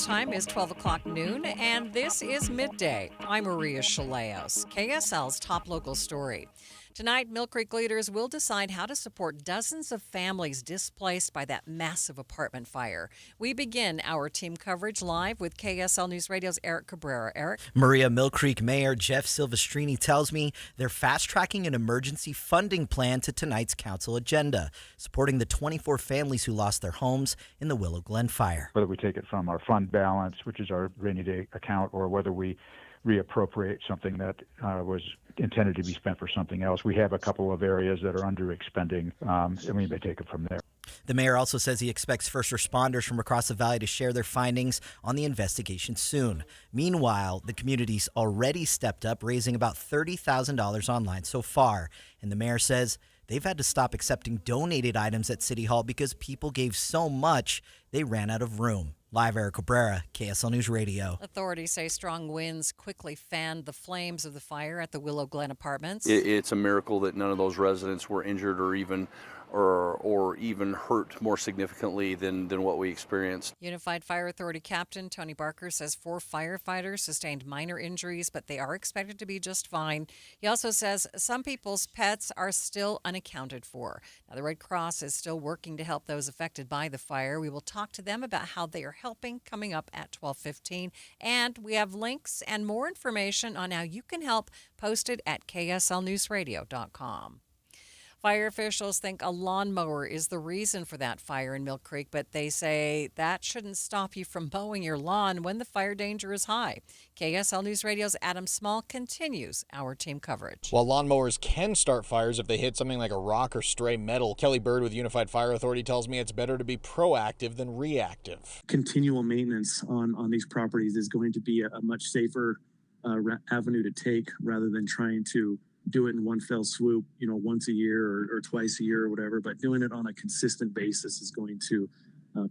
time is 12 o'clock noon, and this is Midday. I'm Maria Shilaos, KSL's top local story. Tonight, Mill Creek leaders will decide how to support dozens of families displaced by that massive apartment fire. We begin our team coverage live with KSL News Radio's Eric Cabrera. Eric? Maria, Mill Creek Mayor Jeff Silvestrini tells me they're fast-tracking an emergency funding plan to tonight's council agenda, supporting the 24 families who lost their homes in the Willow Glen fire. Whether we take it from our fund balance, which is our rainy day account, or whether we reappropriate something that was intended to be spent for something else. We have a couple of areas that are under expending, and we may take it from there. The mayor also says he expects first responders from across the valley to share their findings on the investigation soon. Meanwhile, the community's already stepped up, raising about $30,000 online so far. And the mayor says they've had to stop accepting donated items at City Hall because people gave so much they ran out of room. Live, Eric Cabrera, KSL News Radio. Authorities say strong winds quickly fanned the flames of the fire at the Willow Glen apartments. It's a miracle that none of those residents were injured or even hurt more significantly than what we experienced. Unified Fire Authority Captain Tony Barker says 4 firefighters sustained minor injuries, but they are expected to be just fine. He also says some people's pets are still unaccounted for. Now, the Red Cross is still working to help those affected by the fire. We will talk to them about how they are helping coming up at 12:15. And we have links and more information on how you can help posted at kslnewsradio.com. Fire officials think a lawnmower is the reason for that fire in Mill Creek, but they say that shouldn't stop you from mowing your lawn when the fire danger is high. KSL News Radio's Adam Small continues our team coverage. While lawnmowers can start fires if they hit something like a rock or stray metal, Kelly Bird with Unified Fire Authority tells me it's better to be proactive than reactive. Continual maintenance on these properties is going to be a much safer avenue to take rather than trying to do it in one fell swoop, once a year or twice a year or whatever, but doing it on a consistent basis is going to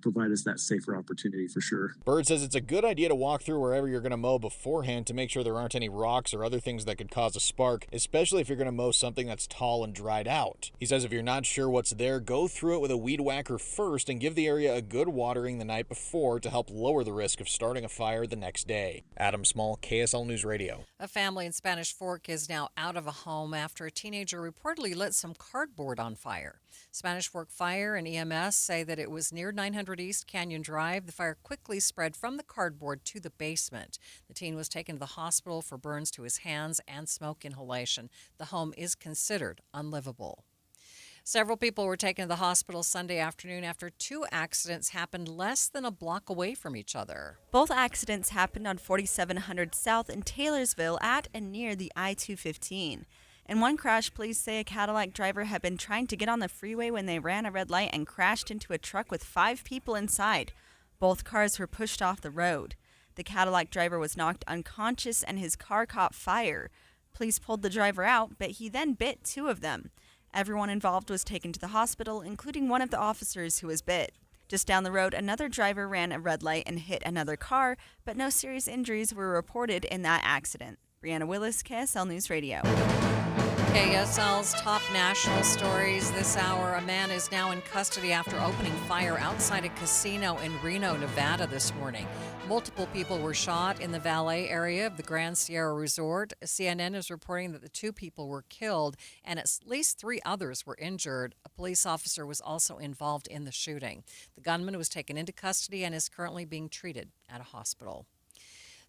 provide us that safer opportunity for sure. Bird says it's a good idea to walk through wherever you're going to mow beforehand to make sure there aren't any rocks or other things that could cause a spark, especially if you're going to mow something that's tall and dried out. He says if you're not sure what's there, go through it with a weed whacker first and give the area a good watering the night before to help lower the risk of starting a fire the next day. Adam Small, KSL News Radio. A family in Spanish Fork is now out of a home after a teenager reportedly lit some cardboard on fire. Spanish Fork Fire and EMS say that it was near 900 East Canyon Drive. The fire quickly spread from the cardboard to the basement. The teen was taken to the hospital for burns to his hands and smoke inhalation. The home is considered unlivable. Several people were taken to the hospital Sunday afternoon after 2 accidents happened less than a block away from each other. Both accidents happened on 4700 South in Taylorsville at and near the I-215. In one crash, police say a Cadillac driver had been trying to get on the freeway when they ran a red light and crashed into a truck with 5 people inside. Both cars were pushed off the road. The Cadillac driver was knocked unconscious and his car caught fire. Police pulled the driver out, but he then bit 2 of them. Everyone involved was taken to the hospital, including one of the officers who was bit. Just down the road, another driver ran a red light and hit another car, but no serious injuries were reported in that accident. Brianna Willis, KSL News Radio. KSL's top national stories this hour. A man is now in custody after opening fire outside a casino in Reno, Nevada this morning. Multiple people were shot in the valet area of the Grand Sierra Resort. CNN is reporting that the 2 people were killed and at least 3 others were injured. A police officer was also involved in the shooting. The gunman was taken into custody and is currently being treated at a hospital.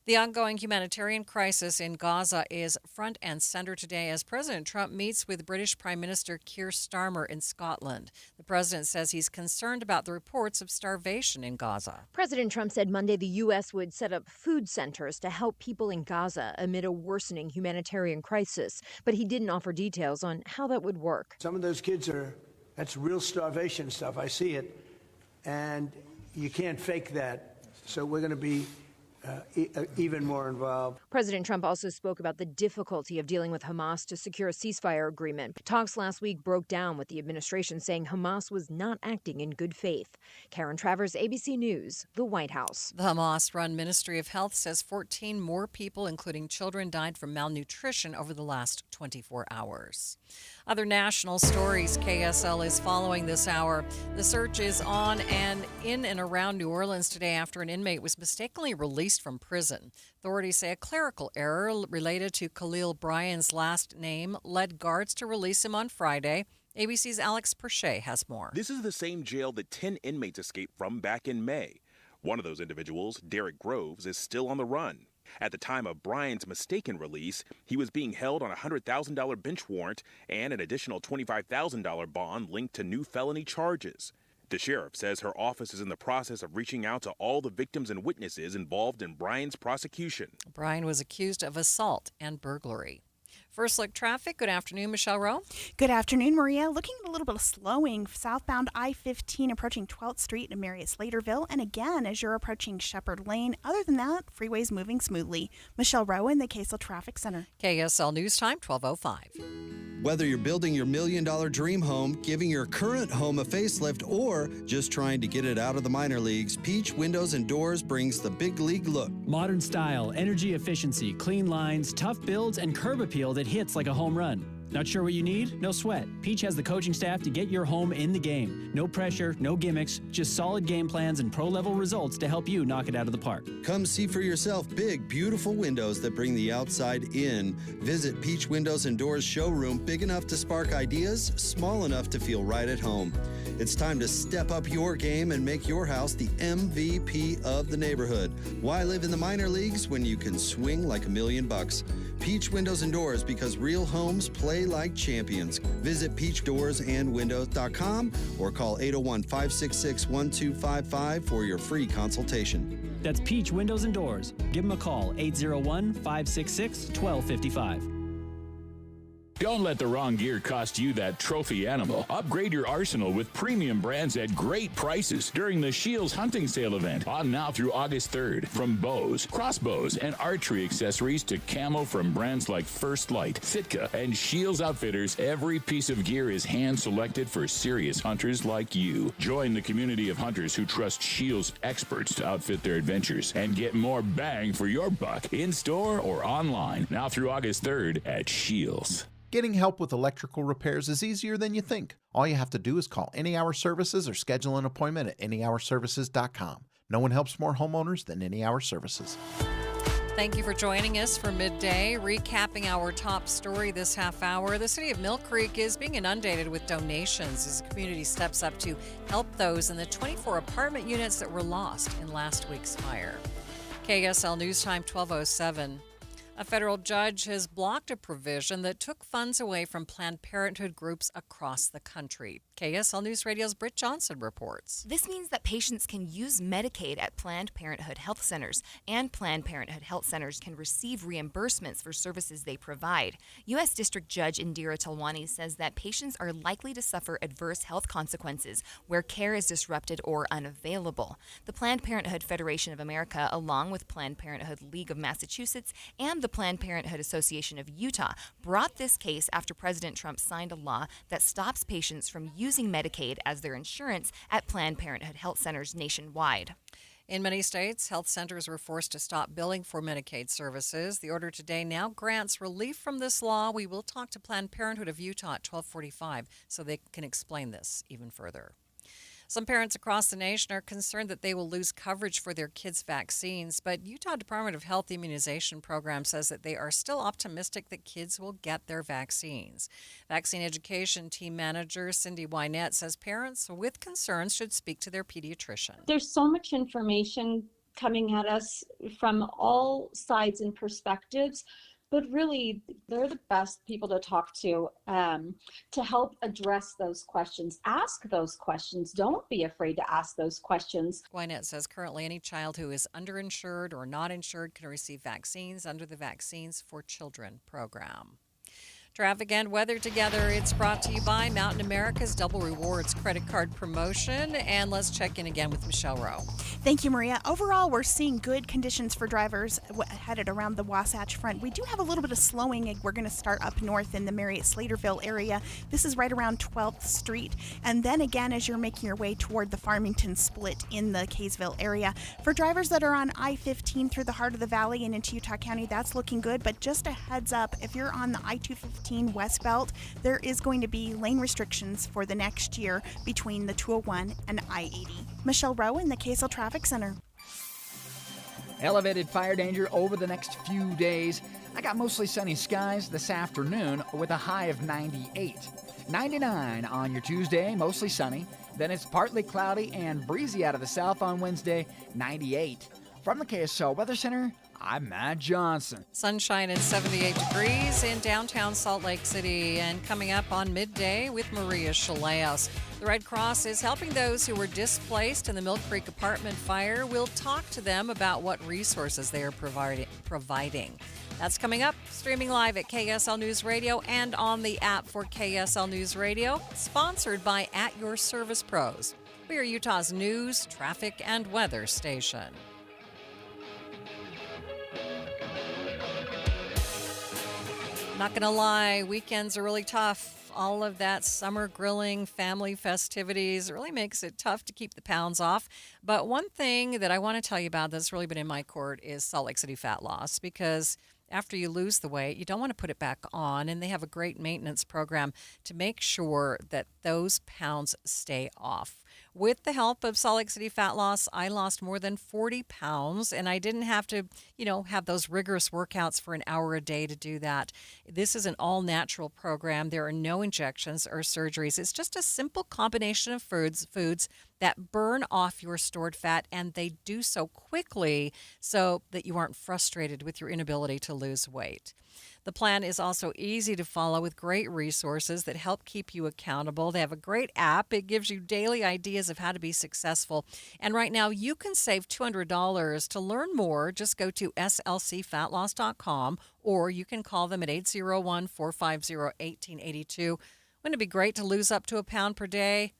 The ongoing humanitarian crisis in Gaza is front and center today as President Trump meets with British Prime Minister Keir Starmer in Scotland. The president says he's concerned about the reports of starvation in Gaza. President Trump said Monday the U.S. would set up food centers to help people in Gaza amid a worsening humanitarian crisis, but he didn't offer details on how that would work. Some of those kids that's real starvation stuff. I see it, and you can't fake that. So we're going to be even more involved. President Trump also spoke about the difficulty of dealing with Hamas to secure a ceasefire agreement. Talks last week broke down with the administration saying Hamas was not acting in good faith. Karen Travers, ABC News, the White House. The Hamas-run Ministry of Health says 14 more people, including children, died from malnutrition over the last 24 hours. Other national stories KSL is following this hour. The search is on and in and around New Orleans today after an inmate was mistakenly released from prison. Authorities say a clerical error related to Khalil Bryan's last name led guards to release him on Friday. ABC's Alex Perche has more. This is the same jail that 10 inmates escaped from back in May. One of those individuals, Derek Groves, is still on the run. At the time of Bryan's mistaken release, he was being held on a $100,000 bench warrant and an additional $25,000 bond linked to new felony charges. The sheriff says her office is in the process of reaching out to all the victims and witnesses involved in Bryan's prosecution. Bryan was accused of assault and burglary. First look traffic. Good afternoon, Michelle Rowe. Good afternoon, Maria. Looking at a little bit of slowing southbound I-15 approaching 12th Street in Marius-Slaterville, and again as you're approaching Shepherd Lane. Other than that, freeway's moving smoothly. Michelle Rowe in the KSL Traffic Center. KSL News Time, 12:05. Whether you're building your million-dollar dream home, giving your current home a facelift, or just trying to get it out of the minor leagues, Peach Windows and Doors brings the big league look. Modern style, energy efficiency, clean lines, tough builds, and curb appeal that hits like a home run. Not sure what you need? No sweat. Peach has the coaching staff to get your home in the game. No pressure, no gimmicks, just solid game plans and pro-level results to help you knock it out of the park. Come see for yourself big, beautiful windows that bring the outside in. Visit Peach Windows and Doors showroom, big enough to spark ideas, small enough to feel right at home. It's time to step up your game and make your house the MVP of the neighborhood. Why live in the minor leagues when you can swing like $1 million? Peach Windows and Doors, because real homes play like champions. Visit peachdoorsandwindows.com or call 801-566-1255 for your free consultation. That's Peach Windows and Doors. Give them a call, 801-566-1255. Don't let the wrong gear cost you that trophy animal. Upgrade your arsenal with premium brands at great prices during the Shields hunting sale event on now through August 3rd. From bows, crossbows, and archery accessories to camo from brands like First Light, Sitka, and Shields Outfitters, every piece of gear is hand-selected for serious hunters like you. Join the community of hunters who trust Shields experts to outfit their adventures and get more bang for your buck in-store or online now through August 3rd at Shields. Getting help with electrical repairs is easier than you think. All you have to do is call Any Hour Services or schedule an appointment at anyhourservices.com. No one helps more homeowners than Any Hour Services. Thank you for joining us for Midday. Recapping our top story this half hour, the city of Mill Creek is being inundated with donations as the community steps up to help those in the 24 apartment units that were lost in last week's fire. KSL News Time, 12:07. A federal judge has blocked a provision that took funds away from Planned Parenthood groups across the country. KSL News Radio's Britt Johnson reports. This means that patients can use Medicaid at Planned Parenthood health centers, and Planned Parenthood health centers can receive reimbursements for services they provide. U.S. District Judge Indira Talwani says that patients are likely to suffer adverse health consequences where care is disrupted or unavailable. The Planned Parenthood Federation of America, along with Planned Parenthood League of Massachusetts and the Planned Parenthood Association of Utah, brought this case after President Trump signed a law that stops patients from using Medicaid as their insurance at Planned Parenthood health centers nationwide. In many states, health centers were forced to stop billing for Medicaid services. The order today now grants relief from this law. We will talk to Planned Parenthood of Utah at 12:45 so they can explain this even further. Some parents across the nation are concerned that they will lose coverage for their kids' vaccines, but Utah Department of Health Immunization Program says that they are still optimistic that kids will get their vaccines. Vaccine Education Team Manager Cindy Wynette says parents with concerns should speak to their pediatrician. There's so much information coming at us from all sides and perspectives, but really, they're the best people to talk to help address those questions. Ask those questions. Don't be afraid to ask those questions. Gwyneth says currently any child who is underinsured or not insured can receive vaccines under the Vaccines for Children program. Traffic and weather together. It's brought to you by Mountain America's Double Rewards credit card promotion. And let's check in again with Michelle Rowe. Thank you, Maria. Overall, we're seeing good conditions for drivers headed around the Wasatch Front. We do have a little bit of slowing. We're going to start up north in the Marriott-Slaterville area. This is right around 12th Street. And then again, as you're making your way toward the Farmington split in the Kaysville area. For drivers that are on I-15 through the heart of the valley and into Utah County, that's looking good. But just a heads up, if you're on the I-215 West Belt, there is going to be lane restrictions for the next year between the 201 and I-80. Michelle Rowe in the KSL Traffic Center. Elevated fire danger over the next few days. I got mostly sunny skies this afternoon with a high of 98. 99 on your Tuesday, mostly sunny. Then it's partly cloudy and breezy out of the south on Wednesday, 98. From the KSL Weather Center, I'm Matt Johnson. Sunshine and 78 degrees in downtown Salt Lake City. And coming up on Midday with Maria Shilaos. The Red Cross is helping those who were displaced in the Mill Creek apartment fire. We'll talk to them about what resources they are providing. That's coming up, streaming live at KSL News Radio and on the app for KSL News Radio, sponsored by At Your Service Pros. We are Utah's news, traffic, and weather station. Not going to lie, weekends are really tough. All of that summer grilling, family festivities really makes it tough to keep the pounds off. But one thing that I want to tell you about that's really been in my court is Salt Lake City fat loss, because after you lose the weight, you don't want to put it back on, and they have a great maintenance program to make sure that those pounds stay off. With the help of Salt Lake City Fat Loss, I lost more than 40 pounds, and I didn't have to, have those rigorous workouts for an hour a day to do that. This is an all-natural program. There are no injections or surgeries. It's just a simple combination of foods that burn off your stored fat, and they do so quickly so that you aren't frustrated with your inability to lose weight. The plan is also easy to follow with great resources that help keep you accountable. They have a great app. It gives you daily ideas of how to be successful. And right now, you can save $200. To learn more, just go to slcfatloss.com, or you can call them at 801-450-1882. Wouldn't it be great to lose up to a pound per day?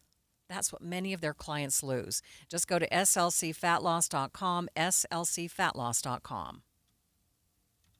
That's what many of their clients lose. Just go to slcfatloss.com, slcfatloss.com.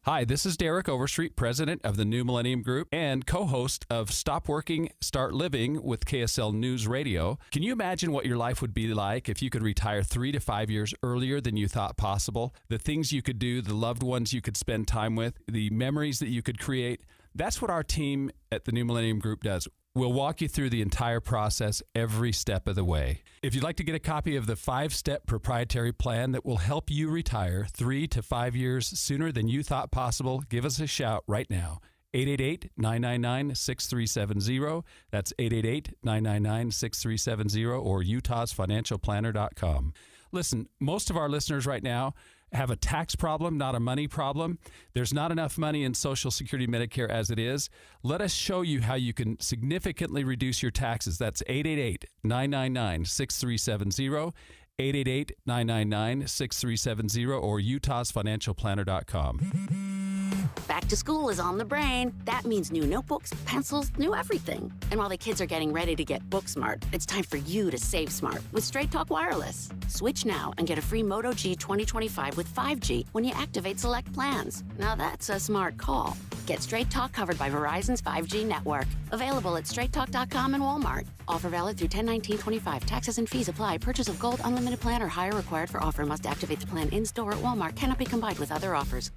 Hi, this is Derek Overstreet, president of the New Millennium Group and co-host of Stop Working, Start Living with KSL News Radio. Can you imagine what your life would be like if you could retire 3 to 5 years earlier than you thought possible? The things you could do, the loved ones you could spend time with, the memories that you could create. That's what our team at the New Millennium Group does. We'll walk you through the entire process every step of the way. If you'd like to get a copy of the 5-step proprietary plan that will help you retire 3 to 5 years sooner than you thought possible, give us a shout right now. 888-999-6370. That's 888-999-6370 or utahsfinancialplanner.com. Listen, most of our listeners right now have a tax problem, not a money problem. There's not enough money in Social Security Medicare as it is. Let us show you how you can significantly reduce your taxes. That's 888-999-6370, 888-999-6370, or utahsfinancialplanner.com. Back to school is on the brain. That means new notebooks, pencils, new everything. And while the kids are getting ready to get book smart, it's time for you to save smart with Straight Talk Wireless. Switch now and get a free Moto G 2025 with 5G when you activate select plans. Now that's a smart call. Get Straight Talk covered by Verizon's 5G network. Available at straighttalk.com and Walmart. Offer valid through 10/19/25. Taxes and fees apply. Purchase of Gold Unlimited plan or higher required for offer. Must activate the plan in-store at Walmart. Cannot be combined with other offers.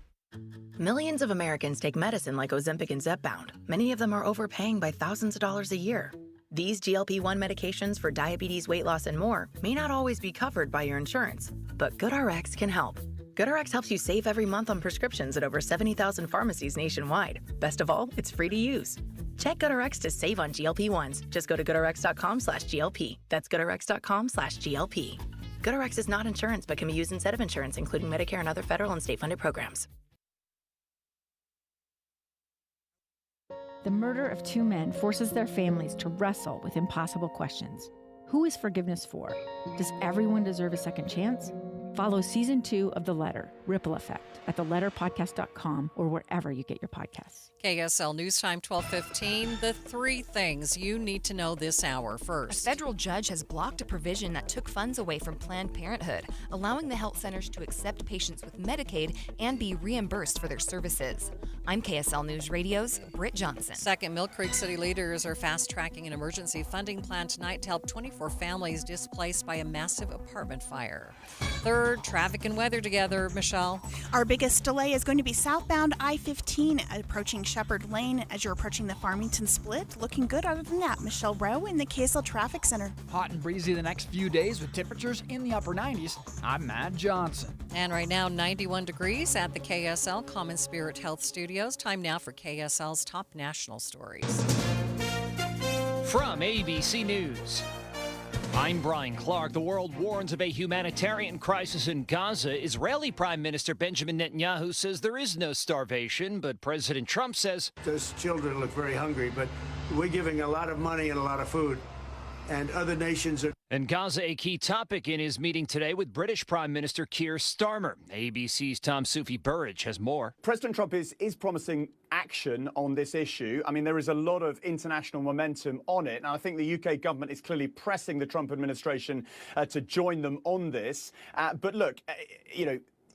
Millions of Americans take medicine like Ozempic and Zepbound. Many of them are overpaying by thousands of dollars a year. These GLP-1 medications for diabetes, weight loss, and more may not always be covered by your insurance, but GoodRx can help. GoodRx helps you save every month on prescriptions at over 70,000 pharmacies nationwide. Best of all, it's free to use. Check GoodRx to save on GLP-1s. Just go to goodrx.com/GLP. That's goodrx.com/GLP. GoodRx is not insurance but can be used instead of insurance, including Medicare and other federal and state-funded programs. The murder of 2 men forces their families to wrestle with impossible questions. Who is forgiveness for? Does everyone deserve a second chance? Follow Season 2 of The Letter, Ripple Effect, at theletterpodcast.com or wherever you get your podcasts. KSL News Time 12:15. The 3 things you need to know this hour. A First, federal judge has blocked a provision that took funds away from Planned Parenthood, allowing the health centers to accept patients with Medicaid and be reimbursed for their services. I'm KSL News Radio's Britt Johnson. Second, Mill Creek City leaders are fast-tracking an emergency funding plan tonight to help 24 families displaced by a massive apartment fire. Third, traffic and weather together. Michelle. Our biggest delay is going to be southbound I-15 approaching Shepherd Lane as you're approaching the Farmington split. Looking good other than that. Michelle Rowe in the KSL Traffic Center. Hot and breezy the next few days with temperatures in the upper 90s. I'm Matt Johnson. And right now, 91 degrees at the KSL Common Spirit Health Studios. Time now for KSL's top national stories. From ABC News, I'm Brian Clark. The world warns of a humanitarian crisis in Gaza. Israeli Prime Minister Benjamin Netanyahu says there is no starvation, but President Trump says Those children look very hungry, but we're giving a lot of money and a lot of food, and other nations are. in Gaza, a key topic in his meeting today with British Prime Minister Keir Starmer. ABC's Tom Sufi Burridge has more. President Trump is promising action on this issue. I mean, there is a lot of international momentum on it, and I think the UK government is clearly pressing the Trump administration to join them on this. But look,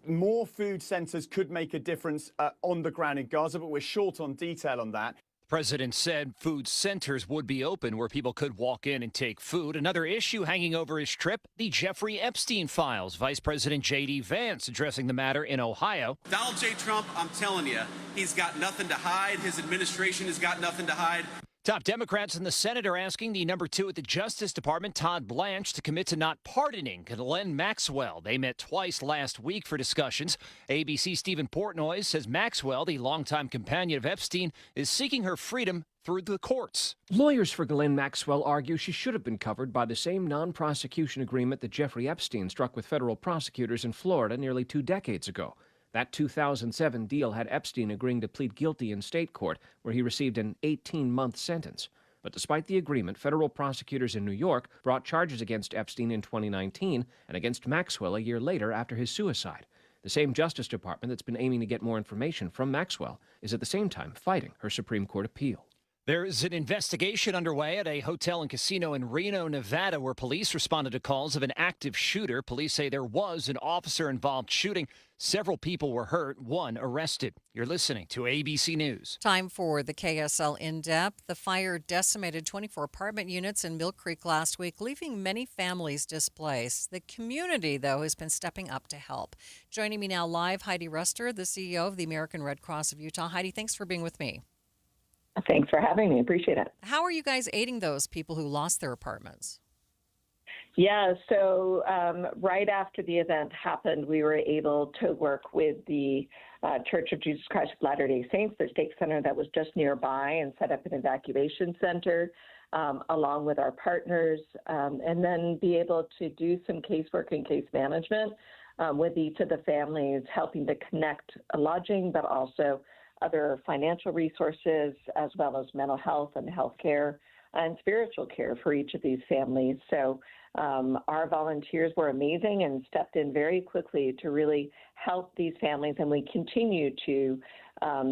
more food centres could make a difference on the ground in Gaza, but we're short on detail on that. The president said food centers would be open where people could walk in and take food. Another issue hanging over his trip, the Jeffrey Epstein files. Vice President J.D. Vance addressing the matter in Ohio. Donald J. Trump, I'm telling you, he's got nothing to hide. His administration has got nothing to hide. Top Democrats in the Senate are asking the number 2 at the Justice Department, Todd Blanche, to commit to not pardoning Ghislaine Maxwell. They met twice last week for discussions. ABC Stephen Portnoy says Maxwell, the longtime companion of Epstein, is seeking her freedom through the courts. Lawyers for Ghislaine Maxwell argue she should have been covered by the same non-prosecution agreement that Jeffrey Epstein struck with federal prosecutors in Florida nearly 2 decades ago. That 2007 deal had Epstein agreeing to plead guilty in state court, where he received an 18-month sentence. But despite the agreement, federal prosecutors in New York brought charges against Epstein in 2019 and against Maxwell a year later after his suicide. The same Justice Department that's been aiming to get more information from Maxwell is at the same time fighting her Supreme Court appeal. There is an investigation underway at a hotel and casino in Reno, Nevada, where police responded to calls of an active shooter. Police say there was an officer-involved shooting. Several people were hurt, one arrested. You're listening to ABC News. Time for the KSL In-Depth. The fire decimated 24 apartment units in Mill Creek last week, leaving many families displaced. The community, though, has been stepping up to help. Joining me now live, Heidi Ruster, the CEO of the American Red Cross of Utah. Heidi, thanks for being with me. Thanks for having me. Appreciate it. How are you guys aiding those people who lost their apartments? Yeah, so right after the event happened, we were able to work with the Church of Jesus Christ of Latter-day Saints, their stake center that was just nearby, and set up an evacuation center along with our partners, and then be able to do some casework and case management with each of the families, helping to connect lodging, but also other financial resources, as well as mental health and health care and spiritual care for each of these families. So our volunteers were amazing and stepped in very quickly to really help these families, and we continue to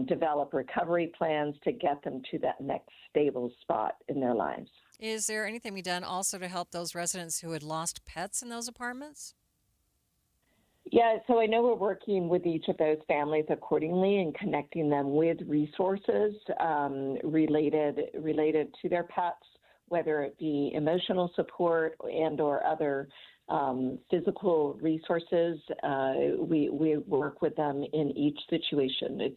develop recovery plans to get them to that next stable spot in their lives. Is there anything we've done also to help those residents who had lost pets in those apartments? Yeah, so I know we're working with each of those families accordingly and connecting them with resources related to their pets, whether it be emotional support and or other physical resources. We work with them in each situation.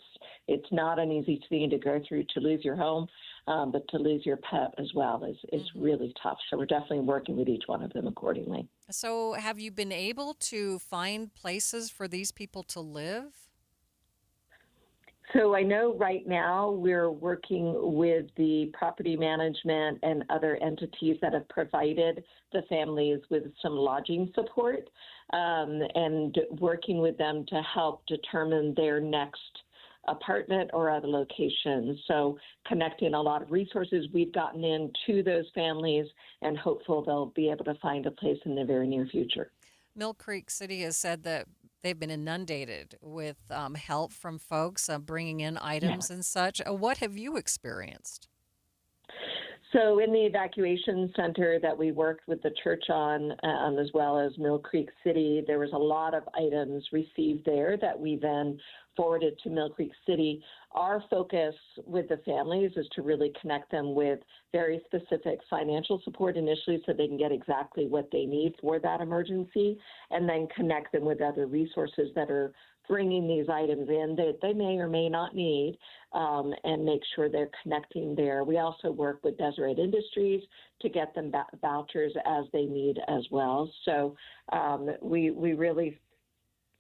It's not an easy thing to go through to lose your home, but to lose your pet as well is really tough. So we're definitely working with each one of them accordingly. So have you been able to find places for these people to live? So I know right now we're working with the property management and other entities that have provided the families with some lodging support, and working with them to help determine their next apartment or other locations. So connecting a lot of resources we've gotten into those families, and hopeful they'll be able to find a place in the very near future. Mill Creek City has said that they've been inundated with help from folks bringing in items and such. What have you experienced? So in the evacuation center that we worked with the church on, as well as Mill Creek City, there was a lot of items received there that we then forwarded to Mill Creek City. Our focus with the families is to really connect them with very specific financial support initially so they can get exactly what they need for that emergency, and then connect them with other resources that are bringing these items in that they may or may not need, and make sure they're connecting there. We also work with Deseret Industries to get them vouchers as they need as well. So we really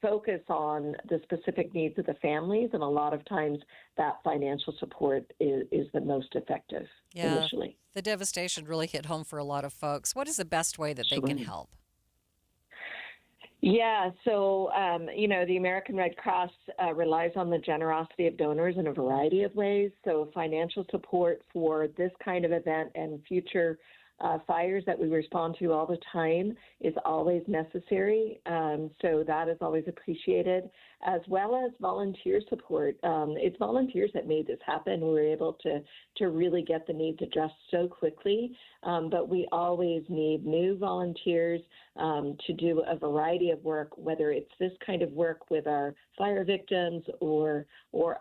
focus on the specific needs of the families, and a lot of times that financial support is the most effective initially. The devastation really hit home for a lot of folks. What is the best way that they can help? Yeah, so, the American Red Cross relies on the generosity of donors in a variety of ways. So financial support for this kind of event and future fires that we respond to all the time is always necessary. So that is always appreciated, as well as volunteer support. It's volunteers that made this happen. We were able to really get the needs addressed so quickly. But we always need new volunteers to do a variety of work, whether it's this kind of work with our fire victims or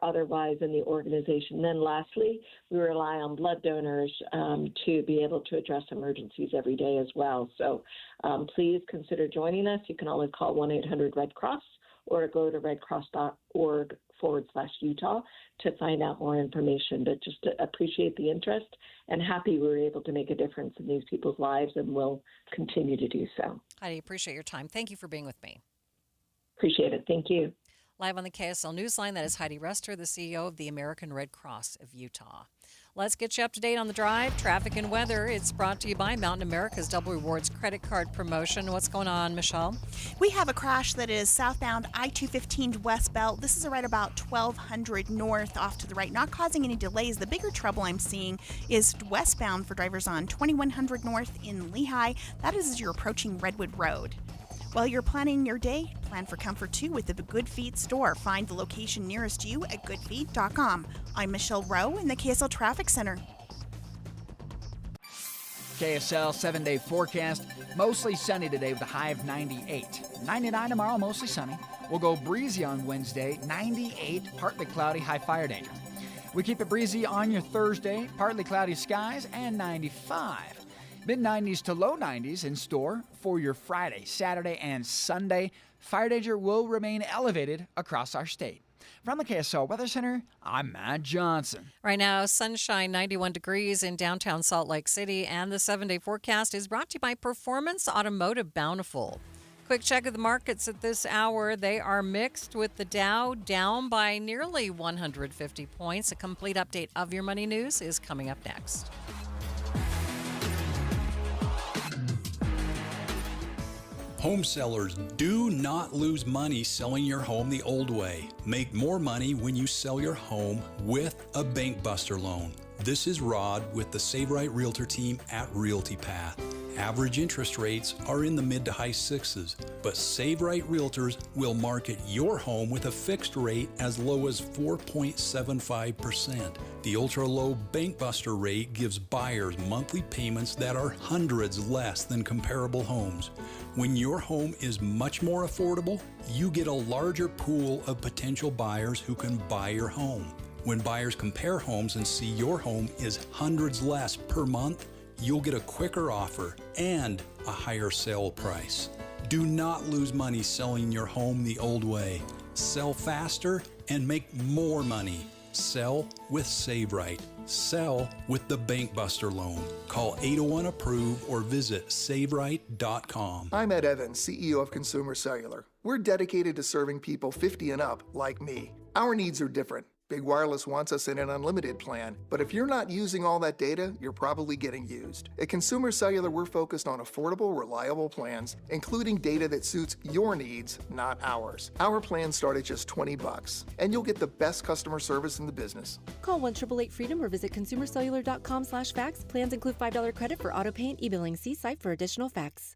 otherwise in the organization. Then lastly, we rely on blood donors to be able to address emergencies every day as well. So please consider joining us. You can always call 1-800-RED-CROSS or go to redcross.org/Utah to find out more information. But just to appreciate the interest and happy we were able to make a difference in these people's lives, and will continue to do so. Heidi, appreciate your time. Thank you for being with me. Appreciate it. Thank you. Live on the KSL Newsline, that is Heidi Rester, the CEO of the American Red Cross of Utah. Let's get you up to date on the drive, traffic, and weather. It's brought to you by Mountain America's Double Rewards credit card promotion. What's going on, Michelle? We have a crash that is southbound I-215 westbound. This is right about 1200 north off to the right, not causing any delays. The bigger trouble I'm seeing is westbound for drivers on 2100 north in Lehigh. That is as you're approaching Redwood Road. While you're planning your day, plan for comfort too with the Good Feet store. Find the location nearest you at goodfeet.com. I'm Michelle Rowe in the KSL Traffic Center. KSL 7-day forecast. Mostly sunny today with a high of 98. 99 tomorrow, mostly sunny. We'll go breezy on Wednesday, 98, partly cloudy, high fire danger. We keep it breezy on your Thursday, partly cloudy skies, and 95. Mid-90s to low 90s in store for your Friday, Saturday, and Sunday. Fire danger will remain elevated across our state. From the KSL Weather Center, I'm Matt Johnson. Right now, sunshine, 91 degrees in downtown Salt Lake City, and the 7-day forecast is brought to you by Performance Automotive Bountiful. Quick check of the markets at this hour. They are mixed, with the Dow down by nearly 150 points. A complete update of your money news is coming up next. Home sellers, do not lose money selling your home the old way. Make more money when you sell your home with a Bank Buster loan. This is Rod with the Save Right Realtor team at Realty Path. Average interest rates are in the mid to high sixes, but Save Right Realtors will market your home with a fixed rate as low as 4.75%. The ultra-low Bank Buster rate gives buyers monthly payments that are hundreds less than comparable homes. When your home is much more affordable, you get a larger pool of potential buyers who can buy your home. When buyers compare homes and see your home is hundreds less per month, you'll get a quicker offer and a higher sale price. Do not lose money selling your home the old way. Sell faster and make more money. Sell with Save Right. Sell with the Bank Buster loan. Call 801-APPROVE or visit SaveRight.com. I'm Ed Evans, CEO of Consumer Cellular. We're dedicated to serving people 50 and up like me. Our needs are different. Big Wireless wants us in an unlimited plan, but if you're not using all that data, you're probably getting used. At Consumer Cellular, we're focused on affordable, reliable plans, including data that suits your needs, not ours. Our plans start at just $20, and you'll get the best customer service in the business. Call 1-888-FREEDOM or visit consumercellular.com/fax. Plans include $5 credit for auto pay and e-billing. See site for additional facts.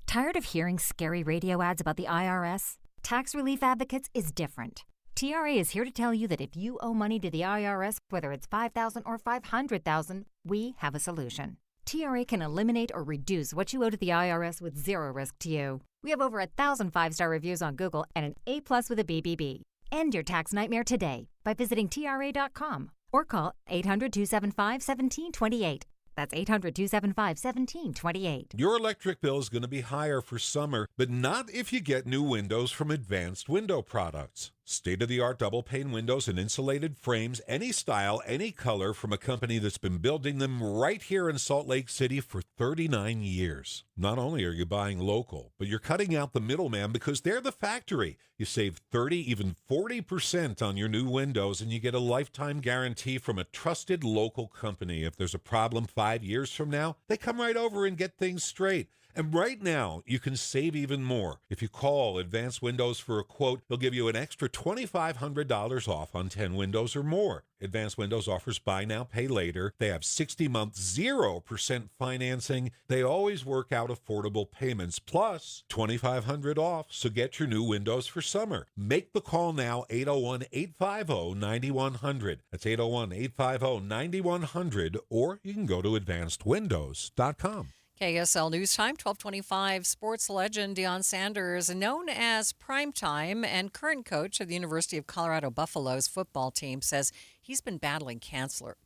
Tired of hearing scary radio ads about the IRS? Tax Relief Advocates is different. TRA is here to tell you that if you owe money to the IRS, whether it's $5,000 or $500,000, we have a solution. TRA can eliminate or reduce what you owe to the IRS with zero risk to you. We have over 1,000 5-star reviews on Google and an A+ with a BBB. End your tax nightmare today by visiting TRA.com or call 800-275-1728. That's 800-275-1728. Your electric bill is going to be higher for summer, but not if you get new windows from Advanced Window Products. State-of-the-art double-pane windows and insulated frames, any style, any color, from a company that's been building them right here in Salt Lake City for 39 years. Not only are you buying local, but you're cutting out the middleman because they're the factory. You save 30, even 40% on your new windows, and you get a lifetime guarantee from a trusted local company. If there's a problem 5 years from now, they come right over and get things straight. And right now, you can save even more. If you call Advanced Windows for a quote, they'll give you an extra $2,500 off on 10 windows or more. Advanced Windows offers buy now, pay later. They have 60-month 0% financing. They always work out affordable payments, plus $2,500 off. So get your new windows for summer. Make the call now, 801-850-9100. That's 801-850-9100, or you can go to advancedwindows.com. KSL News Time, 1225. Sports legend Deion Sanders, known as Primetime and current coach of the University of Colorado Buffaloes football team, says he's been battling cancer.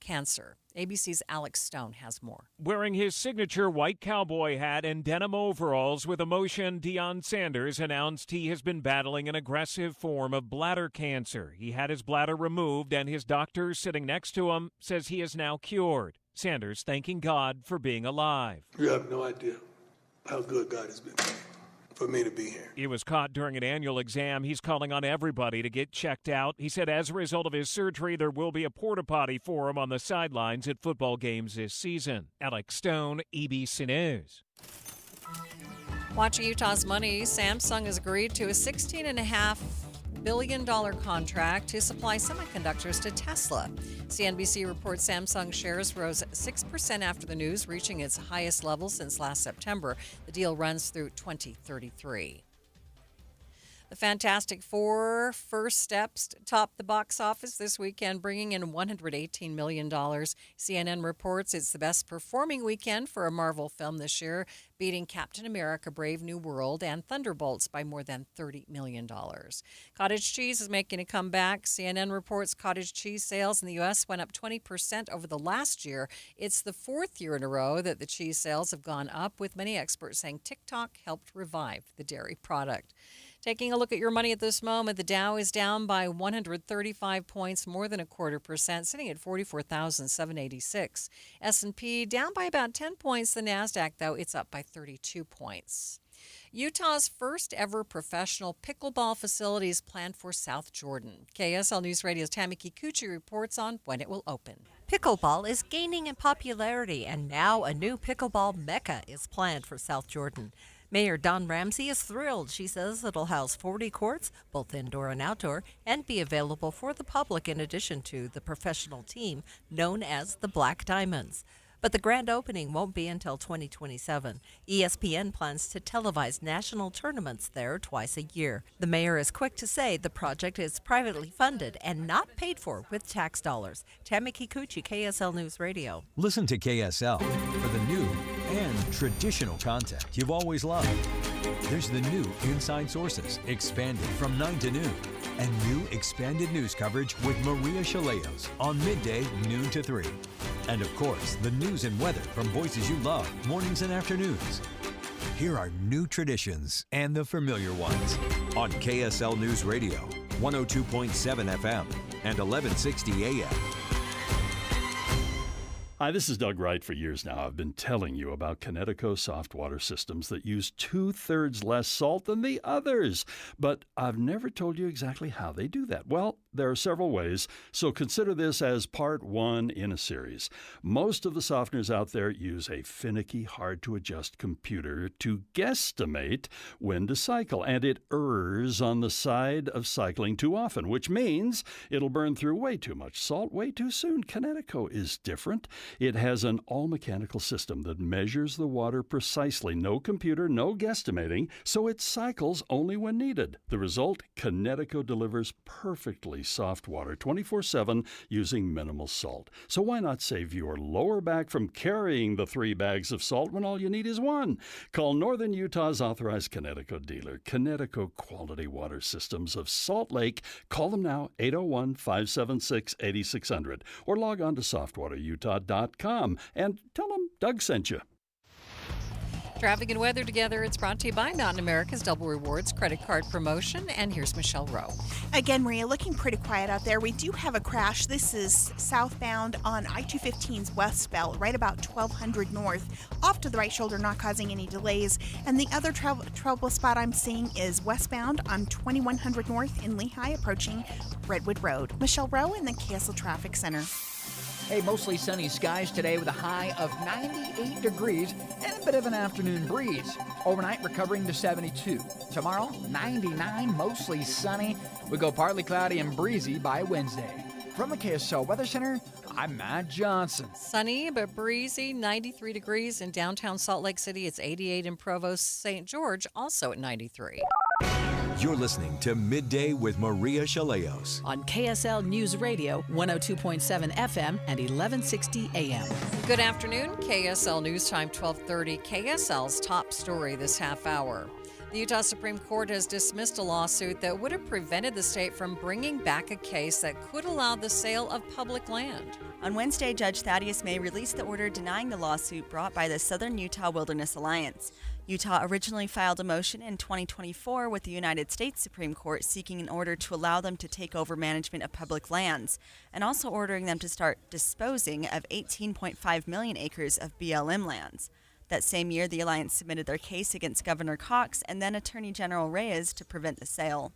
ABC's Alex Stone has more. Wearing his signature white cowboy hat and denim overalls with emotion, Deion Sanders announced he has been battling an aggressive form of bladder cancer. He had his bladder removed, and his doctor sitting next to him says he is now cured. Sanders thanking God for being alive. You have no idea how good God has been for me to be here. He was caught during an annual exam. He's calling on everybody to get checked out. He said as a result of his surgery, there will be a porta potty for him on the sidelines at football games this season. Alex Stone, ABC News. Watching Utah's money, Samsung has agreed to a $16.5 billion contract to supply semiconductors to Tesla. CNBC reports Samsung shares rose 6% after the news, reaching its highest level since last September. The deal runs through 2033. The Fantastic Four first steps topped the box office this weekend, bringing in $118 million. CNN reports it's the best performing weekend for a Marvel film this year, beating Captain America: Brave New World and Thunderbolts by more than $30 million. Cottage cheese is making a comeback. CNN reports cottage cheese sales in the U.S. went up 20% over the last year. It's the fourth year in a row that the cheese sales have gone up, with many experts saying TikTok helped revive the dairy product. Taking a look at your money at this moment, the Dow is down by 135 points, more than 0.25%, sitting at 44,786. S&P down by about 10 points. The NASDAQ, though, it's up by 32 points. Utah's first ever professional pickleball facility is planned for South Jordan. KSL News Radio's Tammy Kikuchi reports on when it will open. Pickleball is gaining in popularity, and now a new pickleball mecca is planned for South Jordan. Mayor Dawn Ramsey is thrilled. She says it'll house 40 courts, both indoor and outdoor, and be available for the public in addition to the professional team known as the Black Diamonds. But the grand opening won't be until 2027. ESPN plans to televise national tournaments there twice a year. The mayor is quick to say the project is privately funded and not paid for with tax dollars. Tammy Kikuchi, KSL News Radio. Listen to KSL for the new and traditional content you've always loved. There's the new Inside Sources, expanded from 9 to noon, and new expanded news coverage with Maria Shilaos on midday, noon to 3. And of course, the news and weather from voices you love, mornings and afternoons. Here are new traditions and the familiar ones on KSL News Radio, 102.7 FM and 1160 AM. Hi, this is Doug Wright. For years now, I've been telling you about Connecticut soft water systems that use 2/3 less salt than the others. But I've never told you exactly how they do that. Well, there are several ways, so consider this as part one in a series. Most of the softeners out there use a finicky, hard-to-adjust computer to guesstimate when to cycle, and it errs on the side of cycling too often, which means it'll burn through way too much salt way too soon. Connecticut is different. It has an all-mechanical system that measures the water precisely. No computer, no guesstimating, so it cycles only when needed. The result, Connecticut delivers perfectly soft water 24/7 using minimal salt. So why not save your lower back from carrying the 3 bags of salt when all you need is 1? Call Northern Utah's authorized Connecticut dealer, Connecticut Quality Water Systems of Salt Lake. Call them now, 801-576-8600, or log on to softwaterutah.com and tell them Doug sent you. Traffic and weather together. It's brought to you by Mountain America's Double Rewards credit card promotion. And here's Michelle Rowe. Again, Maria, looking pretty quiet out there. We do have a crash. This is southbound on I-215's west belt, right about 1200 north, off to the right shoulder, not causing any delays. And the other trouble spot I'm seeing is westbound on 2100 north in Lehigh, approaching Redwood Road. Michelle Rowe in the KSL Traffic Center. Hey, mostly sunny skies today with a high of 98 degrees and a bit of an afternoon breeze. Overnight recovering to 72. Tomorrow, 99, mostly sunny. We go partly cloudy and breezy by Wednesday. From the KSL Weather Center, I'm Matt Johnson. Sunny but breezy, 93 degrees in downtown Salt Lake City. It's 88 in Provo, St. George, also at 93. You're listening to Midday with Maria Shilaos on KSL News Radio, 102.7 FM and 1160 AM. Good afternoon. KSL News Time, 1230. KSL's top story this half hour. The Utah Supreme Court has dismissed a lawsuit that would have prevented the state from bringing back a case that could allow the sale of public land. On Wednesday, Judge Thaddeus May released the order denying the lawsuit brought by the Southern Utah Wilderness Alliance. Utah originally filed a motion in 2024 with the United States Supreme Court seeking an order to allow them to take over management of public lands and also ordering them to start disposing of 18.5 million acres of BLM lands. That same year, the Alliance submitted their case against Governor Cox and then Attorney General Reyes to prevent the sale.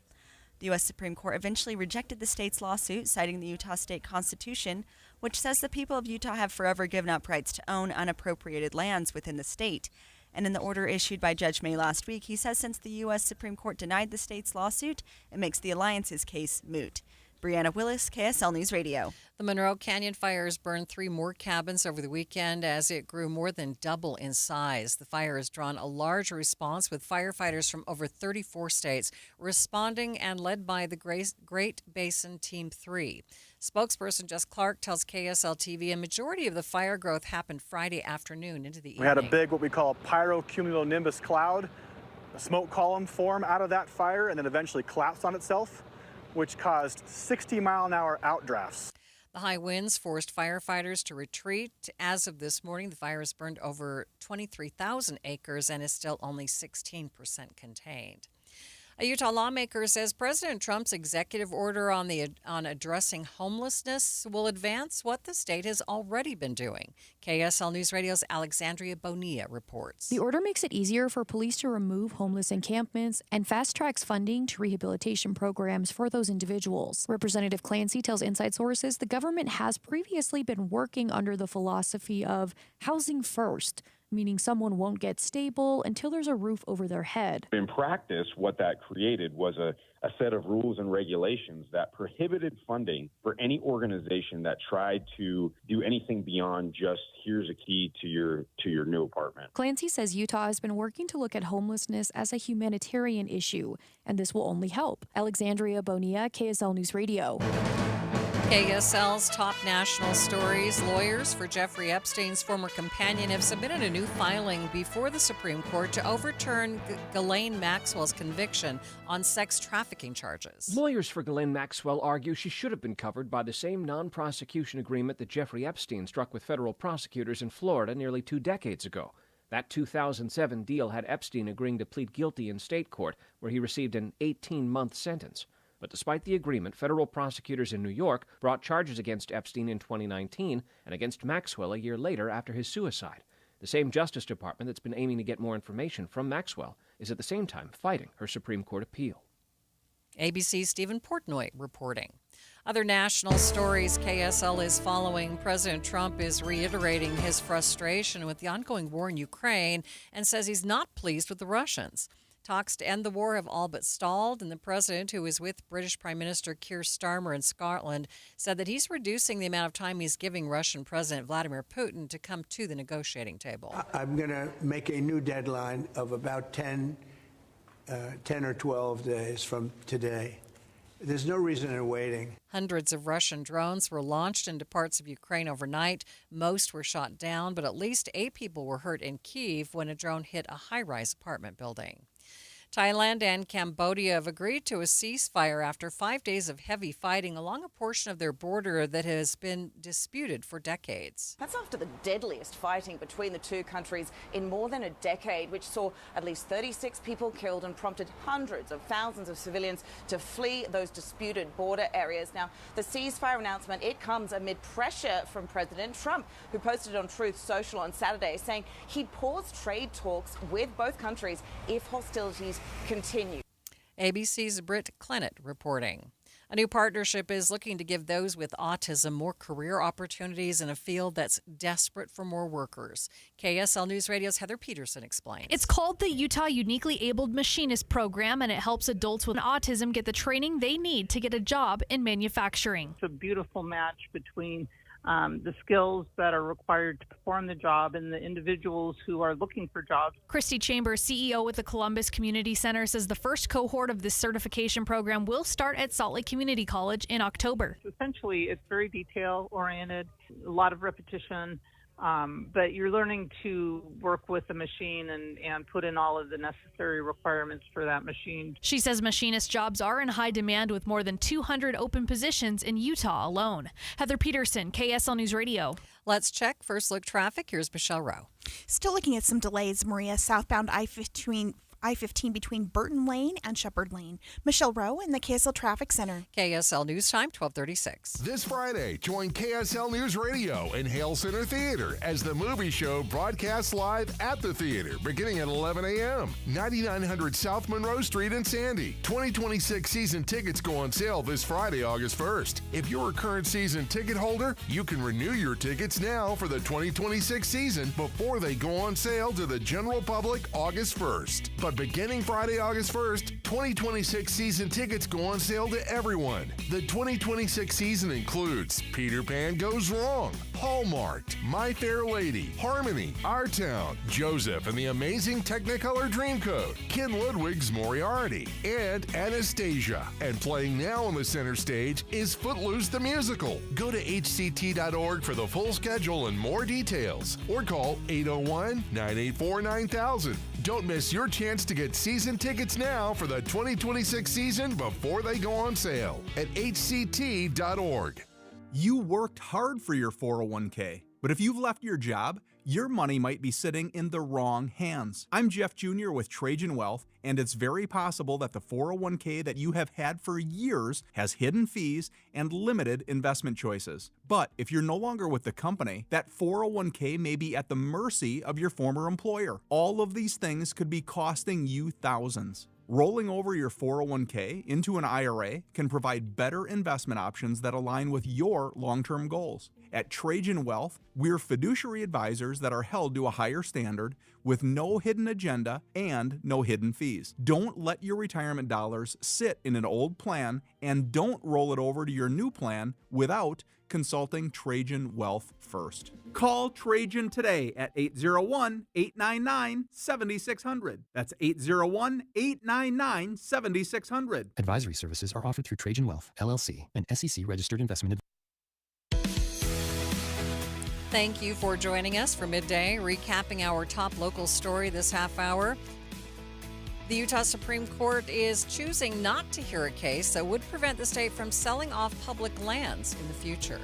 The U.S. Supreme Court eventually rejected the state's lawsuit, citing the Utah State Constitution, which says the people of Utah have forever given up rights to own unappropriated lands within the state. And in the order issued by Judge May last week, he says since the U.S. Supreme Court denied the state's lawsuit, it makes the Alliance's case moot. Brianna Willis, KSL News Radio. The Monroe Canyon fires burned 3 more cabins over the weekend as it grew more than double in size. The fire has drawn a large response with firefighters from over 34 states responding and led by the Great Basin Team 3. Spokesperson Jess Clark tells KSL TV a majority of the fire growth happened Friday afternoon into the evening. We had a big, what we call a pyrocumulonimbus cloud. A smoke column form out of that fire and then eventually collapsed on itself, which caused 60-mile-an-hour outdrafts. The high winds forced firefighters to retreat. As of this morning, the fire has burned over 23,000 acres and is still only 16% contained. A Utah lawmaker says President Trump's executive order on addressing homelessness will advance what the state has already been doing. KSL News Radio's Alexandria Bonilla reports. The order makes it easier for police to remove homeless encampments and fast-tracks funding to rehabilitation programs for those individuals. Representative Clancy tells Inside Sources the government has previously been working under the philosophy of housing first, meaning someone won't get stable until there's a roof over their head. In practice, what that created was a set of rules and regulations that prohibited funding for any organization that tried to do anything beyond just here's a key to your new apartment. Clancy says Utah has been working to look at homelessness as a humanitarian issue, and this will only help. Alexandria Bonilla, KSL News Radio. KSL's top national stories. Lawyers for Jeffrey Epstein's former companion have submitted a new filing before the Supreme Court to overturn Ghislaine Maxwell's conviction on sex trafficking charges. Lawyers for Ghislaine Maxwell argue she should have been covered by the same non-prosecution agreement that Jeffrey Epstein struck with federal prosecutors in Florida nearly 2 decades ago. That 2007 deal had Epstein agreeing to plead guilty in state court, where he received an 18-month sentence. But despite the agreement, federal prosecutors in New York brought charges against Epstein in 2019 and against Maxwell a year later after his suicide. The same Justice Department that's been aiming to get more information from Maxwell is at the same time fighting her Supreme Court appeal. ABC's Stephen Portnoy reporting. Other national stories KSL is following. President Trump is reiterating his frustration with the ongoing war in Ukraine and says he's not pleased with the Russians. Talks to end the war have all but stalled, and the president, who is with British Prime Minister Keir Starmer in Scotland, said that he's reducing the amount of time he's giving Russian President Vladimir Putin to come to the negotiating table. I'm going to make a new deadline of about 10 or 12 days from today. There's no reason in waiting. Hundreds of Russian drones were launched into parts of Ukraine overnight. Most were shot down, but at least 8 people were hurt in Kyiv when a drone hit a high-rise apartment building. Thailand and Cambodia have agreed to a ceasefire after 5 days of heavy fighting along a portion of their border that has been disputed for decades. That's after the deadliest fighting between the two countries in more than a decade, which saw at least 36 people killed and prompted hundreds of thousands of civilians to flee those disputed border areas. Now, the ceasefire announcement, it comes amid pressure from President Trump, who posted on Truth Social on Saturday saying he'd pause trade talks with both countries if hostilities continue. ABC's Britt Clennett reporting. A new partnership is looking to give those with autism more career opportunities in a field that's desperate for more workers. KSL News Radio's Heather Peterson explains. It's called the Utah Uniquely Abled Machinist Program, and it helps adults with autism get the training they need to get a job in manufacturing. It's a beautiful match between the skills that are required to perform the job and the individuals who are looking for jobs. Christy Chambers, CEO with the Columbus Community Center, says the first cohort of this certification program will start at Salt Lake Community College in October. Essentially, it's very detail-oriented, a lot of repetition, but you're learning to work with the machine and put in all of the necessary requirements for that machine. She says machinist jobs are in high demand with more than 200 open positions in Utah alone. Heather Peterson, KSL News Radio. Let's check First Look traffic. Here's Michelle Rowe. Still looking at some delays, Maria, southbound I-15 between Burton Lane and Shepherd Lane. Michelle Rowe in the KSL Traffic Center. KSL News Time, 12:36. This Friday, join KSL News Radio in Hale Center Theater as the movie show broadcasts live at the theater beginning at 11 a.m. 9900 South Monroe Street in Sandy. 2026 season tickets go on sale this Friday, August 1st. If you're a current season ticket holder, you can renew your tickets now for the 2026 season before they go on sale to the general public August 1st. But beginning Friday, August 1st, 2026 season tickets go on sale to everyone. The 2026 season includes Peter Pan Goes Wrong, Hallmark, My Fair Lady, Harmony, Our Town, Joseph and the Amazing Technicolor Dreamcoat, Ken Ludwig's Moriarty, and Anastasia. And playing now on the center stage is Footloose the Musical. Go to hct.org for the full schedule and more details, or call 801-984-9000. Don't miss your chance to get season tickets now for the 2026 season before they go on sale at hct.org. You worked hard for your 401k, but if you've left your job, your money might be sitting in the wrong hands. I'm Jeff Jr. with Trajan Wealth, and it's very possible that the 401k that you have had for years has hidden fees and limited investment choices. But if you're no longer with the company, that 401k may be at the mercy of your former employer. All of these things could be costing you thousands. Rolling over your 401k into an IRA can provide better investment options that align with your long-term goals. At Trajan Wealth, we're fiduciary advisors that are held to a higher standard with no hidden agenda and no hidden fees. Don't let your retirement dollars sit in an old plan, and don't roll it over to your new plan without consulting Trajan Wealth first. Call Trajan today at 801-899-7600. That's 801-899-7600. Advisory services are offered through Trajan Wealth, LLC, an SEC-registered investment advisor. Thank you for joining us for Midday, recapping our top local story this half hour. The Utah Supreme Court is choosing not to hear a case that would prevent the state from selling off public lands in the future.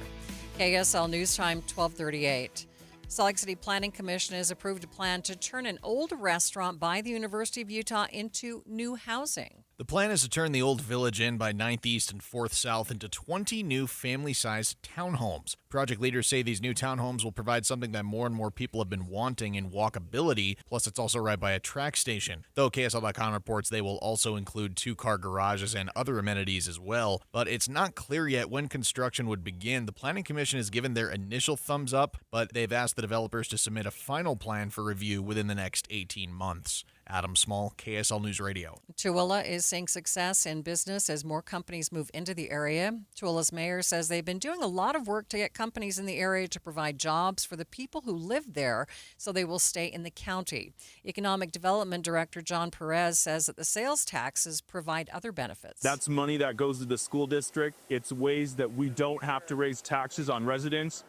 KSL News Time, 12:38. Salt Lake City Planning Commission has approved a plan to turn an old restaurant by the University of Utah into new housing. The plan is to turn the old Village Inn by 9th East and 4th South into 20 new family-sized townhomes. Project leaders say these new townhomes will provide something that more and more people have been wanting in walkability, plus it's also right by a track station. Though KSL.com reports they will also include 2-car garages and other amenities as well, but it's not clear yet when construction would begin. The Planning Commission has given their initial thumbs up, but they've asked the developers to submit a final plan for review within the next 18 months. Adam Small, KSL News Radio. Tooele is seeing success in business as more companies move into the area. Tooele's mayor says they've been doing a lot of work to get companies in the area to provide jobs for the people who live there so they will stay in the county. Economic Development Director John Perez says that the sales taxes provide other benefits. That's money that goes to the school district. It's ways that we don't have to raise taxes on residents.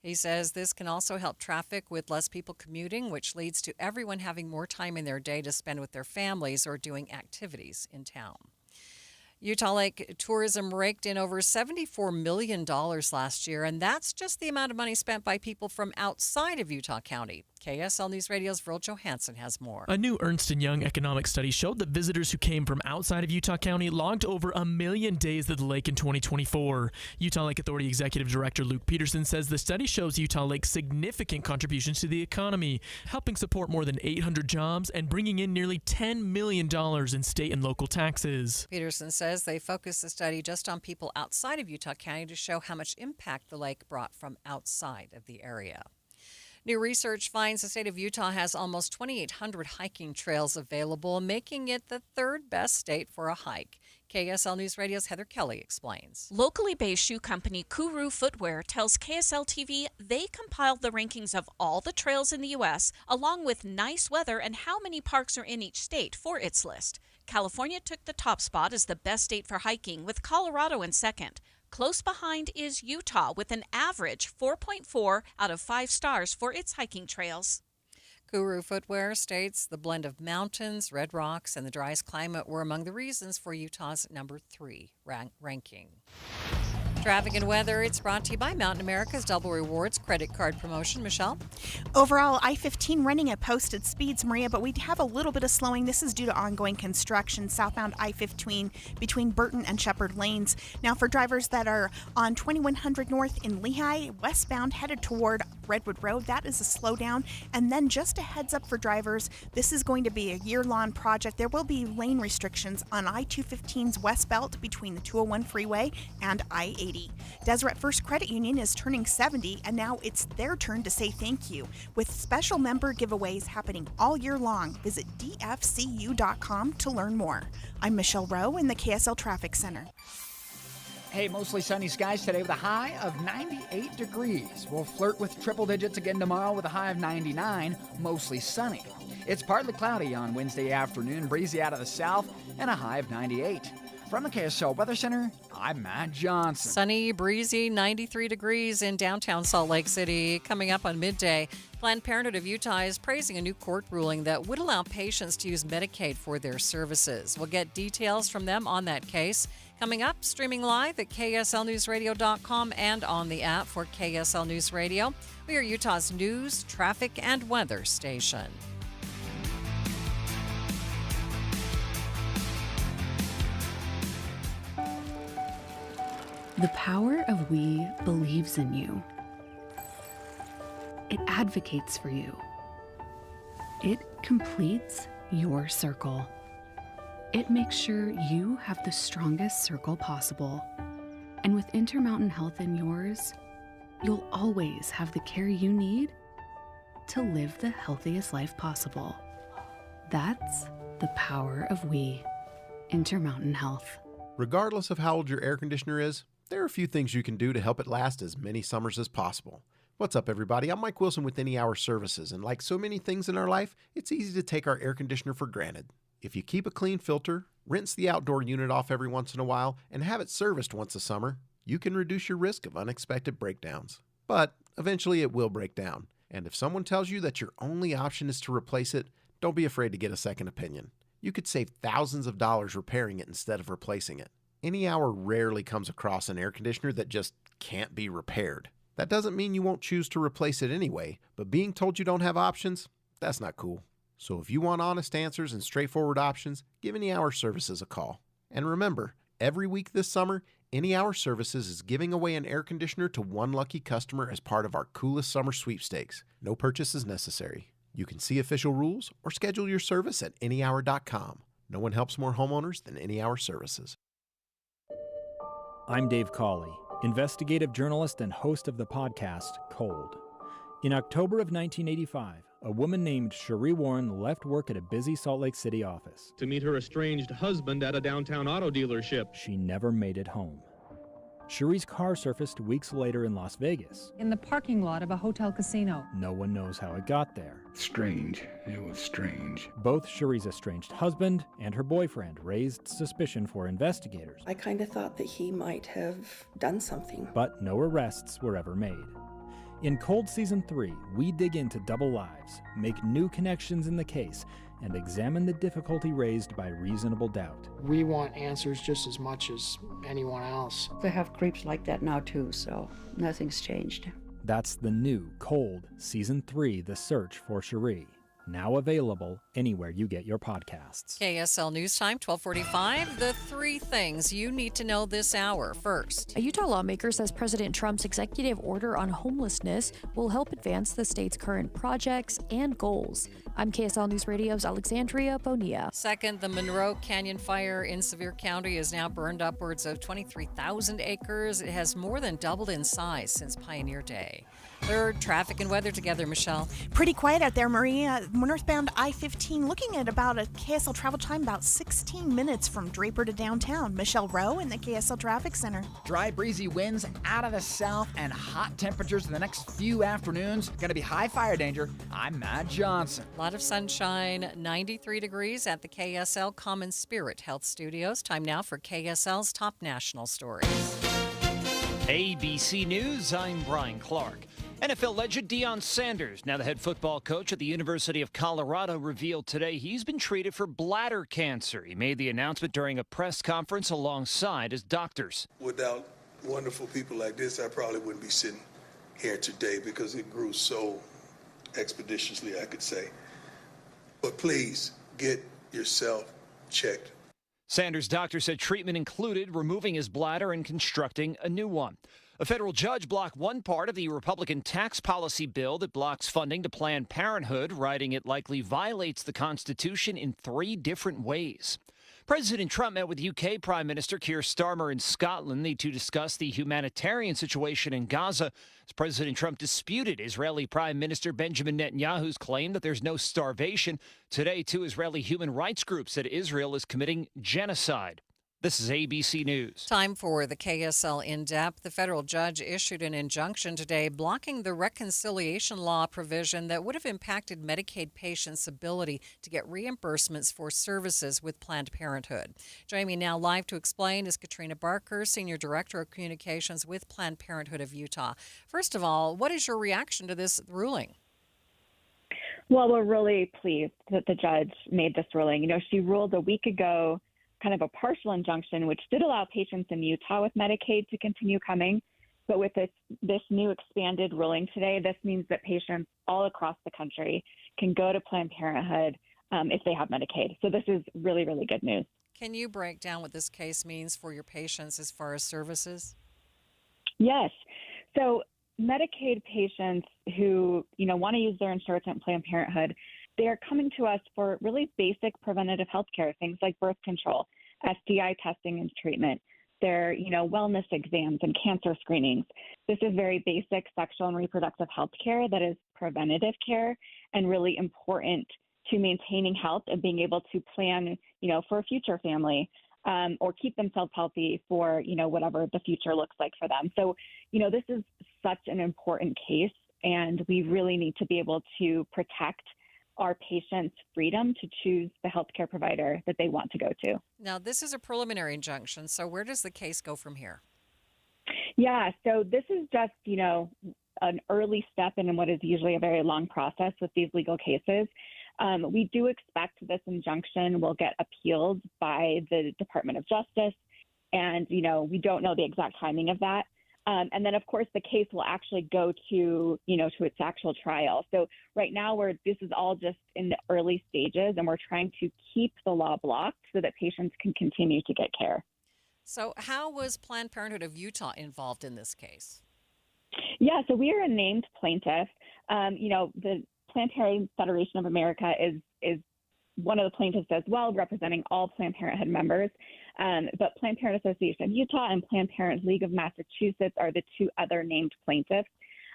He says this can also help traffic with less people commuting, which leads to everyone having more time in their day to spend with their families or doing activities in town. Utah Lake tourism raked in over $74 million last year, and that's just the amount of money spent by people from outside of Utah County. KSL News Radio's Vril Johansson has more. A new Ernst & Young economic study showed that visitors who came from outside of Utah County logged over 1 million days at the lake in 2024. Utah Lake Authority Executive Director Luke Peterson says the study shows Utah Lake's significant contributions to the economy, helping support more than 800 jobs and bringing in nearly $10 million in state and local taxes. Peterson says they focused the study just on people outside of Utah County to show how much impact the lake brought from outside of the area. New research finds the state of Utah has almost 2,800 hiking trails available, making it the third best state for a hike. KSL News Radio's Heather Kelly explains. Locally based shoe company Kuru Footwear tells KSL TV they compiled the rankings of all the trails in the U.S., along with nice weather and how many parks are in each state for its list. California took the top spot as the best state for hiking, with Colorado in second. Close behind is Utah, with an average 4.4 out of 5 stars for its hiking trails. Kuru Footwear states the blend of mountains, red rocks, and the driest climate were among the reasons for Utah's number 3 ranking. Traffic and weather, it's brought to you by Mountain America's Double Rewards credit card promotion. Michelle? Overall, I-15 running at posted speeds, Maria, but we have a little bit of slowing. This is due to ongoing construction southbound I-15 between Burton and Shepherd Lanes. Now, for drivers that are on 2100 North in Lehigh, westbound headed toward Redwood Road, that is a slowdown. And then just a heads up for drivers, this is going to be a year-long project. There will be lane restrictions on I-215's west belt between the 201 freeway and I-80. Deseret First Credit Union is turning 70, and now it's their turn to say thank you, with special member giveaways happening all year long. Visit dfcu.com to learn more. I'm Michelle Rowe in the KSL Traffic Center. Hey, mostly sunny skies today with a high of 98 degrees. We'll flirt with triple digits again tomorrow with a high of 99, mostly sunny. It's partly cloudy on Wednesday afternoon, breezy out of the south, and a high of 98. From the KSL Weather Center, I'm Matt Johnson. Sunny, breezy, 93 degrees in downtown Salt Lake City. Coming up on Midday, Planned Parenthood of Utah is praising a new court ruling that would allow patients to use Medicaid for their services. We'll get details from them on that case. Coming up, streaming live at KSLNewsRadio.com and on the app for KSL News Radio. We are Utah's news, traffic, and weather station. The power of we believes in you. It advocates for you. It completes your circle. It makes sure you have the strongest circle possible. And with Intermountain Health in yours, you'll always have the care you need to live the healthiest life possible. That's the power of we. Intermountain Health. Regardless of how old your air conditioner is, there are a few things you can do to help it last as many summers as possible. What's up, everybody? I'm Mike Wilson with Any Hour Services, and like so many things in our life, it's easy to take our air conditioner for granted. If you keep a clean filter, rinse the outdoor unit off every once in a while, and have it serviced once a summer, you can reduce your risk of unexpected breakdowns. But eventually it will break down, and if someone tells you that your only option is to replace it, don't be afraid to get a second opinion. You could save thousands of dollars repairing it instead of replacing it. Any Hour rarely comes across an air conditioner that just can't be repaired. That doesn't mean you won't choose to replace it anyway, but being told you don't have options, that's not cool. So if you want honest answers and straightforward options, give Any Hour Services a call. And remember, every week this summer, Any Hour Services is giving away an air conditioner to one lucky customer as part of our Coolest Summer Sweepstakes. No purchase is necessary. You can see official rules or schedule your service at anyhour.com. No one helps more homeowners than Any Hour Services. I'm Dave Cawley, investigative journalist and host of the podcast Cold. In October of 1985, a woman named Cherie Warren left work at a busy Salt Lake City office to meet her estranged husband at a downtown auto dealership. She never made it home. Cherie's car surfaced weeks later in Las Vegas. In the parking lot of a hotel casino. No one knows how it got there. Strange. It was strange. Both Cherie's estranged husband and her boyfriend raised suspicion for investigators. I kind of thought that he might have done something. But no arrests were ever made. In Cold Season 3, we dig into double lives, make new connections in the case, and examine the difficulty raised by reasonable doubt. We want answers just as much as anyone else. They have creeps like that now too, so nothing's changed. That's the new Cold Season 3, The Search for Cherie. Now available anywhere you get your podcasts. KSL News Time, 1245. The three things you need to know this hour. First, a Utah lawmaker says President Trump's executive order on homelessness will help advance the state's current projects and goals. I'm KSL News Radio's Alexandria Bonilla. Second, the Monroe Canyon Fire in Sevier County has now burned upwards of 23,000 acres. It has more than doubled in size since Pioneer Day. Third, traffic and weather together, Michelle. Pretty quiet out there, Maria. Northbound I-15, looking at about a KSL travel time about 16 minutes from Draper to downtown. Michelle Rowe in the KSL Traffic Center. Dry, breezy winds out of the south and hot temperatures in the next few afternoons. Going to be high fire danger. I'm Matt Johnson. A lot of sunshine, 93 degrees at the KSL Common Spirit Health Studios. Time now for KSL's top national stories. ABC News, I'm Brian Clark. NFL legend Deion Sanders, now the head football coach at the University of Colorado, revealed today he's been treated for bladder cancer. He made the announcement during a press conference alongside his doctors. Without wonderful people like this, I probably wouldn't be sitting here today because it grew so expeditiously, I could say. But please get yourself checked. Sanders' doctor said treatment included removing his bladder and constructing a new one. A federal judge blocked one part of the Republican tax policy bill that blocks funding to Planned Parenthood, writing it likely violates the Constitution in 3 different ways. President Trump met with UK Prime Minister Keir Starmer in Scotland. The two discussed the humanitarian situation in Gaza as President Trump disputed Israeli Prime Minister Benjamin Netanyahu's claim that there's no starvation. Today, 2 Israeli human rights groups said Israel is committing genocide. This is ABC News. Time for the KSL In-Depth. The federal judge issued an injunction today blocking the reconciliation law provision that would have impacted Medicaid patients' ability to get reimbursements for services with Planned Parenthood. Joining me now live to explain is Katrina Barker, Senior Director of Communications with Planned Parenthood of Utah. First of all, what is your reaction to this ruling? Well, we're really pleased that the judge made this ruling. You know, she ruled a week ago kind of a partial injunction, which did allow patients in Utah with Medicaid to continue coming. But with this new expanded ruling today, this means that patients all across the country can go to Planned Parenthood if they have Medicaid. So this is really, really good news. Can you break down what this case means for your patients as far as services? Yes. So Medicaid patients who, want to use their insurance at Planned Parenthood, they are coming to us for really basic preventative health care, things like birth control, STI testing and treatment, their, wellness exams and cancer screenings. This is very basic sexual and reproductive health care that is preventative care and really important to maintaining health and being able to plan, for a future family or keep themselves healthy for, whatever the future looks like for them. So, this is such an important case, and we really need to be able to protect our patients' freedom to choose the healthcare provider that they want to go to. Now, this is a preliminary injunction, so where does the case go from here? Yeah, so this is just, an early step in what is usually a very long process with these legal cases. We do expect this injunction will get appealed by the Department of Justice, and, we don't know the exact timing of that. And then, of course, the case will actually go to its actual trial. So right now, this is all just in the early stages, and we're trying to keep the law blocked so that patients can continue to get care. So how was Planned Parenthood of Utah involved in this case? Yeah, so we are a named plaintiff. The Planned Parenthood Federation of America is one of the plaintiffs as well, representing all Planned Parenthood members. But Planned Parenthood Association of Utah and Planned Parenthood League of Massachusetts are the 2 other named plaintiffs.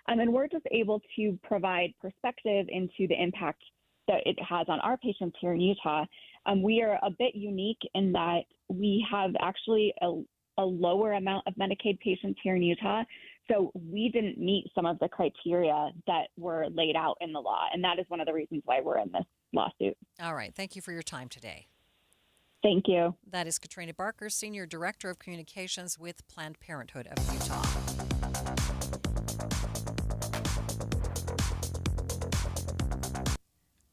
And we're just able to provide perspective into the impact that it has on our patients here in Utah. We are a bit unique in that we have actually a lower amount of Medicaid patients here in Utah. So we didn't meet some of the criteria that were laid out in the law. And that is one of the reasons why we're in this lawsuit. All right. Thank you for your time today. Thank you. That is Katrina Barker, Senior Director of Communications with Planned Parenthood of Utah.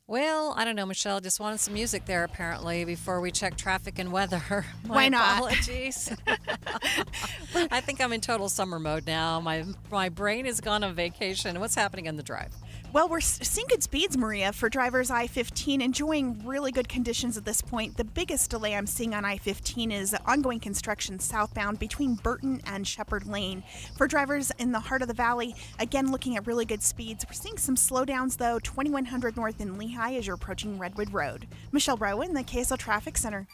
Well, I don't know, Michelle. Just wanted some music there, apparently, before we check traffic and weather. Why not? Apologies. I think I'm in total summer mode now. My brain has gone on vacation. What's happening on the drive? Well, we're seeing good speeds, Maria, for drivers I-15, enjoying really good conditions at this point. The biggest delay I'm seeing on I-15 is ongoing construction southbound between Burton and Shepherd Lane. For drivers in the heart of the valley, again, looking at really good speeds. We're seeing some slowdowns, though, 2100 north in Lehigh as you're approaching Redwood Road. Michelle Rowan, the KSL Traffic Center.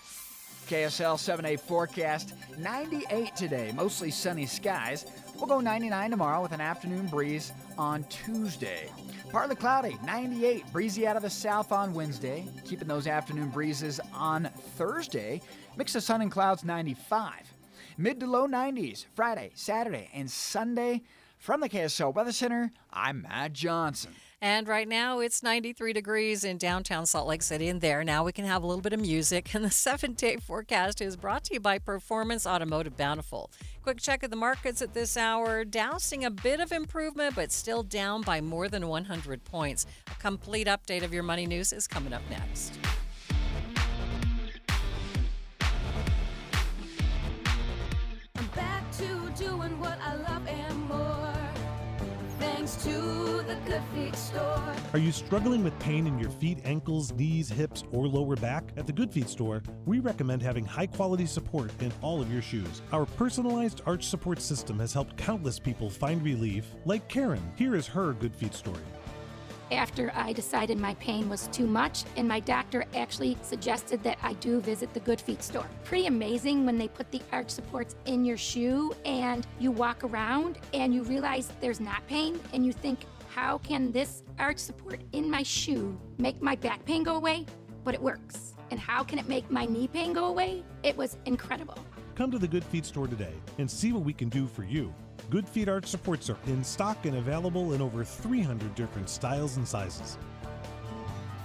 KSL 7-day forecast, 98 today, mostly sunny skies. We'll go 99 tomorrow with an afternoon breeze on Tuesday. Partly cloudy, 98, breezy out of the south on Wednesday. Keeping those afternoon breezes on Thursday. Mix of sun and clouds, 95. Mid to low 90s, Friday, Saturday, and Sunday. From the KSL Weather Center, I'm Matt Johnson. And right now it's 93 degrees in downtown Salt Lake City. And there, now we can have a little bit of music. And the 7-day forecast is brought to you by Performance Automotive Bountiful. Quick check of the markets at this hour. Dow seeing a bit of improvement, but still down by more than 100 points. A complete update of your money news is coming up next. I'm back to doing what I love and more. Thanks to the Good Feet store. Are you struggling with pain in your feet, ankles, knees, hips, or lower back? At the Good Feet store, we recommend having high-quality support in all of your shoes. Our personalized arch support system has helped countless people find relief, like Karen. Here is her Good Feet story. After I decided my pain was too much, and my doctor actually suggested that I do visit the Good Feet store. Pretty amazing when they put the arch supports in your shoe and you walk around and you realize there's not pain and you think, how can this arch support in my shoe make my back pain go away? But it works. And how can it make my knee pain go away? It was incredible. Come to the Good Feet store today and see what we can do for you. Good Feet arch supports are in stock and available in over 300 different styles and sizes.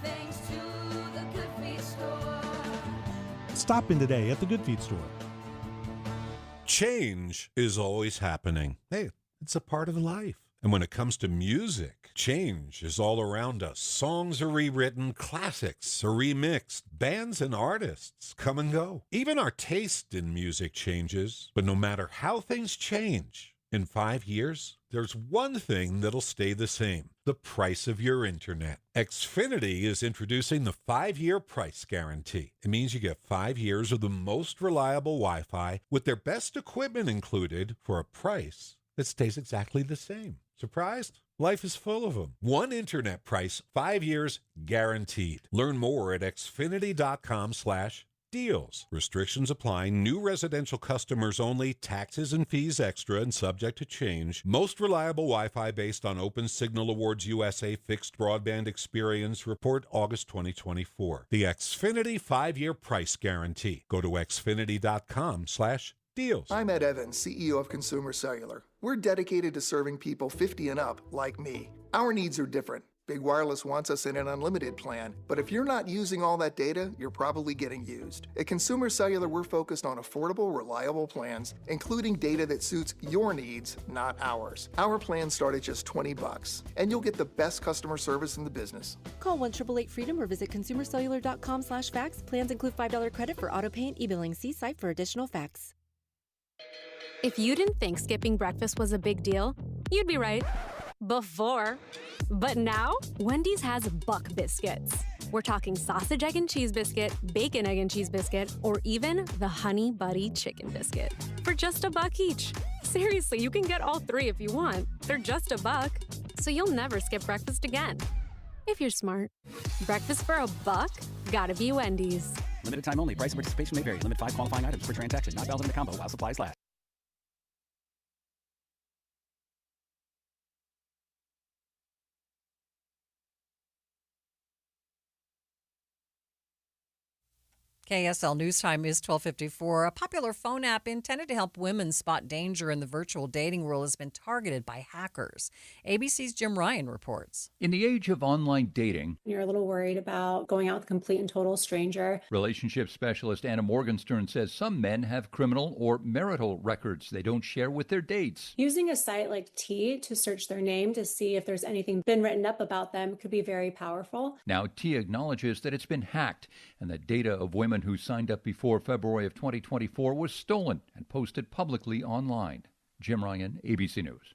Thanks to the Good Feet store. Stop in today at the Good Feet store. Change is always happening. Hey, it's a part of life. And when it comes to music, change is all around us. Songs are rewritten, classics are remixed, bands and artists come and go. Even our taste in music changes. But no matter how things change, in 5 years, there's one thing that'll stay the same: the price of your internet. Xfinity is introducing the 5-year price guarantee. It means you get 5 years of the most reliable Wi-Fi with their best equipment included for a price that stays exactly the same. Surprised? Life is full of them. One internet price, 5 years guaranteed. Learn more at xfinity.com/deals. Restrictions apply. New residential customers only. Taxes and fees extra and subject to change. Most reliable Wi-Fi based on Open Signal Awards USA Fixed Broadband Experience Report August 2024. The Xfinity 5-year price guarantee. Go to xfinity.com/deals. I'm Ed Evans, CEO of Consumer Cellular. We're dedicated to serving people 50 and up like me. Our needs are different. Big Wireless wants us in an unlimited plan, but if you're not using all that data, you're probably getting used. At Consumer Cellular, we're focused on affordable, reliable plans, including data that suits your needs, not ours. Our plans start at just $20, and you'll get the best customer service in the business. Call 1-888-FREEDOM or visit consumercellular.com/facts. Plans include $5 credit for auto pay and e-billing. See site for additional facts. If you didn't think skipping breakfast was a big deal, you'd be right. Before. But now, Wendy's has Buck Biscuits. We're talking sausage, egg, and cheese biscuit, bacon, egg, and cheese biscuit, or even the Honey Buddy Chicken Biscuit. For just $1 each. Seriously, you can get all 3 if you want. They're just $1. So you'll never skip breakfast again. If you're smart. Breakfast for $1? Gotta be Wendy's. Limited time only. Price and participation may vary. Limit 5 qualifying items per transaction. Not valid in the combo while supplies last. KSL News Time is 12:54. A popular phone app intended to help women spot danger in the virtual dating world has been targeted by hackers. ABC's Jim Ryan reports. In the age of online dating, you're a little worried about going out with a complete and total stranger. Relationship specialist Anna Morgenstern says some men have criminal or marital records they don't share with their dates. Using a site like T to search their name to see if there's anything been written up about them could be very powerful. Now, T acknowledges that it's been hacked and that data of women who signed up before February of 2024 was stolen and posted publicly online. Jim Ryan, ABC News.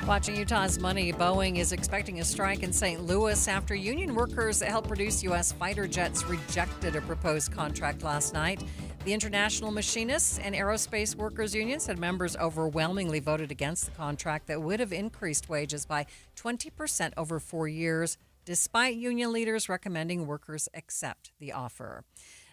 Watching Utah's money, Boeing is expecting a strike in St. Louis after union workers that help produce U.S. fighter jets rejected a proposed contract last night. The International Machinists and Aerospace Workers Union said members overwhelmingly voted against the contract that would have increased wages by 20% over 4 years, despite union leaders recommending workers accept the offer.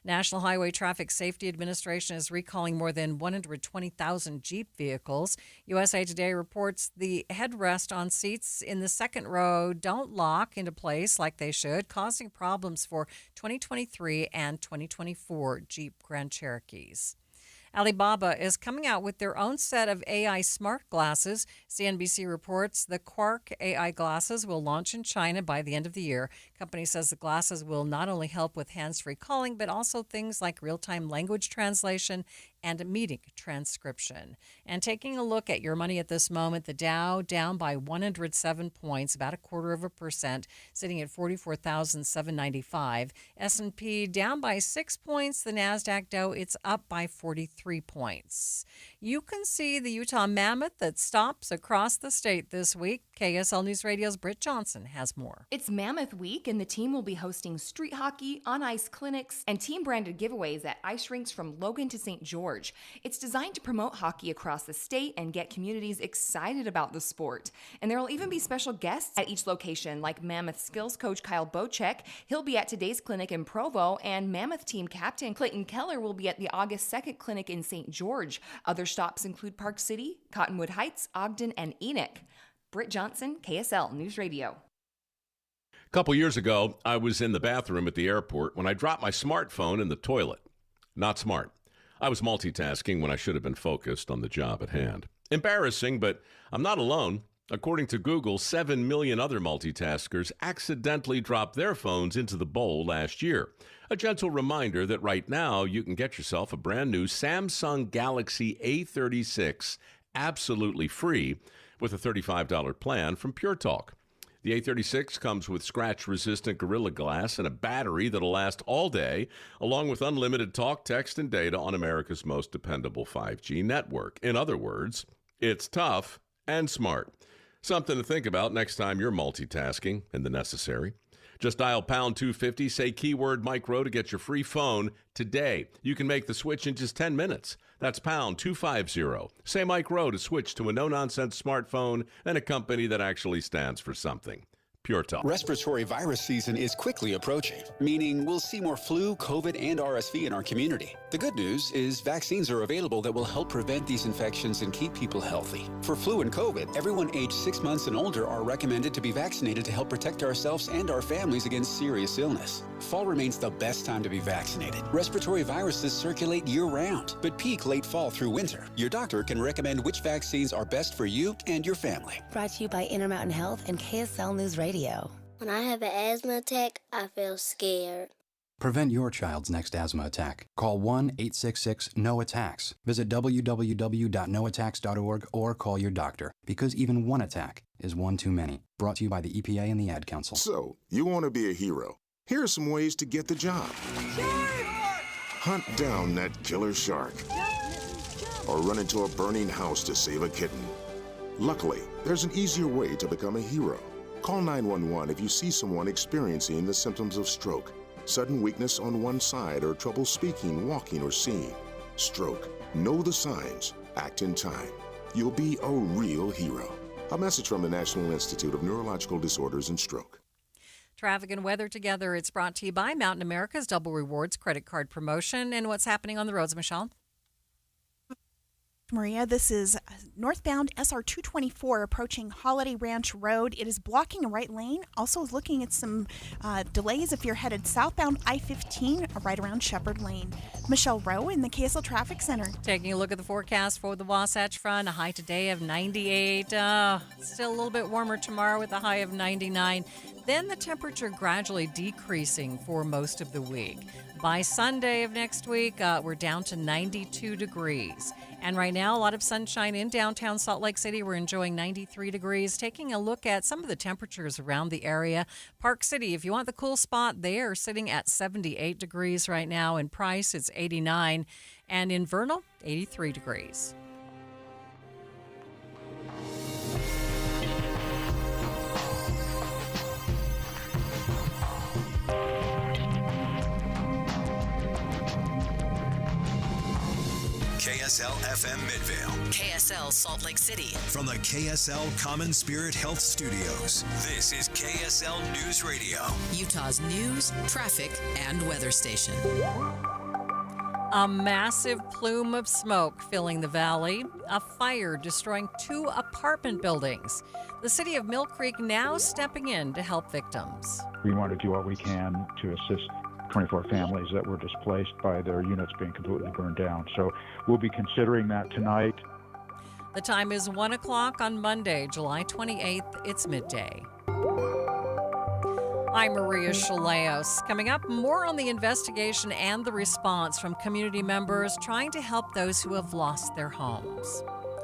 National Highway Traffic Safety Administration is recalling more than 120,000 Jeep vehicles. USA Today reports the headrest on seats in the second row don't lock into place like they should, causing problems for 2023 and 2024 Jeep Grand Cherokees. Alibaba is coming out with their own set of AI smart glasses. CNBC reports the Quark AI glasses will launch in China by the end of the year. Company says the glasses will not only help with hands-free calling, but also things like real-time language translation and meeting transcription. And taking a look at your money at this moment, the Dow down by 107 points, about 0.25%, sitting at 44,795. S&P down by 6 points. The NASDAQ Dow, it's up by 43 points. You can see the Utah Mammoth that stops across the state this week. KSL News Radio's Britt Johnson has more. It's Mammoth Week, and the team will be hosting street hockey, on-ice clinics, and team-branded giveaways at ice rinks from Logan to St. George. It's designed to promote hockey across the state and get communities excited about the sport. And there will even be special guests at each location, like Mammoth skills coach Kyle Bocek. He'll be at today's clinic in Provo, and Mammoth team captain Clayton Keller will be at the August 2nd clinic in St. George. Other stops include Park City, Cottonwood Heights, Ogden, and Enoch. Britt Johnson, KSL News Radio. A couple years ago, I was in the bathroom at the airport when I dropped my smartphone in the toilet. Not smart. I was multitasking when I should have been focused on the job at hand. Embarrassing, but I'm not alone. According to Google, 7 million other multitaskers accidentally dropped their phones into the bowl last year. A gentle reminder that right now you can get yourself a brand new Samsung Galaxy A36 absolutely free with a $35 plan from Pure Talk. The A36 comes with scratch-resistant Gorilla Glass and a battery that'll last all day, along with unlimited talk, text, and data on America's most dependable 5G network. In other words, it's tough and smart. Something to think about next time you're multitasking in the necessary. Just dial pound 250, say keyword Mike Rowe to get your free phone today. You can make the switch in just 10 minutes. That's pound 250. Say Mike Rowe to switch to a no-nonsense smartphone and a company that actually stands for something. Pure Talk. Respiratory virus season is quickly approaching, meaning we'll see more flu, COVID, and RSV in our community. The good news is vaccines are available that will help prevent these infections and keep people healthy. For flu and COVID, everyone aged 6 months and older are recommended to be vaccinated to help protect ourselves and our families against serious illness. Fall remains the best time to be vaccinated. Respiratory viruses circulate year-round, but peak late fall through winter. Your doctor can recommend which vaccines are best for you and your family. Brought to you by Intermountain Health and KSL News Radio. When I have an asthma attack, I feel scared. Prevent your child's next asthma attack. Call 1-866-NO-ATTACKS. Visit www.noattacks.org or call your doctor, because even one attack is one too many. Brought to you by the EPA and the Ad Council. So, you want to be a hero. Here are some ways to get the job. Hunt down that killer shark. Or run into a burning house to save a kitten. Luckily, there's an easier way to become a hero. Call 911 if you see someone experiencing the symptoms of stroke, sudden weakness on one side, or trouble speaking, walking, or seeing. Stroke. Know the signs. Act in time. You'll be a real hero. A message from the National Institute of Neurological Disorders and Stroke. Traffic and weather together. It's brought to you by Mountain America's Double Rewards credit card promotion. And what's happening on the roads, Michelle? Maria, this is northbound SR 224 approaching Holiday Ranch Road. It is blocking a right lane. Also looking at some delays if you're headed southbound I-15 right around Shepherd Lane. Michelle Rowe in the KSL Traffic Center. Taking a look at the forecast for the Wasatch Front, a high today of 98. Still a little bit warmer tomorrow with a high of 99. Then the temperature gradually decreasing for most of the week. By Sunday of next week, we're down to 92 degrees. And right now, a lot of sunshine in downtown Salt Lake City. We're enjoying 93 degrees. Taking a look at some of the temperatures around the area. Park City, if you want the cool spot, they are sitting at 78 degrees right now. In Price, it's 89. And in Vernal, 83 degrees. KSL FM Midvale. KSL Salt Lake City. From the KSL Common Spirit Health Studios, this is KSL News Radio. Utah's news, traffic, and weather station. A massive plume of smoke filling the valley. A fire destroying 2 apartment buildings. The city of Mill Creek now stepping in to help victims. We want to do what we can to assist 24 families that were displaced by their units being completely burned down. So we'll be considering that tonight. The time is 1 o'clock on Monday, July 28th. It's midday. I'm Maria Shilaos. Coming up, more on the investigation and the response from community members trying to help those who have lost their homes.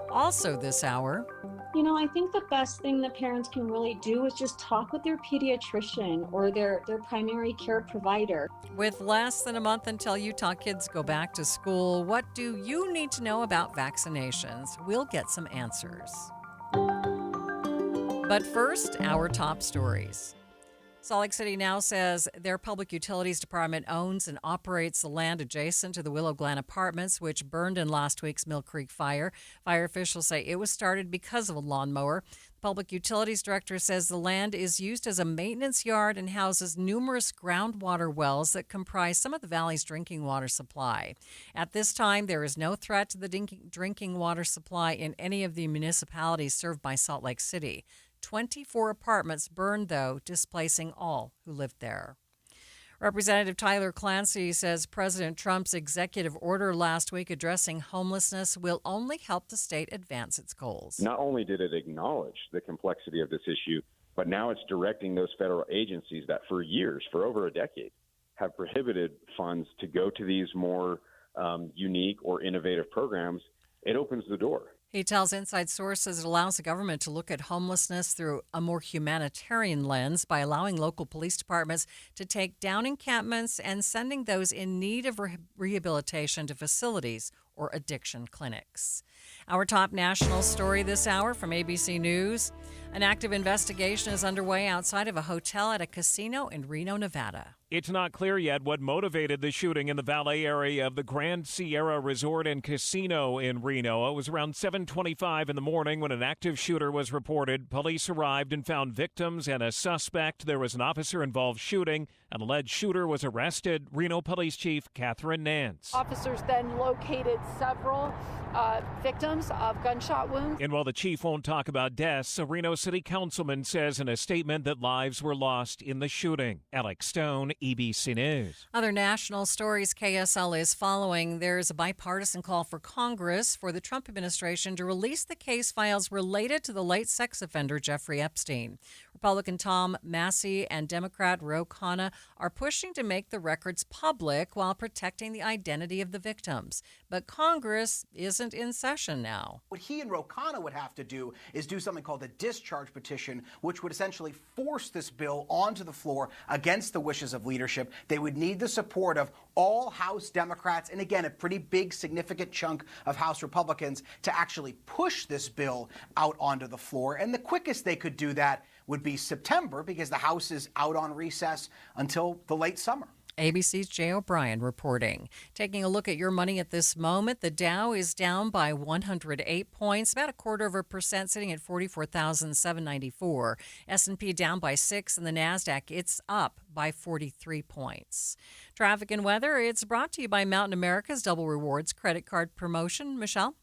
Also this hour, I think the best thing that parents can really do is just talk with their pediatrician or their primary care provider. With less than a month until Utah kids go back to school, what do you need to know about vaccinations? We'll get some answers. But first, our top stories. Salt Lake City now says their public utilities department owns and operates the land adjacent to the Willow Glen Apartments, which burned in last week's Mill Creek fire. Fire officials say it was started because of a lawnmower. The public utilities director says the land is used as a maintenance yard and houses numerous groundwater wells that comprise some of the valley's drinking water supply. At this time, there is no threat to the drinking water supply in any of the municipalities served by Salt Lake City. 24 apartments burned, though, displacing all who lived there. Representative Tyler Clancy says President Trump's executive order last week addressing homelessness will only help the state advance its goals. Not only did it acknowledge the complexity of this issue, but now it's directing those federal agencies that for years, for over a decade, have prohibited funds to go to these more unique or innovative programs. It opens the door. He tells Inside Sources it allows the government to look at homelessness through a more humanitarian lens by allowing local police departments to take down encampments and sending those in need of rehabilitation to facilities or addiction clinics. Our top national story this hour from ABC News. An active investigation is underway outside of a hotel at a casino in Reno, Nevada. It's not clear yet what motivated the shooting in the valet area of the Grand Sierra Resort and Casino in Reno. It was around 7:25 in the morning when an active shooter was reported. Police arrived and found victims and a suspect. There was an officer-involved shooting. An alleged shooter was arrested. Reno Police Chief Catherine Nance. Officers then located several victims of gunshot wounds. And while the chief won't talk about deaths, a Reno City Councilman says in a statement that lives were lost in the shooting. Alex Stone, ABC News. Other national stories KSL is following. There's a bipartisan call for Congress for the Trump administration to release the case files related to the late sex offender Jeffrey Epstein. Republican Tom Massey and Democrat Ro Khanna are pushing to make the records public while protecting the identity of the victims. But Congress isn't in session now. What he and Ro Khanna would have to do is do something called a discharge petition, which would essentially force this bill onto the floor against the wishes of leadership. They would need the support of all House Democrats and, again, a pretty big, significant chunk of House Republicans to actually push this bill out onto the floor. And the quickest they could do that would be September, because the House is out on recess until the late summer. ABC's Jay O'Brien reporting. Taking a look at your money at this moment, the Dow is down by 108 points, about 0.25%, sitting at 44,794. S&P down by 6, and the NASDAQ, it's up by 43 points. Traffic and weather, it's brought to you by Mountain America's Double Rewards credit card promotion. Michelle?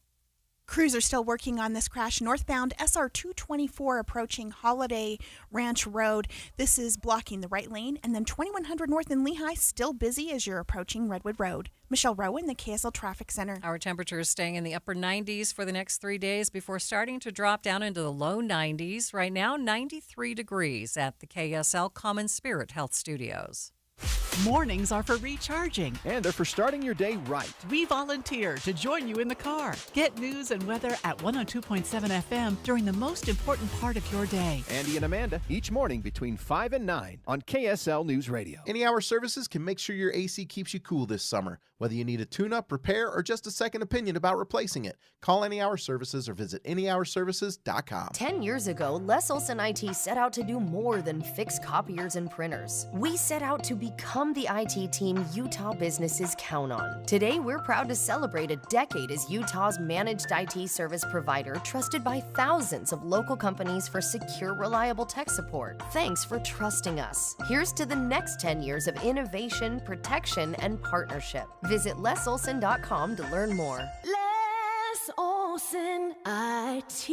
Crews are still working on this crash northbound SR 224 approaching Holiday Ranch Road. This is blocking the right lane, and then 2100 north in Lehigh still busy as you're approaching Redwood Road. Michelle Rowan, the KSL Traffic Center. Our temperature is staying in the upper 90s for the next 3 days before starting to drop down into the low 90s. Right now, 93 degrees at the KSL Common Spirit Health Studios. Mornings are for recharging. And they're for starting your day right. We volunteer to join you in the car. Get news and weather at 102.7 FM during the most important part of your day. Andy and Amanda, each morning between 5 and 9 on KSL News Radio. Any Hour Services can make sure your AC keeps you cool this summer. Whether you need a tune-up, repair, or just a second opinion about replacing it, call Any Hour Services or visit anyhourservices.com. 10 years ago, Les Olson IT set out to do more than fix copiers and printers. We set out to become the IT team Utah businesses count on. Today, we're proud to celebrate a decade as Utah's managed IT service provider, trusted by thousands of local companies for secure, reliable tech support. Thanks for trusting us. Here's to the next 10 years of innovation, protection, and partnership. Visit lesolson.com to learn more. Les Olson IT.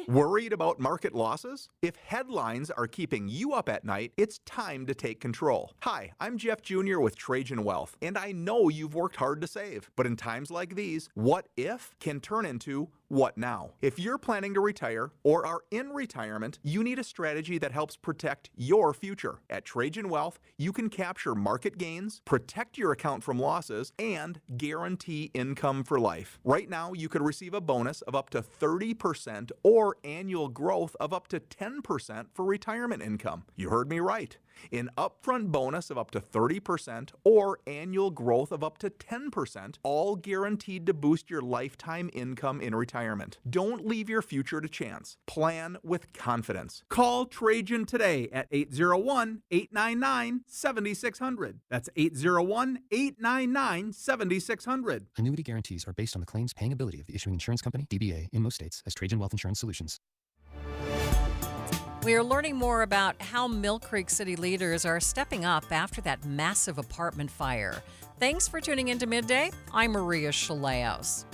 Worried about market losses? If headlines are keeping you up at night, it's time to take control. Hi, I'm Jeff Jr. with Trajan Wealth, and I know you've worked hard to save. But in times like these, what if can turn into what now? If you're planning to retire or are in retirement, you need a strategy that helps protect your future. At Trajan Wealth, you can capture market gains, protect your account from losses, and guarantee income for life. Right now, you could receive a bonus of up to 30% or annual growth of up to 10% for retirement income. You heard me right. An upfront bonus of up to 30% or annual growth of up to 10%, all guaranteed to boost your lifetime income in retirement. Don't leave your future to chance. Plan with confidence. Call Trajan today at 801-899-7600. That's 801-899-7600. Annuity guarantees are based on the claims paying ability of the issuing insurance company, DBA, in most states as Trajan Wealth Insurance Solutions. We are learning more about how Mill Creek city leaders are stepping up after that massive apartment fire. Thanks for tuning into Midday. I'm Maria Shilaos.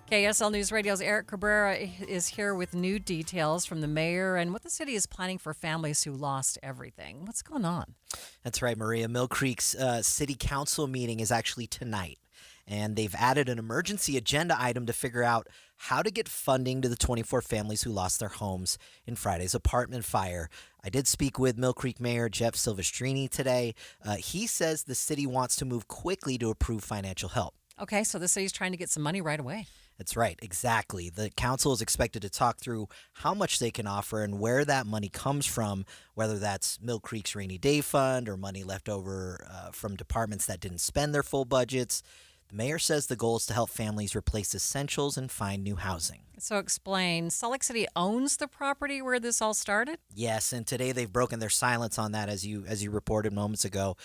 KSL News Radio's Eric Cabrera is here with new details from the mayor and what the city is planning for families who lost everything. What's going on? That's right, Maria. Mill Creek's city council meeting is actually tonight. And they've added an emergency agenda item to figure out how to get funding to the 24 families who lost their homes in Friday's apartment fire. I did speak with Mill Creek Mayor Jeff Silvestrini today. He says the city wants to move quickly to approve financial help. Okay, so the city's trying to get some money right away. That's right, exactly. The council is expected to talk through how much they can offer and where that money comes from, whether that's Mill Creek's Rainy Day Fund or money left over from departments that didn't spend their full budgets. The mayor says the goal is to help families replace essentials and find new housing. So explain, Salt Lake City owns the property where this all started? Yes, and today they've broken their silence on that, as you reported moments ago.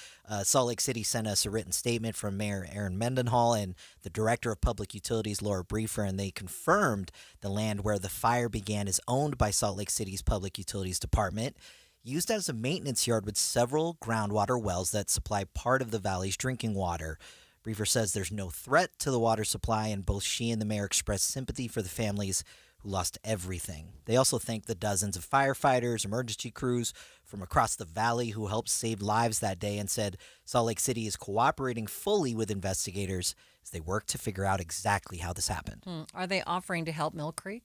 Salt Lake City sent us a written statement from Mayor Aaron Mendenhall and the Director of Public Utilities, Laura Briefer, and they confirmed the land where the fire began is owned by Salt Lake City's Public Utilities Department, used as a maintenance yard with several groundwater wells that supply part of the valley's drinking water. Briefer says there's no threat to the water supply, and both she and the mayor expressed sympathy for the families who lost everything. They also thanked the dozens of firefighters, emergency crews from across the valley who helped save lives that day, and said Salt Lake City is cooperating fully with investigators as they work to figure out exactly how this happened. Are they offering to help Mill Creek?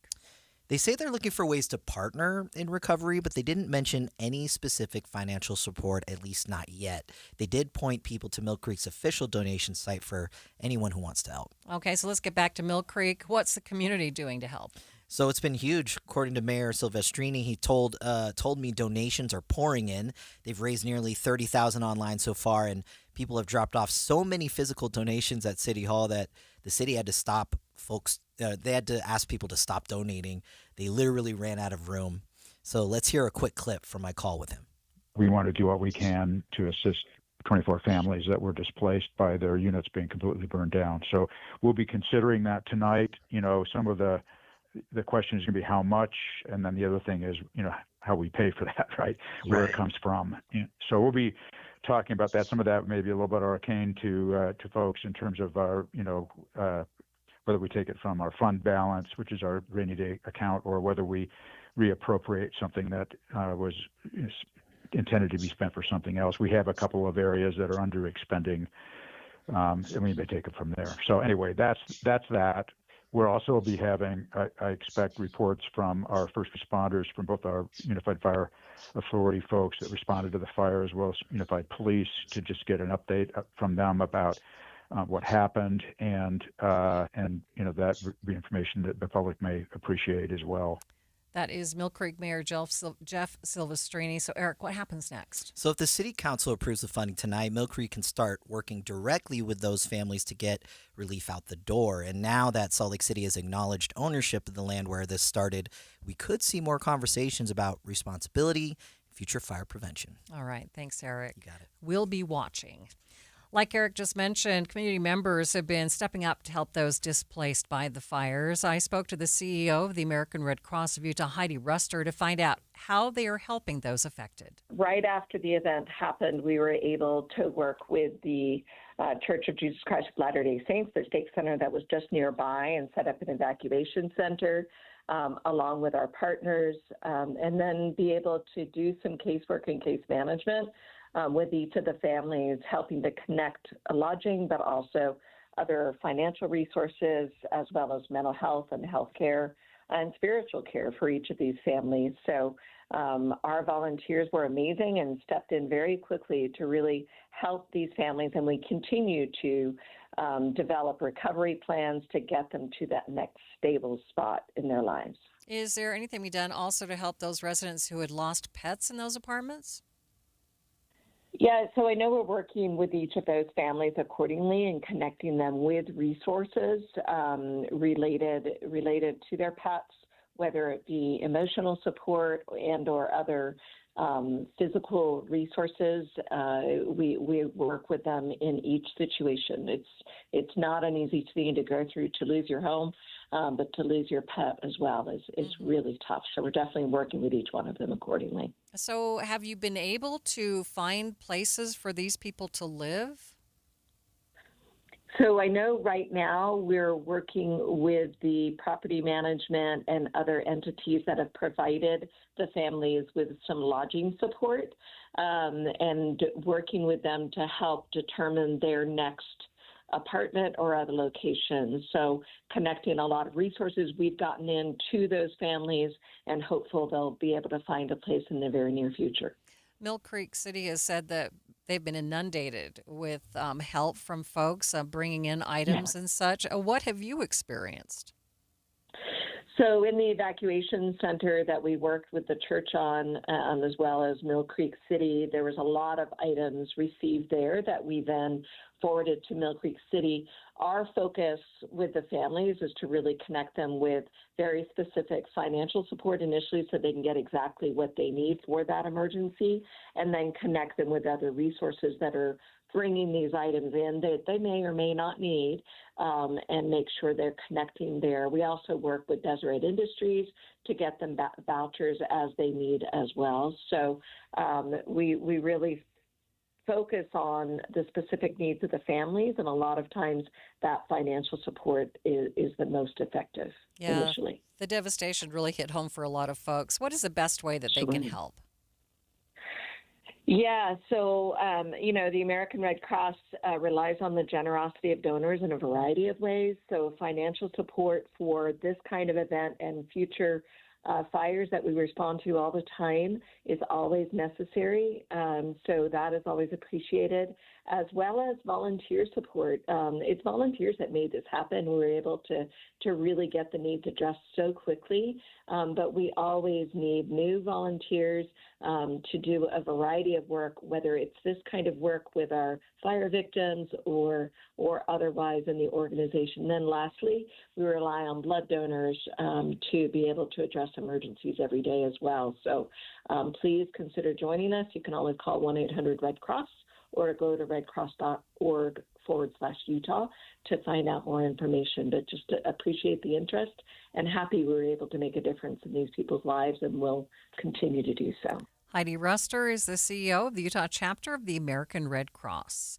They say they're looking for ways to partner in recovery, but they didn't mention any specific financial support, at least not yet. They did point people to Mill Creek's official donation site for anyone who wants to help. Okay, so let's get back to Mill Creek. What's the community doing to help? So it's been huge. According to Mayor Silvestrini, he told me donations are pouring in. They've raised nearly $30,000 online so far, and people have dropped off so many physical donations at City Hall that the city had to stop folks. They had to ask people to stop donating. They literally ran out of room. So let's hear a quick clip from my call with him. We want to do what we can to assist 24 families that were displaced by their units being completely burned down. So we'll be considering that tonight. You know, some of the question is going to be how much, and then the other thing is, you know, how we pay for that, right? Where it comes from. So we'll be talking about that. Some of that may be a little bit arcane to folks in terms of our, whether we take it from our fund balance, which is our rainy day account, or whether we reappropriate something that was intended to be spent for something else. We have a couple of areas that are under expending, and we may take it from there. So anyway, that's that. We'll also be having, I expect, reports from our first responders, from both our Unified Fire Authority folks that responded to the fire, as well as Unified Police, to just get an update from them about what happened, and that information that the public may appreciate as well. That is Mill Creek Mayor Jeff Silvestrini. So, Eric, what happens next? So if the City Council approves the funding tonight, Mill Creek can start working directly with those families to get relief out the door. And now that Salt Lake City has acknowledged ownership of the land where this started, we could see more conversations about responsibility, future fire prevention. All right. Thanks, Eric. You got it. We'll be watching. Like Eric just mentioned, community members have been stepping up to help those displaced by the fires. I spoke to the CEO of the American Red Cross of Utah, Heidi Ruster, to find out how they are helping those affected. Right after the event happened, we were able to work with the Church of Jesus Christ of Latter-day Saints, their stake center that was just nearby, and set up an evacuation center along with our partners, and then be able to do some casework and case management with each of the families, helping to connect lodging, but also other financial resources, as well as mental health and health care and spiritual care for each of these families. So our volunteers were amazing and stepped in very quickly to really help these families, and we continue to develop recovery plans to get them to that next stable spot in their lives. Is there anything we done also to help those residents who had lost pets in those apartments? Yeah, so I know we're working with each of those families accordingly and connecting them with resources related to their pets, whether it be emotional support and or other physical resources. We work with them in each situation. It's not an easy thing to go through to lose your home, but to lose your pet as well is really tough. So we're definitely working with each one of them accordingly. So have you been able to find places for these people to live? So I know right now we're working with the property management and other entities that have provided the families with some lodging support, and working with them to help determine their next apartment or other locations. So connecting a lot of resources we've gotten into those families, and hopeful they'll be able to find a place in the very near future. Mill Creek City has said that they've been inundated with help from folks bringing in items and such. What have you experienced? So in the evacuation center that we worked with the church on, as well as Mill Creek City, there was a lot of items received there that we then forwarded to Mill Creek City. Our focus with the families is to really connect them with very specific financial support initially so they can get exactly what they need for that emergency, and then connect them with other resources that are bringing these items in that they may or may not need, and make sure they're connecting there. We also work with Deseret Industries to get them vouchers as they need as well. So we really focus on the specific needs of the families, and a lot of times that financial support is the most effective initially. The devastation really hit home for a lot of folks. What is the best way that they can help? Yeah, so, the American Red Cross relies on the generosity of donors in a variety of ways. So financial support for this kind of event and future fires that we respond to all the time is always necessary. So that is always appreciated, as well as volunteer support. It's volunteers that made this happen. We were able to really get the needs addressed so quickly. But we always need new volunteers to do a variety of work, whether it's this kind of work with our fire victims or otherwise in the organization. Then lastly, we rely on blood donors to be able to address emergencies every day as well. So please consider joining us. You can always call 1-800-RED-CROSS or go to redcross.org/Utah to find out more information. But just to appreciate the interest and happy we were able to make a difference in these people's lives, and will continue to do so. Heidi Ruster is the CEO of the Utah chapter of the American Red Cross.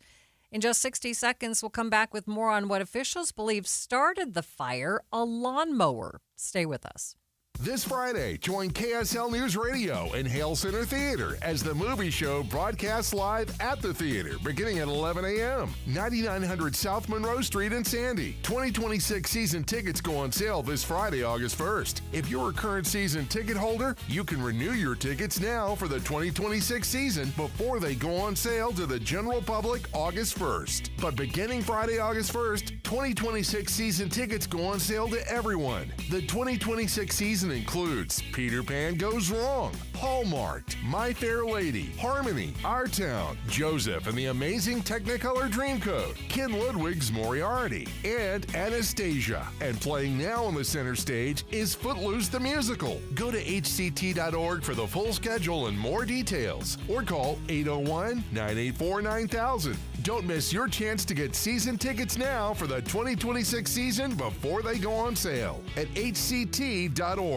In just 60 seconds, we'll come back with more on what officials believe started the fire, a lawnmower. Stay with us. This Friday, join KSL News Radio in Hale Center Theater as the movie show broadcasts live at the theater beginning at 11 a.m. 9900 South Monroe Street in Sandy. 2026 season tickets go on sale this Friday, August 1st. If you're a current season ticket holder, you can renew your tickets now for the 2026 season before they go on sale to the general public August 1st. But beginning Friday, August 1st, 2026 season tickets go on sale to everyone. The 2026 season includes Peter Pan Goes Wrong, Hallmarked, My Fair Lady, Harmony, Our Town, Joseph and the Amazing Technicolor Dreamcoat, Ken Ludwig's Moriarty, and Anastasia. And playing now on the center stage is Footloose the Musical. Go to hct.org for the full schedule and more details, or call 801-984-9000. Don't miss your chance to get season tickets now for the 2026 season before they go on sale at hct.org.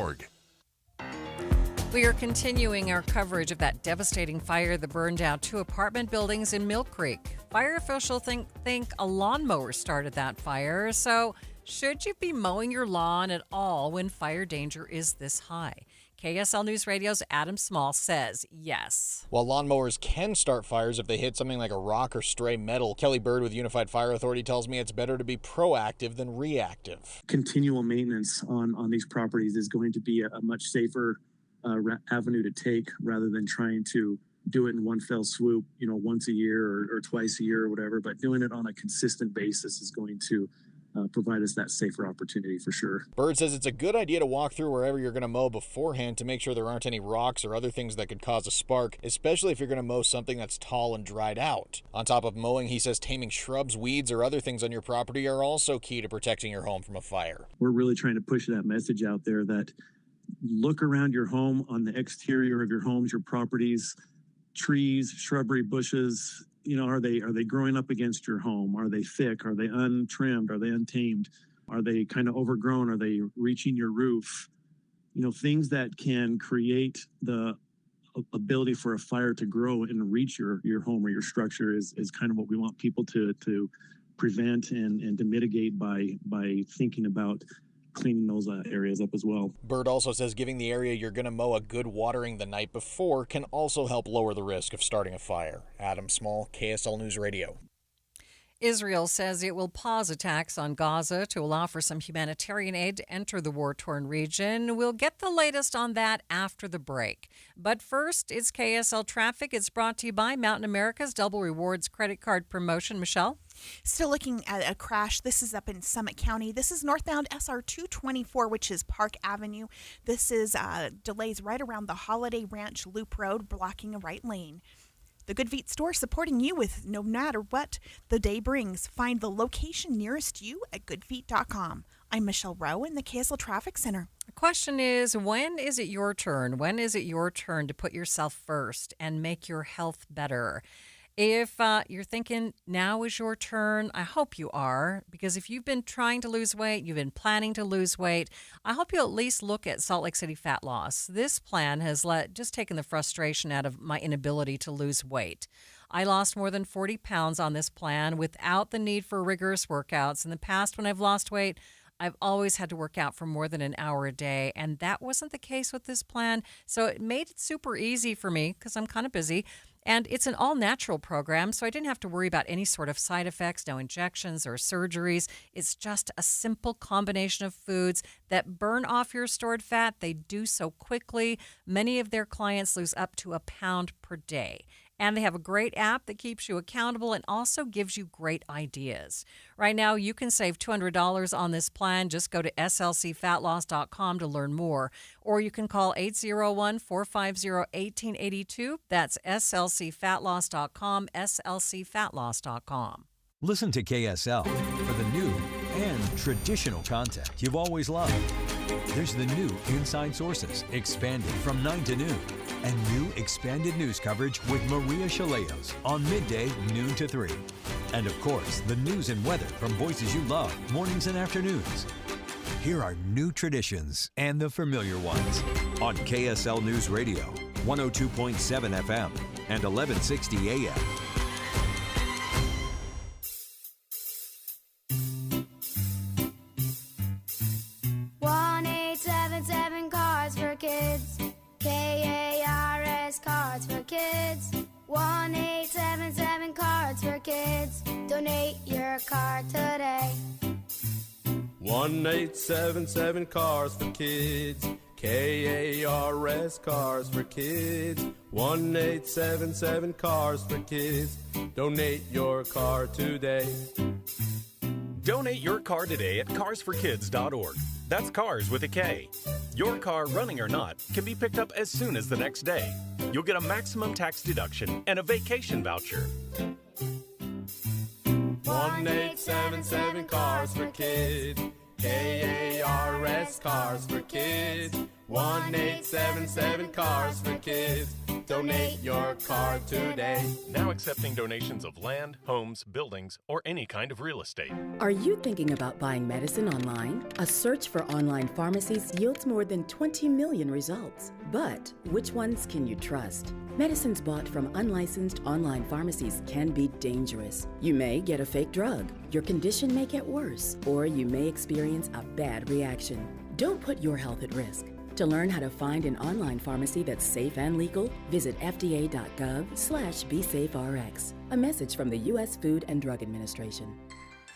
We are continuing our coverage of that devastating fire that burned down 2 apartment buildings in Mill Creek. Fire officials think a lawnmower started that fire. So should you be mowing your lawn at all when fire danger is this high? KSL News Radio's Adam Small says yes. While lawnmowers can start fires if they hit something like a rock or stray metal, Kelly Bird with Unified Fire Authority tells me it's better to be proactive than reactive. Continual maintenance on these properties is going to be a much safer avenue to take rather than trying to do it in one fell swoop, once a year or twice a year or whatever. But doing it on a consistent basis is going to provide us that safer opportunity for sure. Bird says it's a good idea to walk through wherever you're going to mow beforehand to make sure there aren't any rocks or other things that could cause a spark, especially if you're going to mow something that's tall and dried out. On top of mowing, he says taming shrubs, weeds, or other things on your property are also key to protecting your home from a fire. We're really trying to push that message out there that look around your home, on the exterior of your homes, your properties, trees, shrubbery, bushes. Are they growing up against your home? Are they thick? Are they untrimmed? Are they untamed? Are they kind of overgrown? Are they reaching your roof? Things that can create the ability for a fire to grow and reach your home or your structure is kind of what we want people to prevent and to mitigate by thinking about cleaning those areas up as well. Bird also says giving the area you're going to mow a good watering the night before can also help lower the risk of starting a fire. Adam Small, KSL News Radio. Israel says it will pause attacks on Gaza to allow for some humanitarian aid to enter the war-torn region. We'll get the latest on that after the break. But first, it's KSL Traffic. It's brought to you by Mountain America's Double Rewards credit card promotion. Michelle? Still looking at a crash. This is up in Summit County. This is northbound SR 224, which is Park Avenue. This is delays right around the Holiday Ranch Loop Road, blocking a right lane. The Good Feet store supporting you with no matter what the day brings. Find the location nearest you at goodfeet.com. I'm Michelle Rowe in the KSL Traffic Center. The question is, when is it your turn? When is it your turn to put yourself first and make your health better? If you're thinking now is your turn, I hope you are, because if you've been trying to lose weight, you've been planning to lose weight, I hope you'll at least look at Salt Lake City Fat Loss. This plan has just taken the frustration out of my inability to lose weight. I lost more than 40 pounds on this plan without the need for rigorous workouts. In the past, when I've lost weight, I've always had to work out for more than an hour a day, and that wasn't the case with this plan. So it made it super easy for me because I'm kind of busy. And it's an all-natural program, so I didn't have to worry about any sort of side effects, no injections or surgeries. It's just a simple combination of foods that burn off your stored fat. They do so quickly. Many of their clients lose up to 1 pound per day. And they have a great app that keeps you accountable and also gives you great ideas. Right now, you can save $200 on this plan. Just go to slcfatloss.com to learn more. Or you can call 801-450-1882. That's slcfatloss.com, slcfatloss.com. Listen to KSL for the new and traditional content you've always loved. There's the new Inside Sources, expanded from 9 to noon, and new expanded news coverage with Maria Shilaos on midday, noon to 3. And of course, the news and weather from voices you love, mornings and afternoons. Here are new traditions and the familiar ones on KSL News Radio, 102.7 FM and 1160 AM. your car today. 1-877 Cars for Kids. KARS Cars for Kids. 1-877 Cars for Kids. Donate your car today. Donate your car today at carsforkids.org. That's cars with a K. Your car, running or not, can be picked up as soon as the next day. You'll get a maximum tax deduction and a vacation voucher. 1-877 Cars for Kids. KARS Cars for Kids. 1-877 Cars for Kids. Donate your car today. Now accepting donations of land, homes, buildings, or any kind of real estate. Are you thinking about buying medicine online? A search for online pharmacies yields more than 20 million results. But which ones can you trust? Medicines bought from unlicensed online pharmacies can be dangerous. You may get a fake drug, your condition may get worse, or you may experience a bad reaction. Don't put your health at risk. To learn how to find an online pharmacy that's safe and legal, visit fda.gov/BeSafeRx. A message from the U.S. Food and Drug Administration.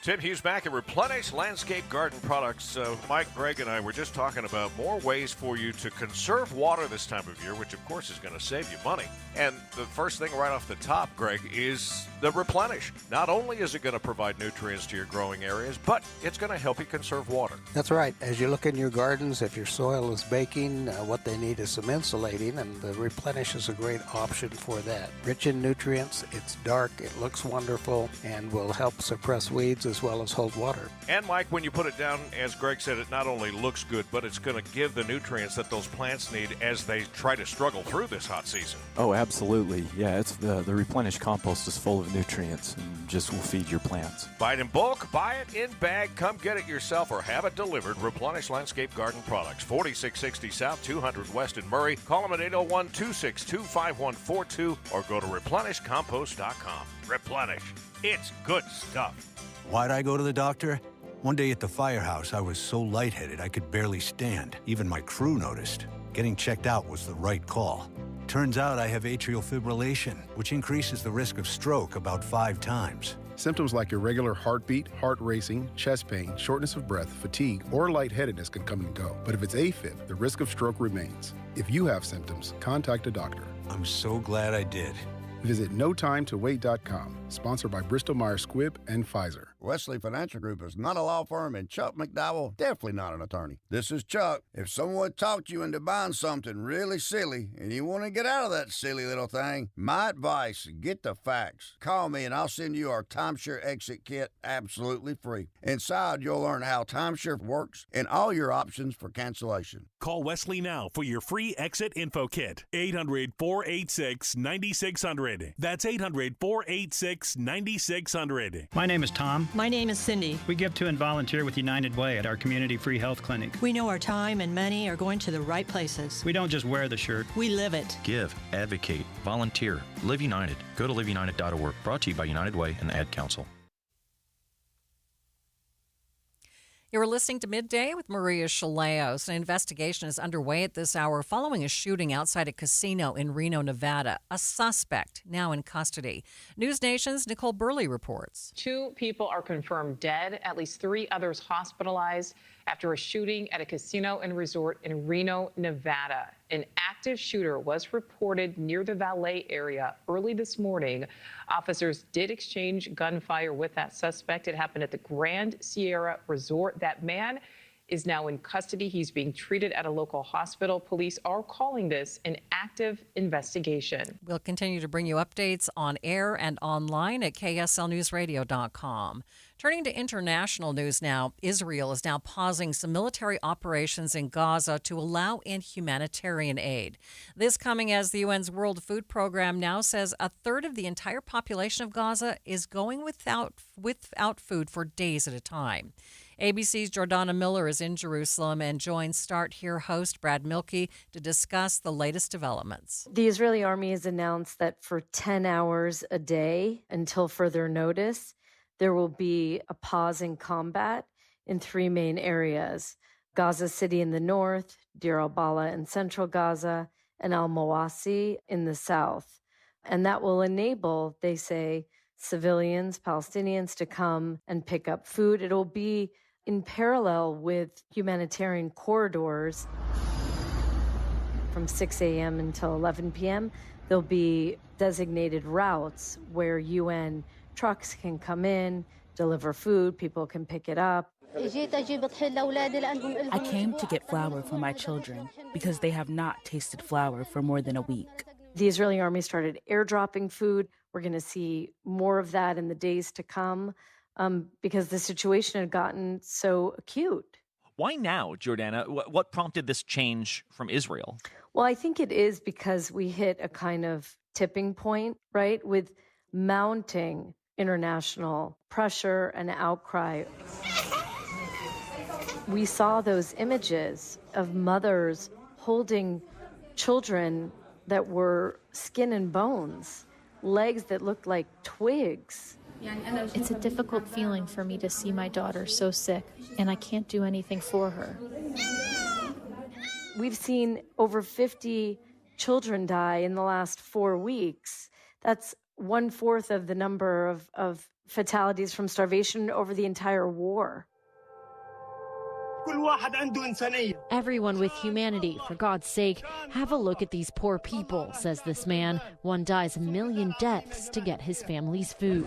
Tim Hughes back at Replenish Landscape Garden Products. Mike, Greg, and I were just talking about more ways for you to conserve water this time of year, which, of course, is going to save you money. And the first thing right off the top, Greg, is the Replenish. Not only is it going to provide nutrients to your growing areas, but it's going to help you conserve water. That's right. As you look in your gardens, if your soil is baking, what they need is some insulating, and the Replenish is a great option for that. Rich in nutrients, it's dark, it looks wonderful, and will help suppress weeds as well as hold water. And Mike, when you put it down, as Greg said, it not only looks good, but it's going to give the nutrients that those plants need as they try to struggle through this hot season. Oh, absolutely. Yeah, it's the Replenish compost is full of nutrients and just will feed your plants. Buy it in bulk, buy it in bag, come get it yourself or have it delivered. Replenish Landscape Garden Products, 4660 South, 200 West in Murray. Call them at 801-262-5142 or go to replenishcompost.com. Replenish. It's good stuff. Why'd I go to the doctor? One day at the firehouse, I was so lightheaded I could barely stand. Even my crew noticed. Getting checked out was the right call. Turns out I have atrial fibrillation, which increases the risk of stroke about 5 times. Symptoms like irregular heartbeat, heart racing, chest pain, shortness of breath, fatigue, or lightheadedness can come and go. But if it's AFib, the risk of stroke remains. If you have symptoms, contact a doctor. I'm so glad I did. Visit NoTimeToWait.com, sponsored by Bristol-Myers Squibb and Pfizer. Wesley Financial Group is not a law firm, and Chuck McDowell definitely not an attorney. This is Chuck. If someone talked you into buying something really silly and you want to get out of that silly little thing, my advice, get the facts. Call me and I'll send you our timeshare exit kit absolutely free. Inside, you'll learn how timeshare works and all your options for cancellation. Call Wesley now for your free exit info kit. 800-486-9600. That's 800-486-9600. My name is Tom. My name is Cindy. We give to and volunteer with United Way at our community free health clinic. We know our time and money are going to the right places. We don't just wear the shirt. We live it. Give, advocate, volunteer. Live United. Go to liveunited.org. Brought to you by United Way and the Ad Council. You're listening to Midday with Maria Shilaos. An investigation is underway at this hour following a shooting outside a casino in Reno, Nevada. A suspect now in custody. News Nation's Nicole Burley reports. 2 people are confirmed dead, at least 3 others hospitalized after a shooting at a casino and resort in Reno, Nevada. An active shooter was reported near the valet area early this morning. Officers did exchange gunfire with that suspect. It happened at the Grand Sierra Resort. That man is now in custody. He's being treated at a local hospital. Police are calling this an active investigation. We'll continue to bring you updates on air and online at kslnewsradio.com. Turning to international news now, Israel is now pausing some military operations in Gaza to allow in humanitarian aid. This coming as the UN's World Food Program now says a third of the entire population of Gaza is going without food for days at a time. ABC's Jordana Miller is in Jerusalem and joins Start Here host Brad Milkey to discuss the latest developments. The Israeli army has announced that for 10 hours a day until further notice, there will be a pause in combat in 3 main areas: Gaza City in the north, Deir al-Balah in central Gaza, and al-Mawasi in the south. And that will enable, they say, civilians, Palestinians, to come and pick up food. It'll be in parallel with humanitarian corridors from 6 a.m. until 11 p.m. There'll be designated routes where UN trucks can come in, deliver food, people can pick it up. I came to get flour for my children because they have not tasted flour for more than a week. The Israeli army started airdropping food. We're going to see more of that in the days to come because the situation had gotten so acute. Why now, Jordana? What prompted this change from Israel? Well, I think it is because we hit a kind of tipping point, right, with mounting international pressure and outcry. We saw those images of mothers holding children that were skin and bones, legs that looked like twigs. It's a difficult feeling for me to see my daughter so sick, and I can't do anything for her. We've seen over 50 children die in the last 4 weeks. That's 1/4 of the number of fatalities from starvation over the entire war. Everyone with humanity, for God's sake, have a look at these poor people, says this man. One dies a million deaths to get his family's food.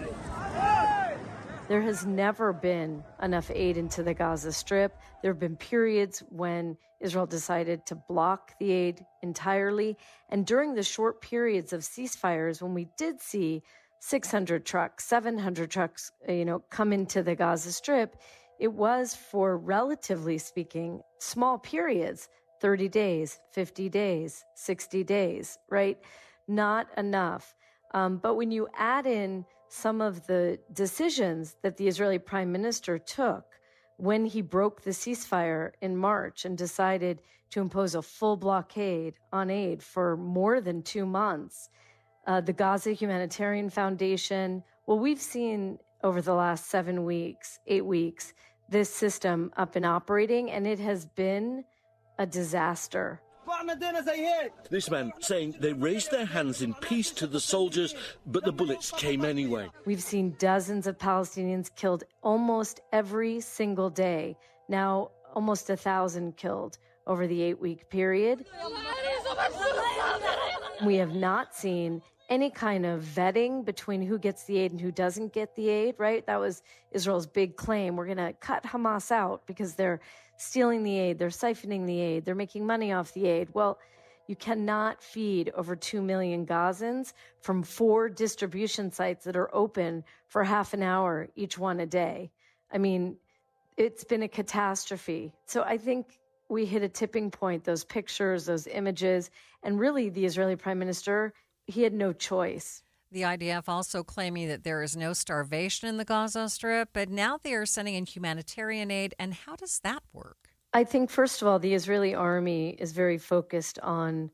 There has never been enough aid into the Gaza Strip. There have been periods when Israel decided to block the aid entirely. And during the short periods of ceasefires, when we did see 600 trucks, 700 trucks, come into the Gaza Strip, it was for, relatively speaking, small periods, 30 days, 50 days, 60 days, right? Not enough. But when you add in some of the decisions that the Israeli prime minister took when he broke the ceasefire in March and decided to impose a full blockade on aid for more than 2 months, the Gaza Humanitarian Foundation, well, we've seen over the last 7 weeks, 8 weeks, this system up and operating, and it has been a disaster. This man saying they raised their hands in peace to the soldiers, but the bullets came anyway. We've seen dozens of Palestinians killed almost every single day. Now, almost 1,000 killed over the 8-week period. We have not seen any kind of vetting between who gets the aid and who doesn't get the aid, right? That was Israel's big claim. We're going to cut Hamas out because they're stealing the aid, they're siphoning the aid, they're making money off the aid. Well, you cannot feed over 2 million Gazans from 4 distribution sites that are open for half an hour, each one a day. I mean, it's been a catastrophe. So I think we hit a tipping point, those pictures, those images, and really the Israeli prime minister, he had no choice. The IDF also claiming that there is no starvation in the Gaza Strip, but now they are sending in humanitarian aid. And how does that work? I think, first of all, the Israeli army is very focused on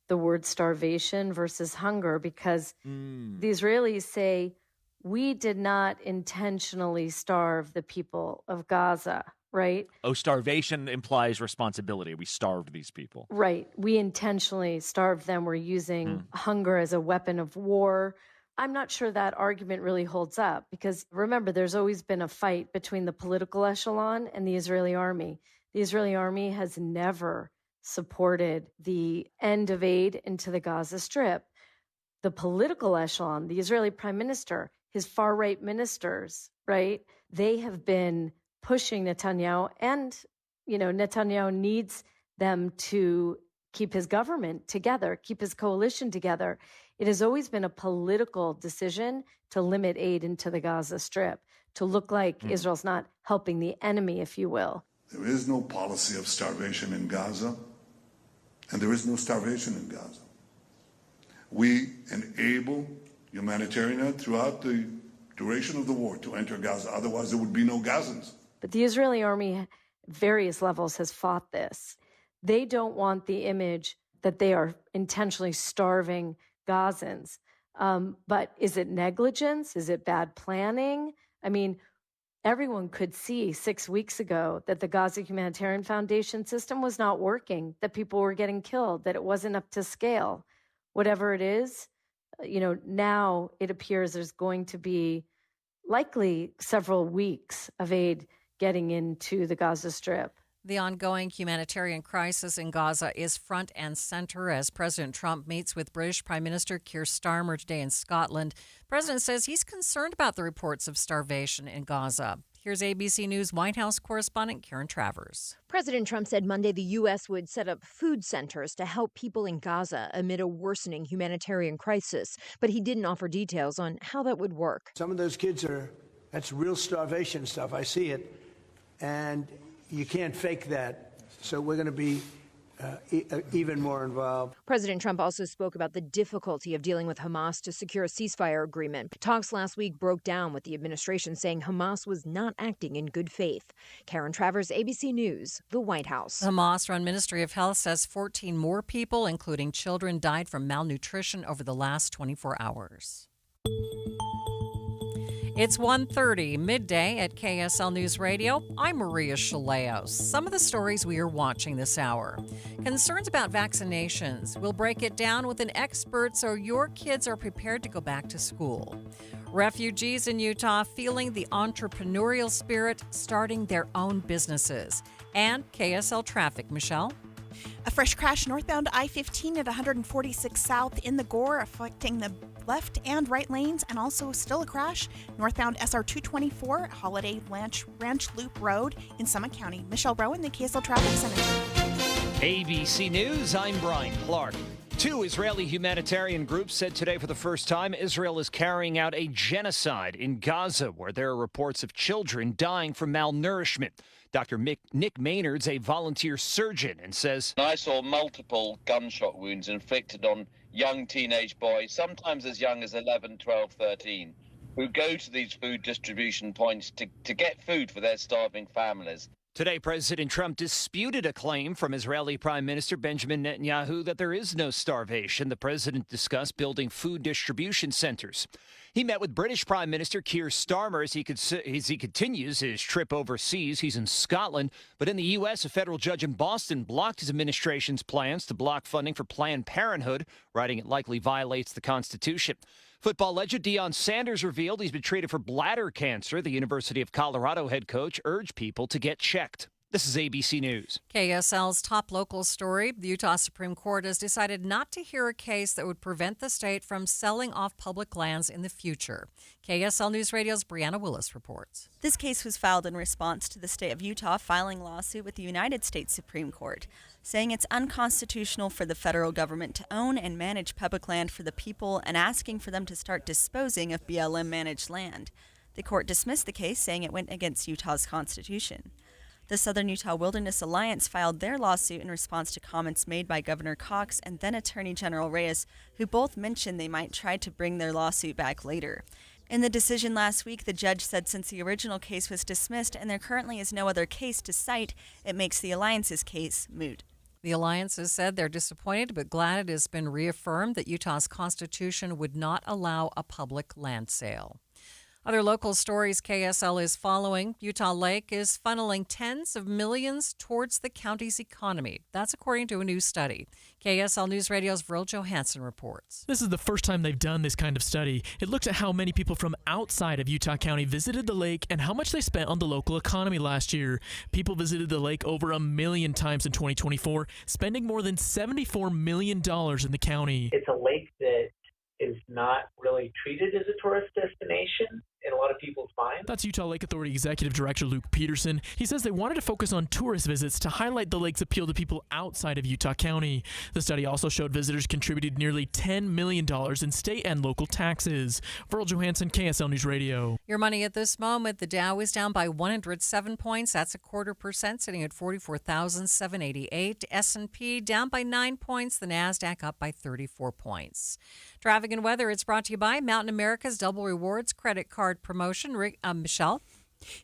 the word starvation versus hunger because the Israelis say, we did not intentionally starve the people of Gaza, right? Oh, starvation implies responsibility. We starved these people. Right. We intentionally starved them. We're using hunger as a weapon of war. I'm not sure that argument really holds up because remember, there's always been a fight between the political echelon and the Israeli army. The Israeli army has never supported the end of aid into the Gaza Strip. The political echelon, the Israeli prime minister, his far-right ministers, right? They have been pushing Netanyahu, and, Netanyahu needs them to keep his government together, keep his coalition together. It has always been a political decision to limit aid into the Gaza Strip, to look like Israel's not helping the enemy, if you will. There is no policy of starvation in Gaza, and there is no starvation in Gaza. We enable humanitarian aid throughout the duration of the war to enter Gaza. Otherwise, there would be no Gazans. But the Israeli army, at various levels, has fought this. They don't want the image that they are intentionally starving Gazans. But is it negligence? Is it bad planning? I mean, everyone could see 6 weeks ago that the Gaza Humanitarian Foundation system was not working, that people were getting killed, that it wasn't up to scale. Whatever it is, Now it appears there's going to be likely several weeks of aid getting into the Gaza Strip. The ongoing humanitarian crisis in Gaza is front and center as President Trump meets with British Prime Minister Keir Starmer today in Scotland. The president says he's concerned about the reports of starvation in Gaza. Here's ABC News White House correspondent Karen Travers. President Trump said Monday the U.S. would set up food centers to help people in Gaza amid a worsening humanitarian crisis, but he didn't offer details on how that would work. Some of those kids that's real starvation stuff. I see it, and you can't fake that. So we're going to be even more involved. President Trump also spoke about the difficulty of dealing with Hamas to secure a ceasefire agreement. Talks last week broke down with the administration saying Hamas was not acting in good faith. Karen Travers, ABC News, the White House. The Hamas-run Ministry of Health says 14 more people, including children, died from malnutrition over the last 24 hours. It's 1:30, midday at KSL News Radio. I'm Maria Shilaos. Some of the stories we are watching this hour. Concerns about vaccinations. We'll break it down with an expert so your kids are prepared to go back to school. Refugees in Utah feeling the entrepreneurial spirit, starting their own businesses. And KSL traffic. Michelle? A fresh crash northbound I-15 at 146 South in the Gore, affecting the left and right lanes, and also still a crash northbound SR 224 Holiday Ranch Loop Road in Summit County. Michelle Rowan, the KSL Traffic Center. ABC News, I'm Brian Clark. 2 Israeli humanitarian groups said today for the first time Israel is carrying out a genocide in Gaza, where there are reports of children dying from malnourishment. Dr. Nick Maynard's a volunteer surgeon and says, I saw multiple gunshot wounds inflicted on young teenage boys, sometimes as young as 11, 12, 13, who go to these food distribution points to get food for their starving families. Today, President Trump disputed a claim from Israeli Prime Minister Benjamin Netanyahu that there is no starvation. The president discussed building food distribution centers. He met with British Prime Minister Keir Starmer as he continues his trip overseas. He's in Scotland, but in the U.S., a federal judge in Boston blocked his administration's plans to block funding for Planned Parenthood, writing it likely violates the Constitution. Football legend Deion Sanders revealed he's been treated for bladder cancer. The University of Colorado head coach urged people to get checked. This is ABC News. KSL's top local story. The Utah Supreme Court has decided not to hear a case that would prevent the state from selling off public lands in the future. KSL News Radio's Brianna Willis reports. This case was filed in response to the state of Utah filing a lawsuit with the United States Supreme Court, saying it's unconstitutional for the federal government to own and manage public land for the people and asking for them to start disposing of BLM-managed land. The court dismissed the case, saying it went against Utah's constitution. The Southern Utah Wilderness Alliance filed their lawsuit in response to comments made by Governor Cox and then Attorney General Reyes, who both mentioned they might try to bring their lawsuit back later. In the decision last week, the judge said since the original case was dismissed and there currently is no other case to cite, it makes the Alliance's case moot. The Alliance has said they're disappointed but glad it has been reaffirmed that Utah's Constitution would not allow a public land sale. Other local stories KSL is following. Utah Lake is funneling tens of millions towards the county's economy. That's according to a new study. KSL News Radio's Vril Johansson reports. This is the first time they've done this kind of study. It looks at how many people from outside of Utah County visited the lake and how much they spent on the local economy last year. People visited the lake over 1 million times in 2024, spending more than $74 million in the county. It's a lake that is not really treated as a tourist destination in a lot of people's minds. That's Utah Lake Authority Executive Director Luke Peterson. He says they wanted to focus on tourist visits to highlight the lake's appeal to people outside of Utah County. The study also showed visitors contributed nearly $10 million in state and local taxes. Vril Johansson, KSL News Radio. Your money at this moment, the Dow is down by 107 points. That's 0.25%, sitting at 44,788. S&P down by 9 points. The NASDAQ up by 34 points. Traffic and weather, it's brought to you by Mountain America's Double Rewards credit card promotion. Michelle?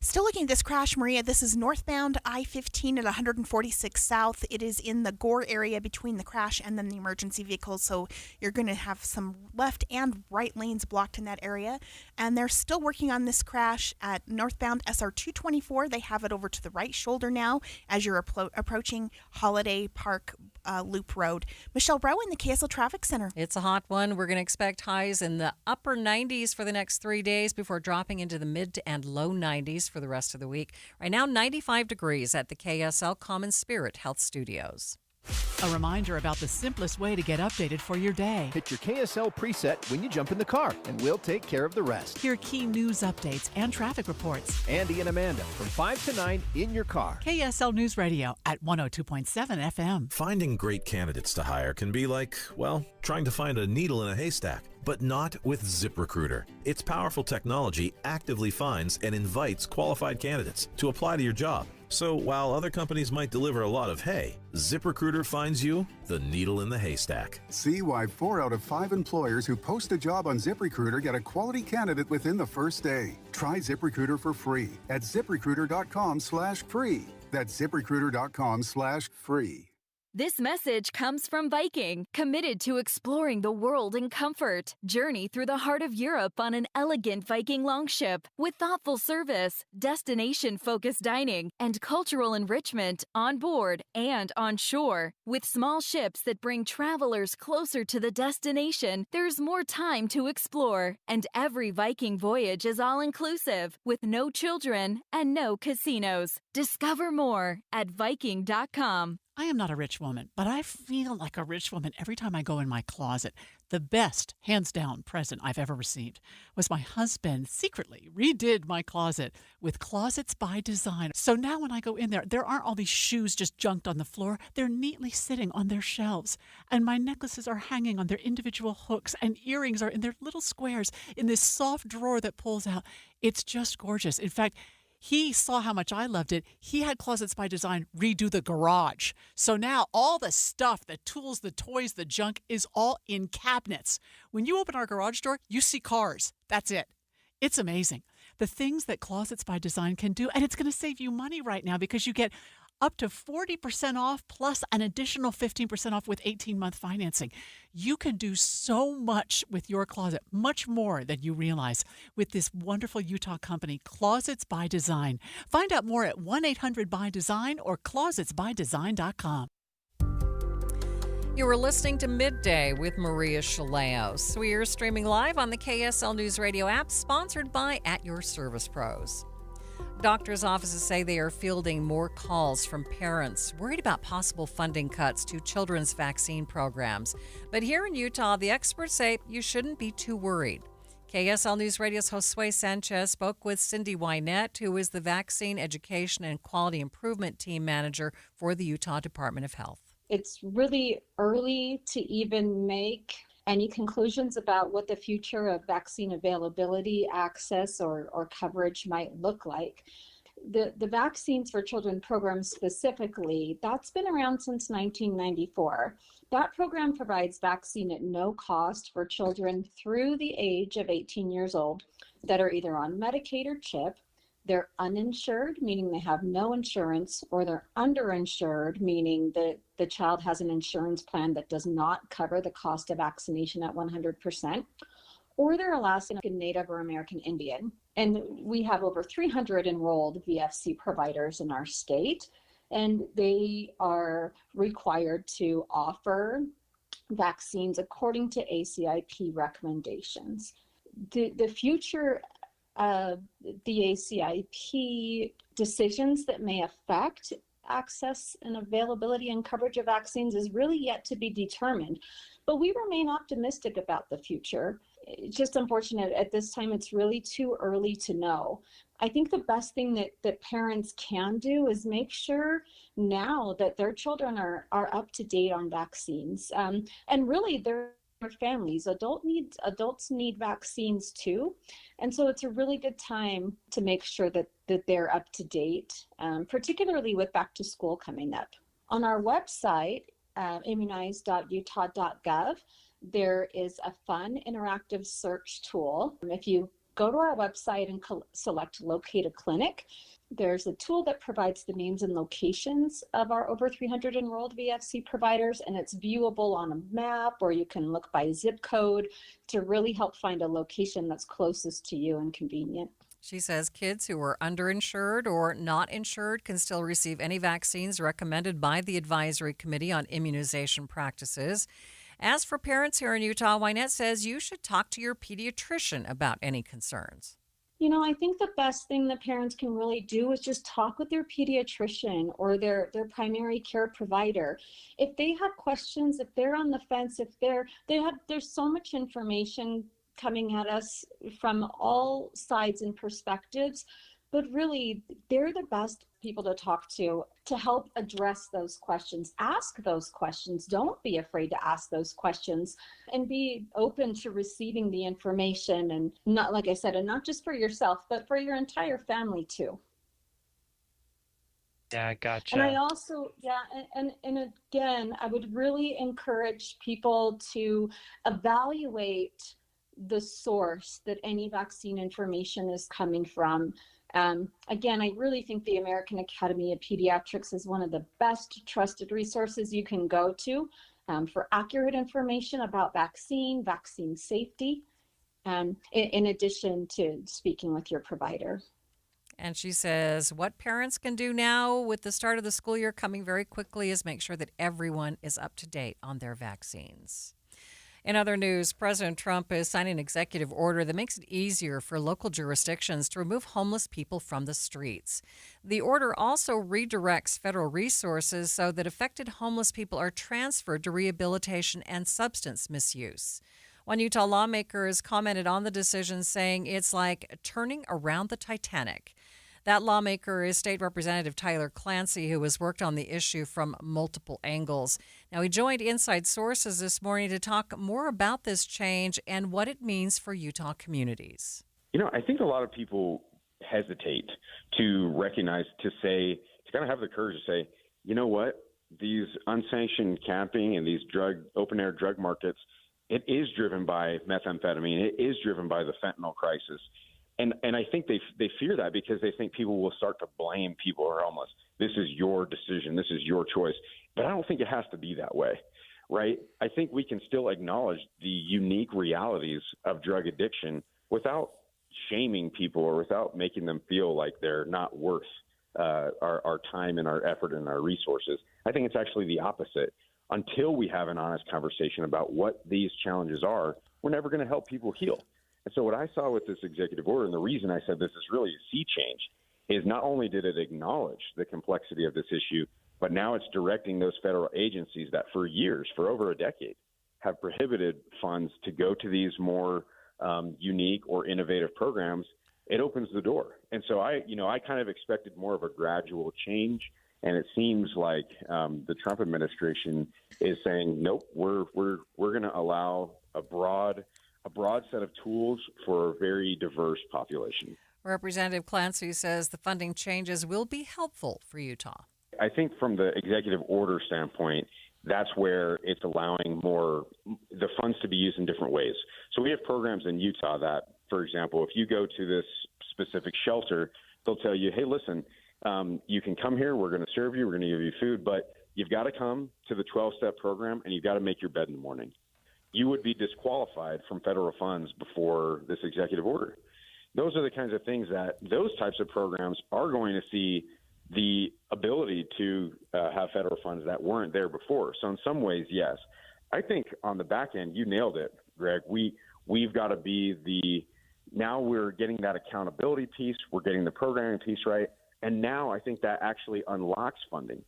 Still looking at this crash, Maria. This is northbound I-15 at 146 South. It is in the Gore area between the crash and then the emergency vehicles. So you're going to have some left and right lanes blocked in that area. And they're still working on this crash at northbound SR 224. They have it over to the right shoulder now as you're approaching Holiday Park Loop Road. Michelle Rowe in the KSL Traffic Center. It's a hot one. We're going to expect highs in the upper 90s for the next 3 days before dropping into the mid and low 90s for the rest of the week. Right now, 95 degrees at the KSL Common Spirit Health Studios. A reminder about the simplest way to get updated for your day. Hit your KSL preset when you jump in the car, and we'll take care of the rest. Hear key news updates and traffic reports. Andy and Amanda from 5 to 9 in your car. KSL News Radio at 102.7 FM. Finding great candidates to hire can be like, well, trying to find a needle in a haystack. But not with ZipRecruiter. Its powerful technology actively finds and invites qualified candidates to apply to your job. So while other companies might deliver a lot of hay, ZipRecruiter finds you the needle in the haystack. See why 4 out of 5 employers who post a job on ZipRecruiter get a quality candidate within the first day. Try ZipRecruiter for free at ZipRecruiter.com/free. That's ZipRecruiter.com/free. This message comes from Viking, committed to exploring the world in comfort. Journey through the heart of Europe on an elegant Viking longship with thoughtful service, destination-focused dining, and cultural enrichment on board and on shore. With small ships that bring travelers closer to the destination, there's more time to explore. And every Viking voyage is all-inclusive, with no children and no casinos. Discover more at Viking.com. I am not a rich woman, but I feel like a rich woman every time I go in my closet. The best, hands down, present I've ever received was my husband secretly redid my closet with Closets by Design. So now when I go in there aren't all these shoes just junked on the floor. They're neatly sitting on their shelves. And my necklaces are hanging on their individual hooks, and earrings are in their little squares in this soft drawer that pulls out. It's just gorgeous. In fact, he saw how much I loved it. He had Closets by Design redo the garage. So now all the stuff, the tools, the toys, the junk is all in cabinets. When you open our garage door, you see cars. That's it. It's amazing. The things that Closets by Design can do, and it's going to save you money right now because you get up to 40% off plus an additional 15% off with 18-month financing. You can do so much with your closet, much more than you realize, with this wonderful Utah company, Closets by Design. Find out more at 1-800-BY-DESIGN or closetsbydesign.com. You were listening to Midday with Maria Shilaos. We are streaming live on the KSL News Radio app, sponsored by At Your Service Pros. Doctors' offices say they are fielding more calls from parents worried about possible funding cuts to children's vaccine programs. But here in Utah, the experts say you shouldn't be too worried. KSL News Radio's Josue Sanchez spoke with Cindy Wynette, who is the Vaccine Education and Quality Improvement Team Manager for the Utah Department of Health. It's really early to even make any conclusions about what the future of vaccine availability, access, or coverage might look like. The Vaccines for Children program specifically, that's been around since 1994. That program provides vaccine at no cost for children through the age of 18 years old that are either on Medicaid or CHIP. They're uninsured, meaning they have no insurance, or they're underinsured, meaning that the child has an insurance plan that does not cover the cost of vaccination at 100%, or they're Alaskan Native or American Indian. And we have over 300 enrolled VFC providers in our state, and they are required to offer vaccines according to ACIP recommendations. The future of the ACIP decisions that may affect access and availability and coverage of vaccines is really yet to be determined. But we remain optimistic about the future. It's just unfortunate at this time, it's really too early to know. I think the best thing that parents can do is make sure now that their children are up to date on vaccines. And really, their families, adults need vaccines too. And so it's a really good time to make sure that they're up to date, particularly with back to school coming up. On our website, immunize.utah.gov, there is a fun interactive search tool. If you go to our website and select Locate a Clinic, there's a tool that provides the names and locations of our over 300 enrolled VFC providers, and it's viewable on a map, or you can look by zip code to really help find a location that's closest to you and convenient. She says kids who are underinsured or not insured can still receive any vaccines recommended by the Advisory Committee on Immunization Practices. As for parents here in Utah, Wynette says you should talk to your pediatrician about any concerns. I think the best thing that parents can really do is just talk with their pediatrician or their primary care provider. If they have questions, if they're on the fence, if there's so much information coming at us from all sides and perspectives, but really they're the best people to talk to help address those questions. Ask those questions. Don't be afraid to ask those questions and be open to receiving the information, and not, like I said, and not just for yourself, but for your entire family too. Yeah, gotcha. And I also, and again, I would really encourage people to evaluate the source that any vaccine information is coming from. Again, I really think the American Academy of Pediatrics is one of the best trusted resources you can go to for accurate information about vaccine safety, in addition to speaking with your provider. And she says what parents can do now with the start of the school year coming very quickly is make sure that everyone is up to date on their vaccines. In other news, President Trump is signing an executive order that makes it easier for local jurisdictions to remove homeless people from the streets. The order also redirects federal resources so that affected homeless people are transferred to rehabilitation and substance misuse. One Utah lawmaker has commented on the decision, saying it's like turning around the Titanic. That lawmaker is State Representative Tyler Clancy, who has worked on the issue from multiple angles. Now, he joined Inside Sources this morning to talk more about this change and what it means for Utah communities. I think a lot of people hesitate to recognize, to kind of have the courage to say, you know what, these unsanctioned camping and these open-air drug markets, it is driven by methamphetamine. It is driven by the fentanyl crisis. And I think they fear that because they think people will start to blame people who are homeless. This is your decision. This is your choice. But I don't think it has to be that way, right? I think we can still acknowledge the unique realities of drug addiction without shaming people or without making them feel like they're not worth our time and our effort and our resources. I think it's actually the opposite. Until we have an honest conversation about what these challenges are, we're never going to help people heal. And so what I saw with this executive order, and the reason I said this is really a sea change, is not only did it acknowledge the complexity of this issue, but now it's directing those federal agencies that for years, for over a decade, have prohibited funds to go to these more unique or innovative programs. It opens the door. And so I kind of expected more of a gradual change. And it seems like the Trump administration is saying, nope, we're going to allow a broad set of tools for a very diverse population. Representative Clancy says the funding changes will be helpful for Utah. I think from the executive order standpoint, that's where it's allowing the funds to be used in different ways. So we have programs in Utah that, for example, if you go to this specific shelter, they'll tell you, hey, listen, you can come here, we're going to serve you, we're going to give you food, but you've got to come to the 12-step program and you've got to make your bed in the morning. You would be disqualified from federal funds before this executive order. Those are the kinds of things that those types of programs are going to see the ability to have federal funds that weren't there before. So in some ways, yes. I think on the back end, you nailed it, Greg. We've got to be now we're getting that accountability piece, we're getting the programming piece right, and now I think that actually unlocks funding.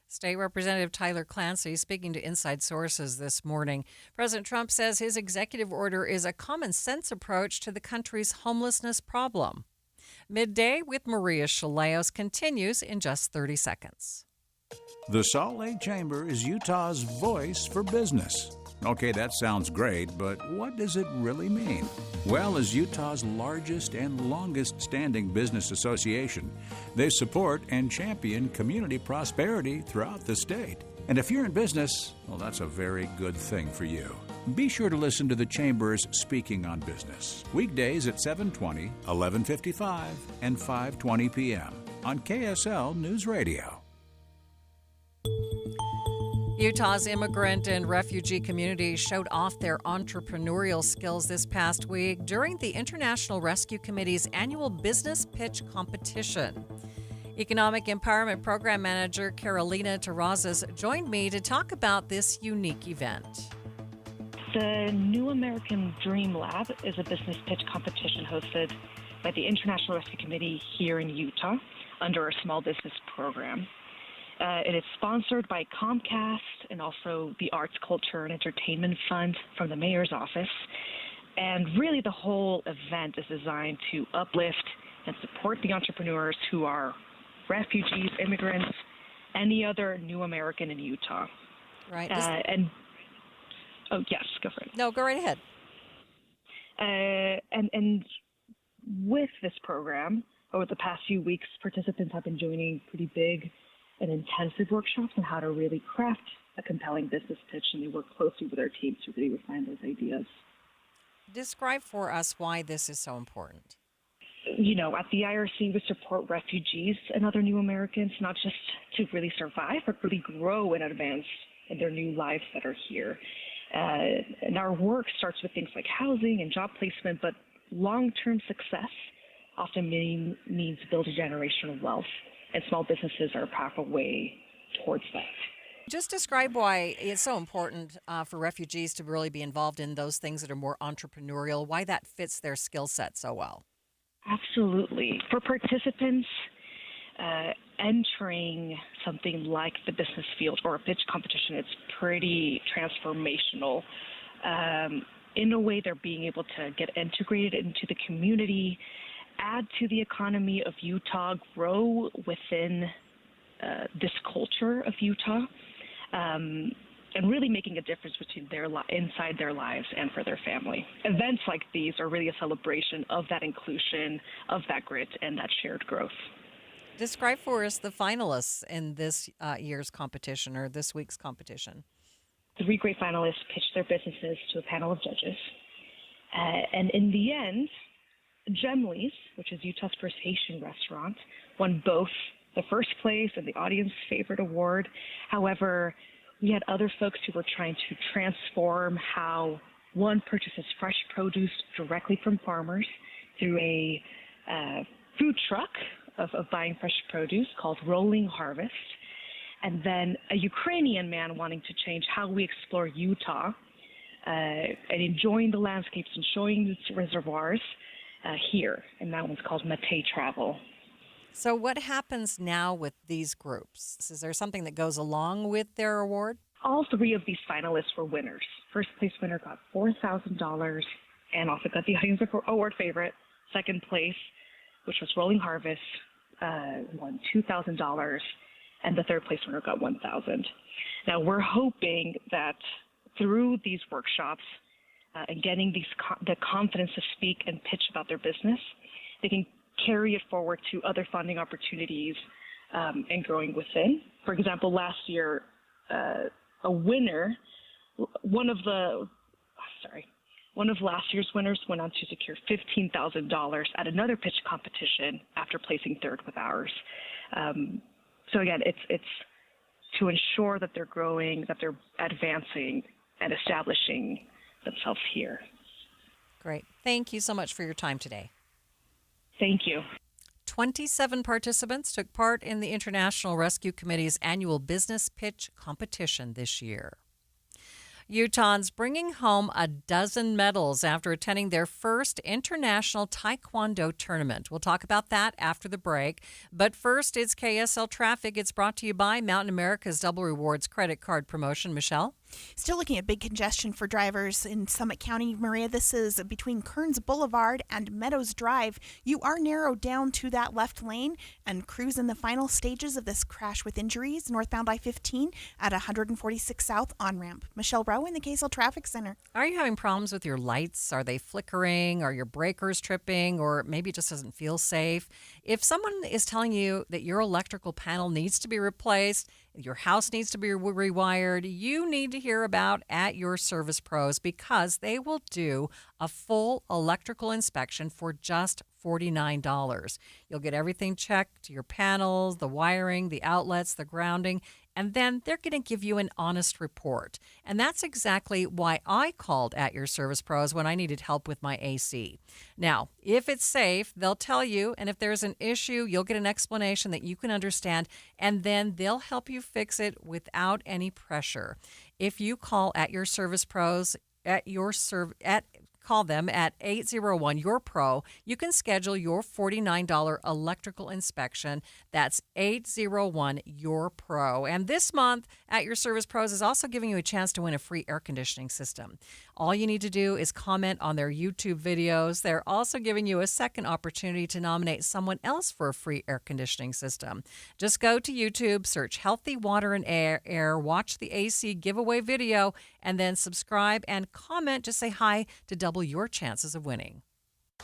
State Representative Tyler Clancy speaking to Inside Sources this morning. President Trump says his executive order is a common sense approach to the country's homelessness problem. Midday with Maria Shilaos continues in just 30 seconds. The Salt Lake Chamber is Utah's voice for business. Okay, that sounds great, but what does it really mean? Well, as Utah's largest and longest-standing business association, they support and champion community prosperity throughout the state. And if you're in business, well, that's a very good thing for you. Be sure to listen to the Chamber's Speaking on Business, weekdays at 7:20, 11:55, and 5:20 p.m. on KSL News Radio. Utah's immigrant and refugee community showed off their entrepreneurial skills this past week during the International Rescue Committee's annual business pitch competition. Economic Empowerment Program Manager Carolina Terrazas joined me to talk about this unique event. The New American Dream Lab is a business pitch competition hosted by the International Rescue Committee here in Utah under a small business program. It is sponsored by Comcast and also the Arts, Culture, and Entertainment Fund from the mayor's office. And really the whole event is designed to uplift and support the entrepreneurs who are refugees, immigrants, any other new American in Utah. Right. Oh, yes, go for it. No, go right ahead. And with this program, over the past few weeks, participants have been joining pretty big and intensive workshops on how to really craft a compelling business pitch, and they work closely with our teams to really refine those ideas. Describe for us why this is so important. You know, at the IRC, we support refugees and other new Americans, not just to really survive, but really grow and advance in their new lives that are here. And our work starts with things like housing and job placement, but long-term success often means building generational wealth, and small businesses are a powerful way towards that. Just describe why it's so important for refugees to really be involved in those things that are more entrepreneurial, why that fits their skill set so well. Absolutely. For participants, entering something like the business field or a pitch competition, it's pretty transformational. In a way, they're being able to get integrated into the community, add to the economy of Utah, grow within this culture of Utah, and really making a difference between inside their lives and for their family. Events like these are really a celebration of that inclusion, of that grit, and that shared growth. Describe for us the finalists in this year's competition or this week's competition. 3 great finalists pitched their businesses to a panel of judges. And in the end, Gemley's, which is Utah's first Haitian restaurant, won both the first place and the audience favorite award. However, we had other folks who were trying to transform how one purchases fresh produce directly from farmers through a food truck of buying fresh produce called Rolling Harvest. And then a Ukrainian man wanting to change how we explore Utah and enjoying the landscapes and showing its reservoirs here. And that one's called Midday Travel. So what happens now with these groups? Is there something that goes along with their award? All 3 of these finalists were winners. First place winner got $4,000 and also got the audience award favorite. Second place, which was Rolling Harvest, won $2,000, and the third place winner got $1,000. Now we're hoping that through these workshops and getting the confidence to speak and pitch about their business, they can carry it forward to other funding opportunities and growing within. For example, last year, a winner, one of last year's winners went on to secure $15,000 at another pitch competition after placing third with ours. So again, it's to ensure that they're growing, that they're advancing and establishing themselves here. Great. Thank you so much for your time today. Thank you. 27 participants took part in the International Rescue Committee's annual business pitch competition this year. Utahns bringing home 12 medals after attending their first international taekwondo tournament. We'll talk about that after the break. But first, it's KSL Traffic. It's brought to you by Mountain America's Double Rewards credit card promotion. Michelle? Still looking at big congestion for drivers in Summit County. Maria, this is between Kearns Boulevard and Meadows Drive. You are narrowed down to that left lane and cruise in the final stages of this crash with injuries northbound I-15 at 146 South on-ramp. Michelle Rowe in the KSL Traffic Center. Are you having problems with your lights? Are they flickering? Are your breakers tripping? Or maybe it just doesn't feel safe? If someone is telling you that your electrical panel needs to be replaced, your house needs to be rewired, you need to hear about At Your Service Pros, because they will do a full electrical inspection for just $49. You'll get everything checked, your panels, the wiring, the outlets, the grounding. and then they're going to give you an honest report. And that's exactly why I called At Your Service Pros when I needed help with my AC. Now, if it's safe, they'll tell you, and if there's an issue, you'll get an explanation that you can understand, and then they'll help you fix it without any pressure. If you call At Your Service Pros, call them at 801-YOUR-PRO. You can schedule your $49 electrical inspection. That's 801-YOUR-PRO. And this month, At Your Service Pros is also giving you a chance to win a free air conditioning system. All you need to do is comment on their YouTube videos. They're also giving you a second opportunity to nominate someone else for a free air conditioning system. Just go to YouTube, search Healthy Water and Air, watch the AC giveaway video, and then subscribe and comment. Just say hi to double your chances of winning.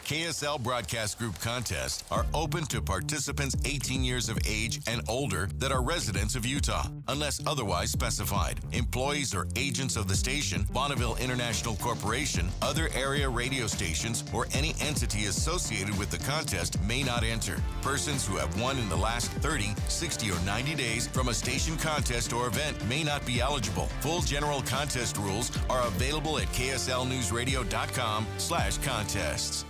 KSL Broadcast Group contests are open to participants 18 years of age and older that are residents of Utah, unless otherwise specified. Employees or agents of the station, Bonneville International Corporation, other area radio stations, or any entity associated with the contest may not enter. Persons who have won in the last 30, 60, or 90 days from a station contest or event may not be eligible. Full general contest rules are available at kslnewsradio.com/contests.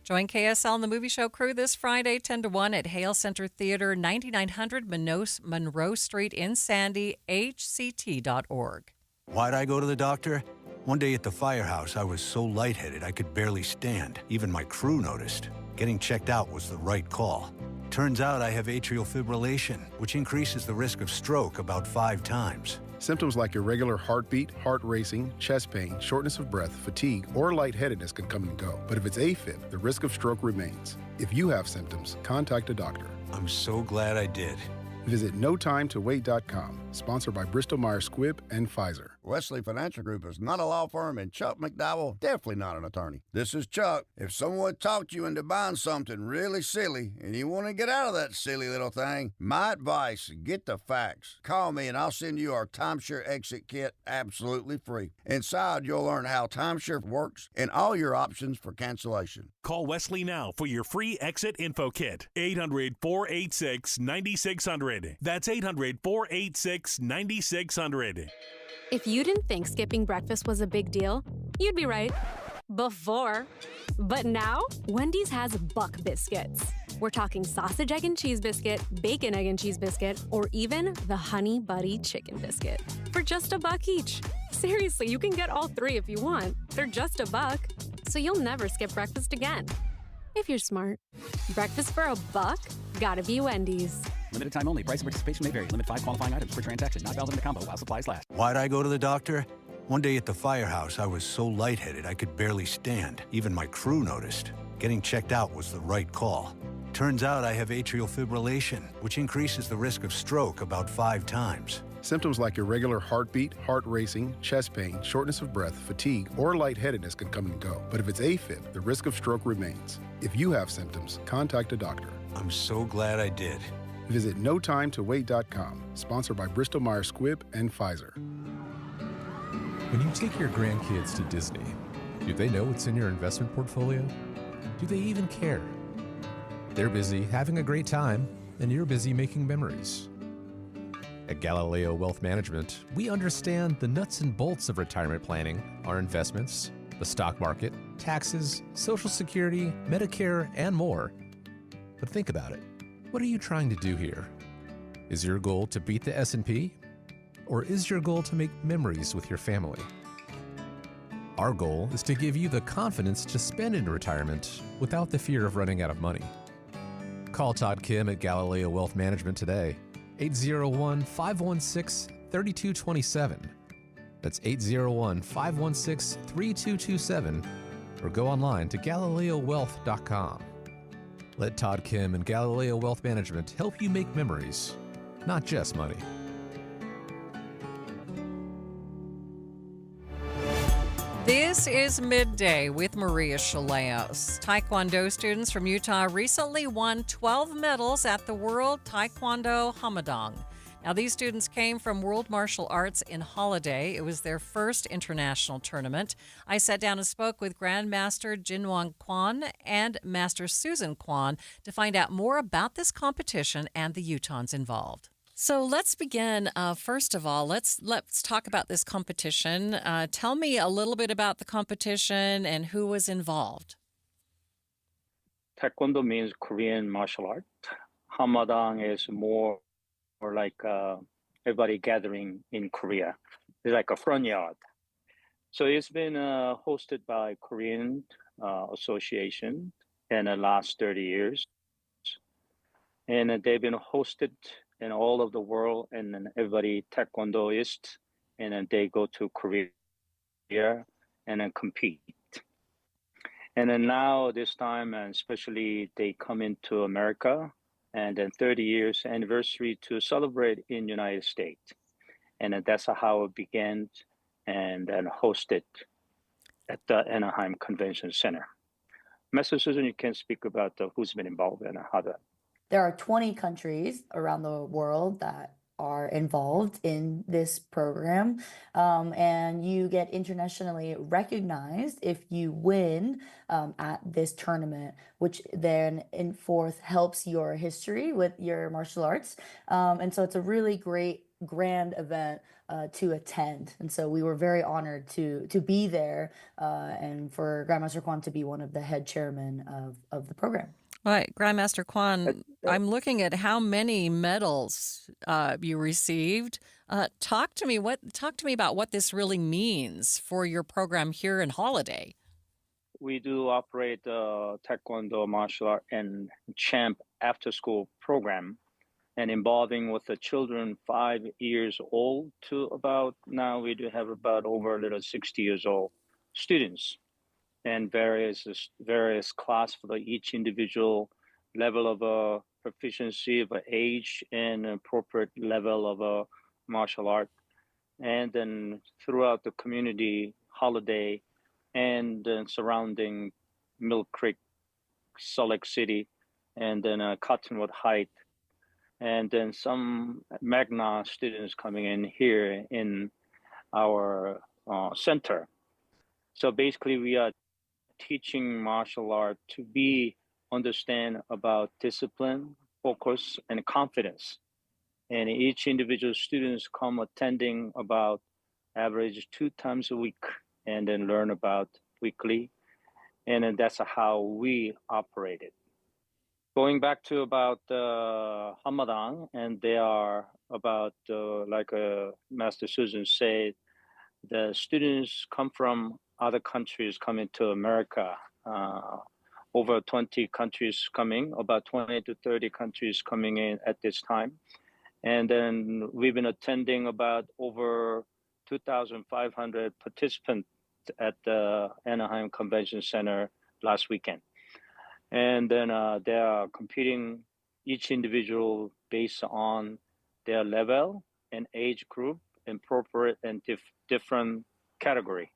Join KSL and the Movie Show crew this Friday, 10 to 1 at Hale Center Theater, 9900 Monroe Street in Sandy, hct.org. Why'd I go to the doctor? One day at the firehouse, I was so lightheaded I could barely stand. Even my crew noticed. Getting checked out was the right call. Turns out I have atrial fibrillation, which increases the risk of stroke about 5 times. Symptoms like irregular heartbeat, heart racing, chest pain, shortness of breath, fatigue, or lightheadedness can come and go. But if it's AFib, the risk of stroke remains. If you have symptoms, contact a doctor. I'm so glad I did. Visit NoTimeToWait.com, sponsored by Bristol-Myers Squibb and Pfizer. Wesley Financial Group is not a law firm, and Chuck McDowell definitely not an attorney. This is Chuck. If someone talked you into buying something really silly and you want to get out of that silly little thing, my advice, get the facts. Call me and I'll send you our timeshare exit kit absolutely free. Inside, you'll learn how timeshare works and all your options for cancellation. Call Wesley now for your free exit info kit. 800-486-9600. That's 800-486-9600. If you didn't think skipping breakfast was a big deal, you'd be right. Before. But now, Wendy's has Buck Biscuits. We're talking sausage, egg, and cheese biscuit, bacon, egg, and cheese biscuit, or even the Honey Buddy chicken biscuit for just $1 each. Seriously, you can get all 3 if you want. They're just $1, so you'll never skip breakfast again. If you're smart. Breakfast for $1? Gotta be Wendy's. Limited time only. Price and participation may vary. Limit 5 qualifying items per transaction. Not valid in the combo while supplies last. Why'd I go to the doctor? One day at the firehouse, I was so lightheaded I could barely stand. Even my crew noticed. Getting checked out was the right call. Turns out I have atrial fibrillation, which increases the risk of stroke about 5 times. Symptoms like irregular heartbeat, heart racing, chest pain, shortness of breath, fatigue, or lightheadedness can come and go. But if it's AFib, the risk of stroke remains. If you have symptoms, contact a doctor. I'm so glad I did. Visit NoTimeToWait.com, sponsored by Bristol-Myers Squibb and Pfizer. When you take your grandkids to Disney, do they know what's in your investment portfolio? Do they even care? They're busy having a great time, and you're busy making memories. At Galileo Wealth Management, we understand the nuts and bolts of retirement planning, our investments, the stock market, taxes, Social Security, Medicare, and more. But think about it. What are you trying to do here? Is your goal to beat the S&P? Or is your goal to make memories with your family? Our goal is to give you the confidence to spend in retirement without the fear of running out of money. Call Todd Kim at Galileo Wealth Management today, 801-516-3227. That's 801-516-3227, or go online to GalileoWealth.com. Let Todd Kim and Galileo Wealth Management help you make memories, not just money. This is Midday with Maria Shilaos. Taekwondo students from Utah recently won 12 medals at the World Taekwondo Hamadong. Now, these students came from World Martial Arts in Holiday. It was their first international tournament. I sat down and spoke with Grandmaster Jinwon Kwan and Master Susan Kwan to find out more about this competition and the Utahns involved. So let's begin. First of all, let's talk about this competition. Tell me a little bit about the competition and who was involved. Taekwondo means Korean martial art. Hamadang is more like everybody gathering in Korea. It's like a front yard. So it's been hosted by Korean Association in the last 30 years. And they've been hosted in all of the world, and then everybody Taekwondoist, and then they go to Korea and then compete. And then now this time, and especially they come into America, and then 30 years anniversary to celebrate in United States. And then that's how it began and then hosted at the Anaheim Convention Center. Master Susan, you can speak about who's been involved and how that. There are 20 countries around the world that are involved in this program, and you get internationally recognized if you win at this tournament, which then in fourth helps your history with your martial arts. And so it's a really great grand event to attend. And so we were very honored to be there and for Grandmaster Kwan to be one of the head chairmen of the program. All right, Grandmaster Kwan, I'm looking at how many medals you received. Talk to me about what this really means for your program here in Holiday. We do operate the Taekwondo martial art and champ after school program, and involving with the children 5 years old to about now we do have about over 60 years old students, and various class for each individual level of proficiency of age and appropriate level of martial art. And then throughout the community, Holiday and surrounding Mill Creek, Salt Lake City, and then Cottonwood Heights, and then some Magna students coming in here in our center. So basically we are teaching martial art to understand about discipline, focus, and confidence. And each individual students come attending about average 2 times a week and then learn about weekly. And then that's how we operate it. Going back to about Hamadang, and they are about, like Master Susan said, the students come from other countries coming to America, over 20 countries coming, about 20 to 30 countries coming in at this time. And then we've been attending about over 2,500 participants at the Anaheim Convention Center last weekend. And then they are competing each individual based on their level and age group, appropriate and different category,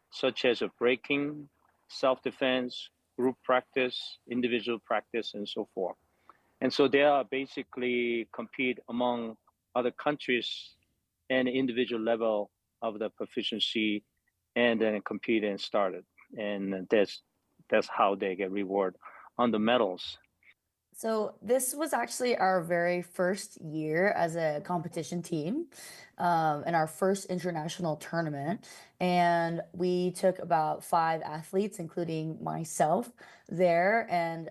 such as breaking, self-defense, group practice, individual practice, and so forth. And so they are basically compete among other countries and individual level of the proficiency, and then compete and started. And that's how they get reward on the medals. So this was actually our very first year as a competition team, and our first international tournament. And we took about 5 athletes, including myself, there. And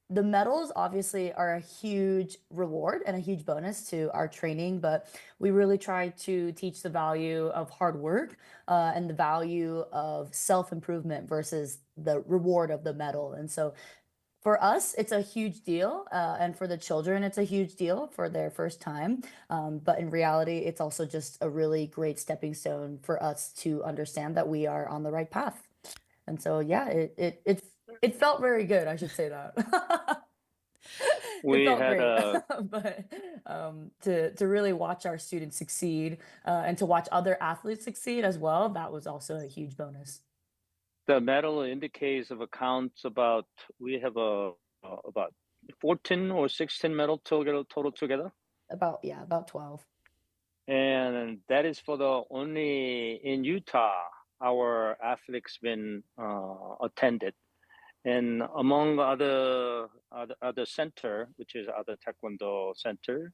the medals obviously are a huge reward and a huge bonus to our training, but we really try to teach the value of hard work and the value of self-improvement versus the reward of the medal. And so for us, it's a huge deal, and for the children, it's a huge deal for their first time. But in reality, it's also just a really great stepping stone for us to understand that we are on the right path. And so, yeah, it felt very good. I should say that. We It felt had great, but to really watch our students succeed and to watch other athletes succeed as well, that was also a huge bonus. the medal indicates of accounts about we have about 14 or 16 medal total together. About 12. And that is for the only in Utah our athletes been attended, and among other center, which is other Taekwondo center,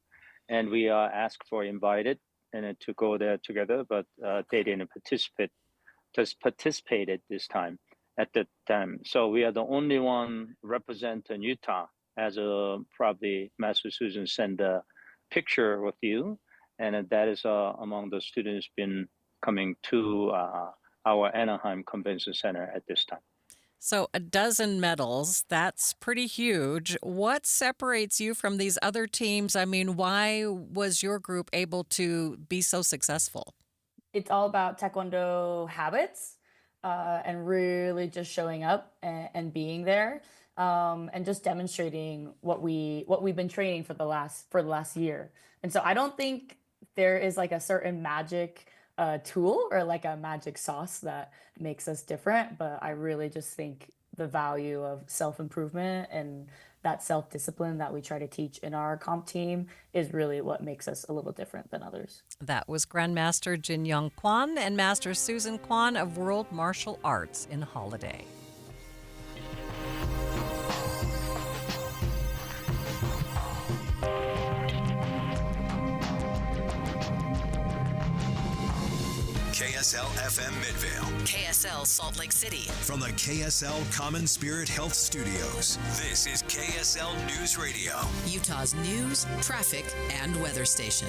and we asked for invited and to go there together, but they didn't participated this time at that time. So we are the only one representing Utah, as probably Master Susan sent a picture with you, and that is among the students been coming to our Anaheim Convention Center at this time. So 12 medals, that's pretty huge. What separates you from these other teams? I mean, why was your group able to be so successful? It's all about Taekwondo habits and really just showing up and being there and just demonstrating what we've been training for the last year. And so I don't think there is like a certain magic tool or like a magic sauce that makes us different, but I really just think the value of self-improvement and that self-discipline that we try to teach in our comp team is really what makes us a little different than others. That was Grandmaster Jin Young Kwan and Master Susan Kwan of World Martial Arts in Holiday. KSL FM Midvale. KSL Salt Lake City. From the KSL Common Spirit Health Studios, this is KSL News Radio. Utah's news, traffic, and weather station.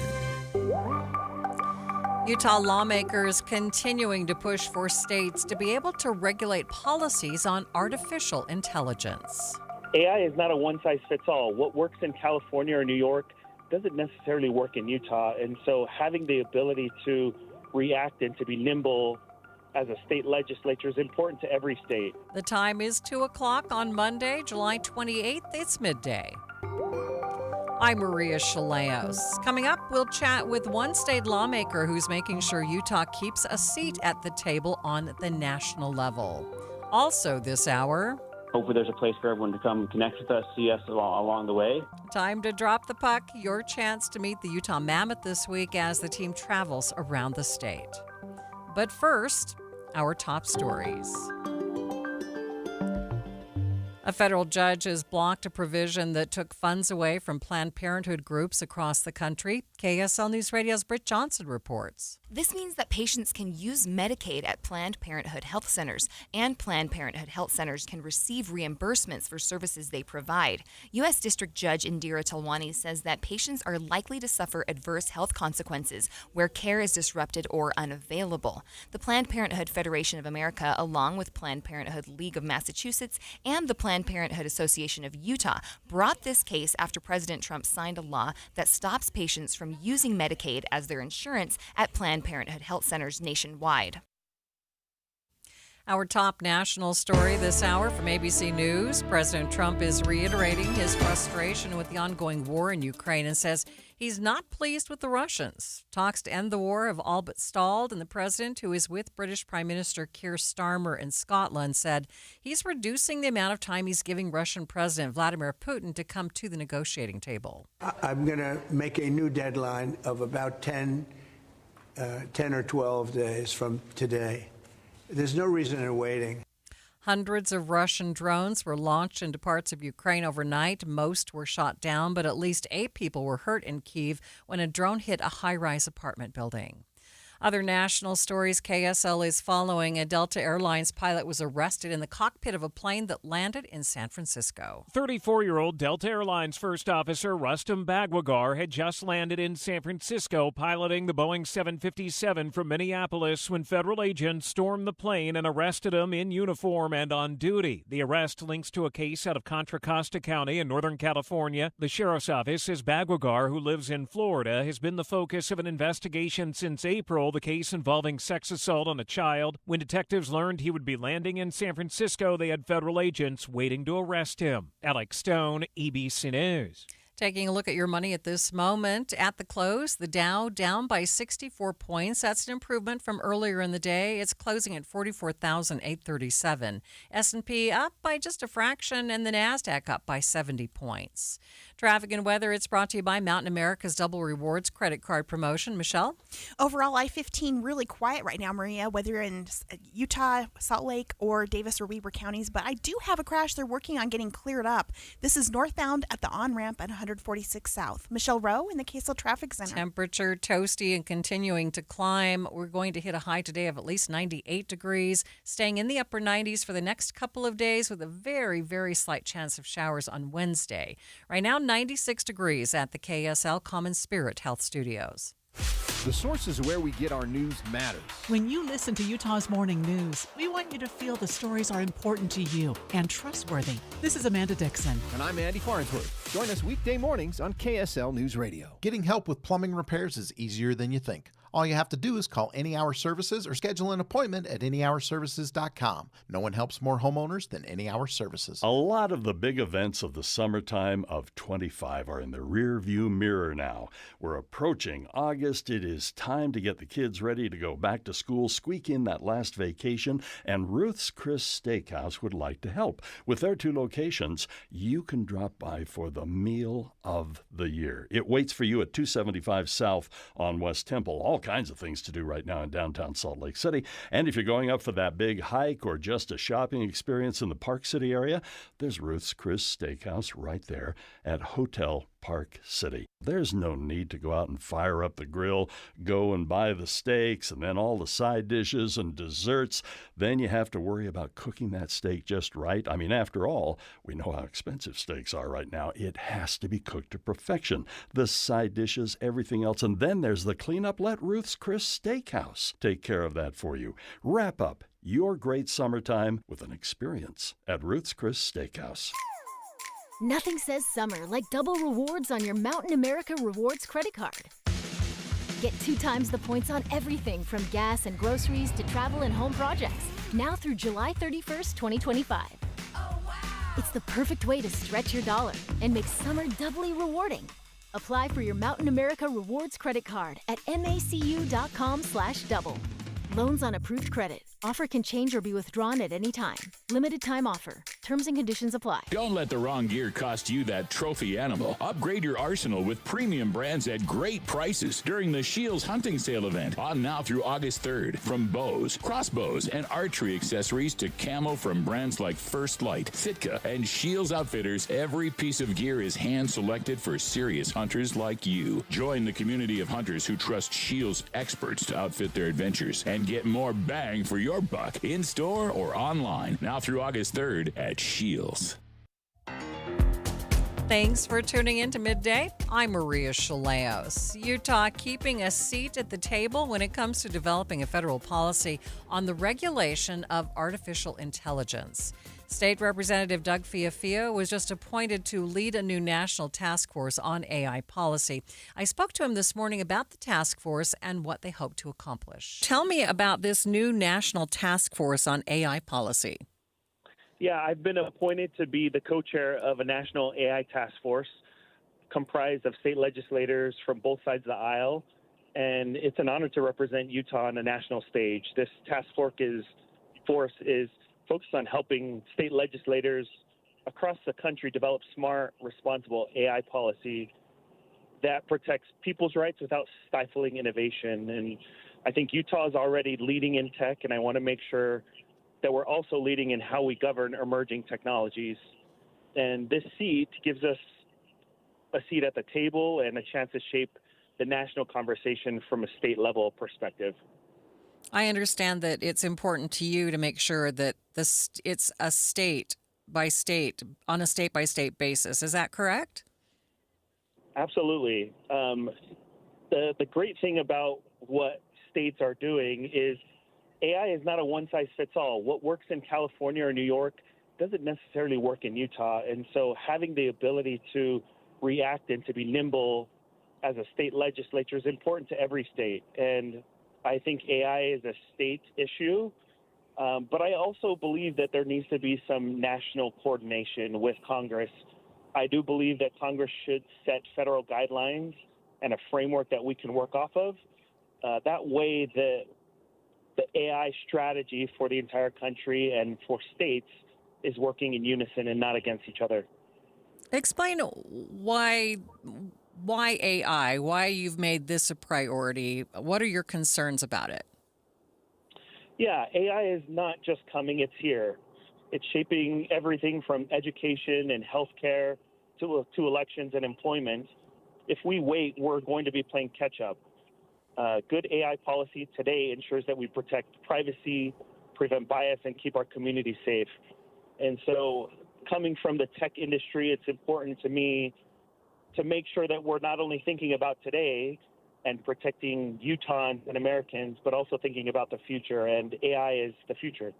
Utah lawmakers continuing to push for states to be able to regulate policies on artificial intelligence. AI is not a one-size-fits-all. What works in California or New York doesn't necessarily work in Utah, and so having the ability to react and to be nimble as a state legislature is important to every state. The time is 2 o'clock on Monday, July 28th. It's midday. I'm Maria Shilaos. Coming up, we'll chat with one state lawmaker who's making sure Utah keeps a seat at the table on the national level. Also this hour, hopefully there's a place for everyone to come connect with us, see us along the way. Time to drop the puck, your chance to meet the Utah Mammoth this week as the team travels around the state. But first, our top stories. A federal judge has blocked a provision that took funds away from Planned Parenthood groups across the country. KSL News Radio's Britt Johnson reports. This means that patients can use Medicaid at Planned Parenthood health centers, and Planned Parenthood health centers can receive reimbursements for services they provide. U.S. District Judge Indira Talwani says that patients are likely to suffer adverse health consequences where care is disrupted or unavailable. The Planned Parenthood Federation of America, along with Planned Parenthood League of Massachusetts and the Planned Parenthood Association of Utah, brought this case after President Trump signed a law that stops patients from using Medicaid as their insurance at Planned Parenthood health centers nationwide. Our top national story this hour from ABC News. President Trump is reiterating his frustration with the ongoing war in Ukraine and says he's not pleased with the Russians. Talks to end the war have all but stalled, and the president, who is with British Prime Minister Keir Starmer in Scotland, said he's reducing the amount of time he's giving Russian President Vladimir Putin to come to the negotiating table. I'm going to make a new deadline of about 10 or 12 days from today. There's no reason in waiting. Hundreds of Russian drones were launched into parts of Ukraine overnight. Most were shot down, but at least 8 people were hurt in Kyiv when a drone hit a high-rise apartment building. Other national stories KSL is following. A Delta Airlines pilot was arrested in the cockpit of a plane that landed in San Francisco. 34-year-old Delta Airlines first officer Rustam Bagwagar had just landed in San Francisco piloting the Boeing 757 from Minneapolis when federal agents stormed the plane and arrested him in uniform and on duty. The arrest links to a case out of Contra Costa County in Northern California. The sheriff's office says Bagwagar, who lives in Florida, has been the focus of an investigation since April. The case involving sex assault on a child. When detectives learned he would be landing in San Francisco, they had federal agents waiting to arrest him. Alex Stone, ABC News. Taking a look at your money at this moment. At the close, the Dow down by 64 points. That's an improvement from earlier in the day. It's closing at 44,837. S&P up by just a fraction, and the NASDAQ up by 70 points. Traffic and weather, it's brought to you by Mountain America's Double Rewards credit card promotion. Michelle? Overall, I-15 really quiet right now, Maria, whether you're in Utah, Salt Lake, or Davis or Weber counties. But I do have a crash they're working on getting cleared up. This is northbound at the on-ramp at 146 South. Michelle Rowe in the KSL Traffic Center. Temperature toasty and continuing to climb. We're going to hit a high today of at least 98 degrees, staying in the upper 90s for the next couple of days with a very, very slight chance of showers on Wednesday. Right now, 96 degrees at the KSL Common Spirit Health Studios. The sources where we get our news matters. When you listen to Utah's Morning News, we want you to feel the stories are important to you and trustworthy. This is Amanda Dixon. And I'm Andy Farnsworth. Join us weekday mornings on KSL News Radio. Getting help with plumbing repairs is easier than you think. All you have to do is call Any Hour Services or schedule an appointment at anyhourservices.com. No one helps more homeowners than Any Hour Services. A lot of the big events of the summertime of 25 are in the rearview mirror now. We're approaching August. It is time to get the kids ready to go back to school, squeak in that last vacation, and Ruth's Chris Steakhouse would like to help. With their 2 locations, you can drop by for the meal of the year. It waits for you at 275 South on West Temple. All kinds of things to do right now in downtown Salt Lake City. And if you're going up for that big hike or just a shopping experience in the Park City area, there's Ruth's Chris Steakhouse right there at Hotel Park City. There's no need to go out and fire up the grill, go and buy the steaks and then all the side dishes and desserts. Then you have to worry about cooking that steak just right. I mean, after all, we know how expensive steaks are right now. It has to be cooked to perfection. The side dishes, everything else. And then there's the cleanup. Let Ruth's Chris Steakhouse take care of that for you. Wrap up your great summertime with an experience at Ruth's Chris Steakhouse. Nothing says summer like double rewards on your Mountain America Rewards credit card. Get 2 times the points on everything from gas and groceries to travel and home projects. Now through July 31st, 2025. Oh, wow. It's the perfect way to stretch your dollar and make summer doubly rewarding. Apply for your Mountain America Rewards credit card at macu.com/double. Loans on approved credit. Offer can change or be withdrawn at any time. Limited time offer. Terms and conditions apply. Don't let the wrong gear cost you that trophy animal. Upgrade your arsenal with premium brands at great prices during the Shields hunting sale event on now through August 3rd. From bows, crossbows, and archery accessories to camo from brands like First Light, Sitka, and Shields Outfitters, every piece of gear is hand-selected for serious hunters like you. Join the community of hunters who trust Shields experts to outfit their adventures and get more bang for your buck in store or online now through August 3rd at Shields. Thanks for tuning in to Midday. I'm Maria Shilaos. Utah keeping a seat at the table when it comes to developing a federal policy on the regulation of artificial intelligence. State Representative Doug Fiafia was just appointed to lead a new national task force on AI policy. I spoke to him this morning about the task force and what they hope to accomplish. Tell me about this new national task force on AI policy. Yeah, I've been appointed to be the co-chair of a national AI task force comprised of state legislators from both sides of the aisle, and it's an honor to represent Utah on a national stage. This task force is focused on helping state legislators across the country develop smart, responsible AI policy that protects people's rights without stifling innovation. And I think Utah is already leading in tech, and I want to make sure that we're also leading in how we govern emerging technologies. And this seat gives us a seat at the table and a chance to shape the national conversation from a state level perspective. I understand that it's important to you to make sure that it's a state by state, on a state by state basis. Is that correct? Absolutely. The great thing about what states are doing is AI is not a one-size-fits-all. What works in California or New York doesn't necessarily work in Utah. And so having the ability to react and to be nimble as a state legislature is important to every state. And I think AI is a state issue, but I also believe that there needs to be some national coordination with Congress. I do believe that Congress should set federal guidelines and a framework that we can work off of. That way, the AI strategy for the entire country and for states is working in unison and not against each other. Explain why AI, why you've made this a priority. What are your concerns about it? Yeah, AI is not just coming, it's here. It's shaping everything from education and healthcare to elections and employment. If we wait, we're going to be playing catch up. Good AI policy today ensures that we protect privacy, prevent bias, and keep our community safe. And so coming from the tech industry, it's important to me to make sure that we're not only thinking about today and protecting Utahns and Americans, but also thinking about the future, and AI is the future.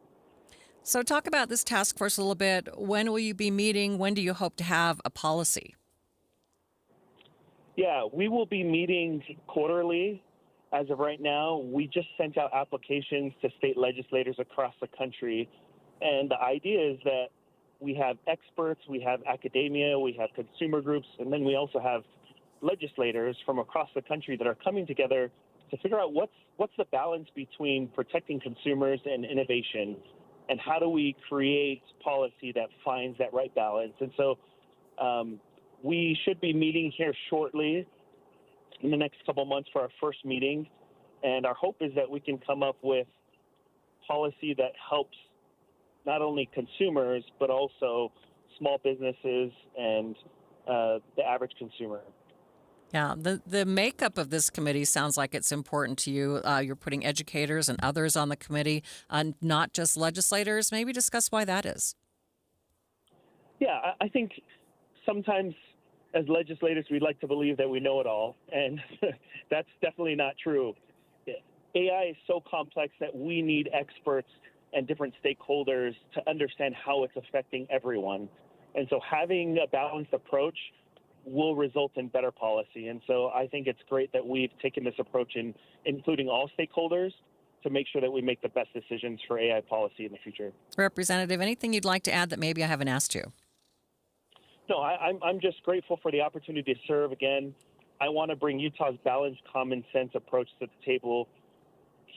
So talk about this task force a little bit. When will you be meeting? When do you hope to have a policy? Yeah, we will be meeting quarterly. As of right now, we just sent out applications to state legislators across the country. And the idea is that we have experts, we have academia, we have consumer groups, and then we also have legislators from across the country that are coming together to figure out what's the balance between protecting consumers and innovation, and how do we create policy that finds that right balance. And so we should be meeting here shortly in the next couple months for our first meeting, and our hope is that we can come up with policy that helps not only consumers but also small businesses and the average consumer. Yeah, the makeup of this committee sounds like it's important to you. You're putting educators and others on the committee, not just legislators. Maybe discuss why that is. Yeah, I think sometimes as legislators, we like to believe that we know it all, and that's definitely not true. AI is so complex that we need experts and different stakeholders to understand how it's affecting everyone. And so having a balanced approach will result in better policy. And so I think it's great that we've taken this approach in including all stakeholders to make sure that we make the best decisions for AI policy in the future. Representative, anything you'd like to add that maybe I haven't asked you? No, I'm just grateful for the opportunity to serve again. I want to bring Utah's balanced, common sense approach to the table.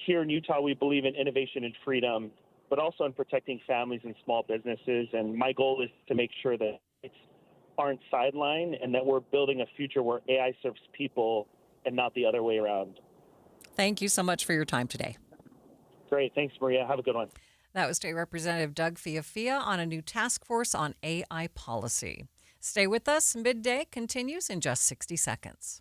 Here in Utah, we believe in innovation and freedom, but also in protecting families and small businesses. And my goal is to make sure that it's aren't sidelined and that we're building a future where AI serves people and not the other way around. Thank you so much for your time today. Great. Thanks, Maria. Have a good one. That was State Representative Doug Fiafia on a new task force on AI policy. Stay with us. Midday continues in just 60 seconds.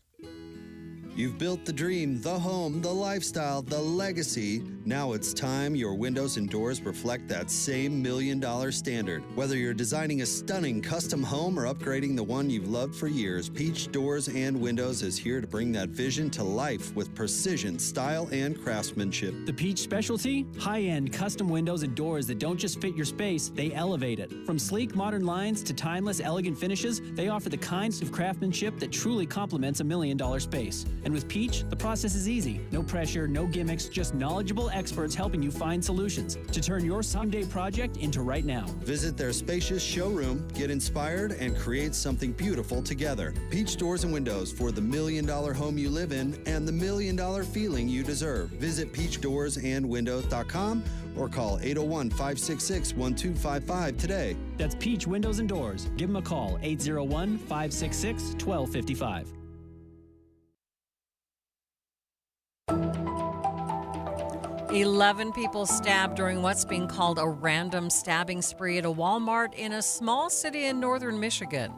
You've built the dream, the home, the lifestyle, the legacy. Now it's time your windows and doors reflect that same $1 million standard. Whether you're designing a stunning custom home or upgrading the one you've loved for years, Peach Doors and Windows is here to bring that vision to life with precision, style, and craftsmanship. The Peach specialty? High-end custom windows and doors that don't just fit your space, they elevate it. From sleek modern lines to timeless elegant finishes, they offer the kinds of craftsmanship that truly complements a $1 million space. And with Peach, the process is easy. No pressure, no gimmicks, just knowledgeable experts helping you find solutions to turn your someday project into right now. Visit their spacious showroom, get inspired, and create something beautiful together. Peach Doors and Windows for the $1 million home you live in and the $1 million feeling you deserve. Visit peachdoorsandwindows.com or call 801-566-1255 today. That's Peach Windows and Doors. Give them a call, 801-566-1255. 11 people stabbed during what's being called a random stabbing spree at a Walmart in a small city in northern Michigan.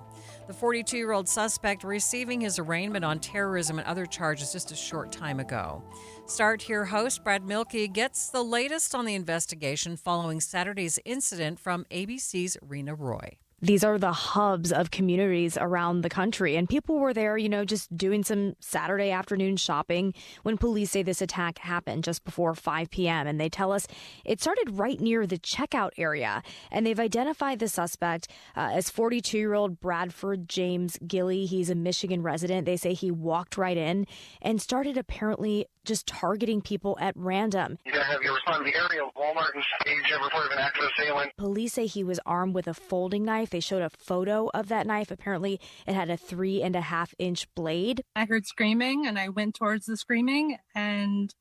The 42-year-old suspect receiving his arraignment on terrorism and other charges just a short time ago. Start Here host Brad Milkey gets the latest on the investigation following Saturday's incident from ABC's Rena Roy. These are the hubs of communities around the country, and people were there, just doing some Saturday afternoon shopping when police say this attack happened just before 5 p.m. And they tell us it started right near the checkout area, and they've identified the suspect as 42-year-old Bradford James Gilley. He's a Michigan resident. They say he walked right in and started apparently just targeting people at random. You gotta have your respond to the area of Walmart and stage a report of an active assailant. Police say he was armed with a folding knife. They showed a photo of that knife. Apparently, it had a 3.5-inch blade. I heard screaming, and I went towards the screaming, and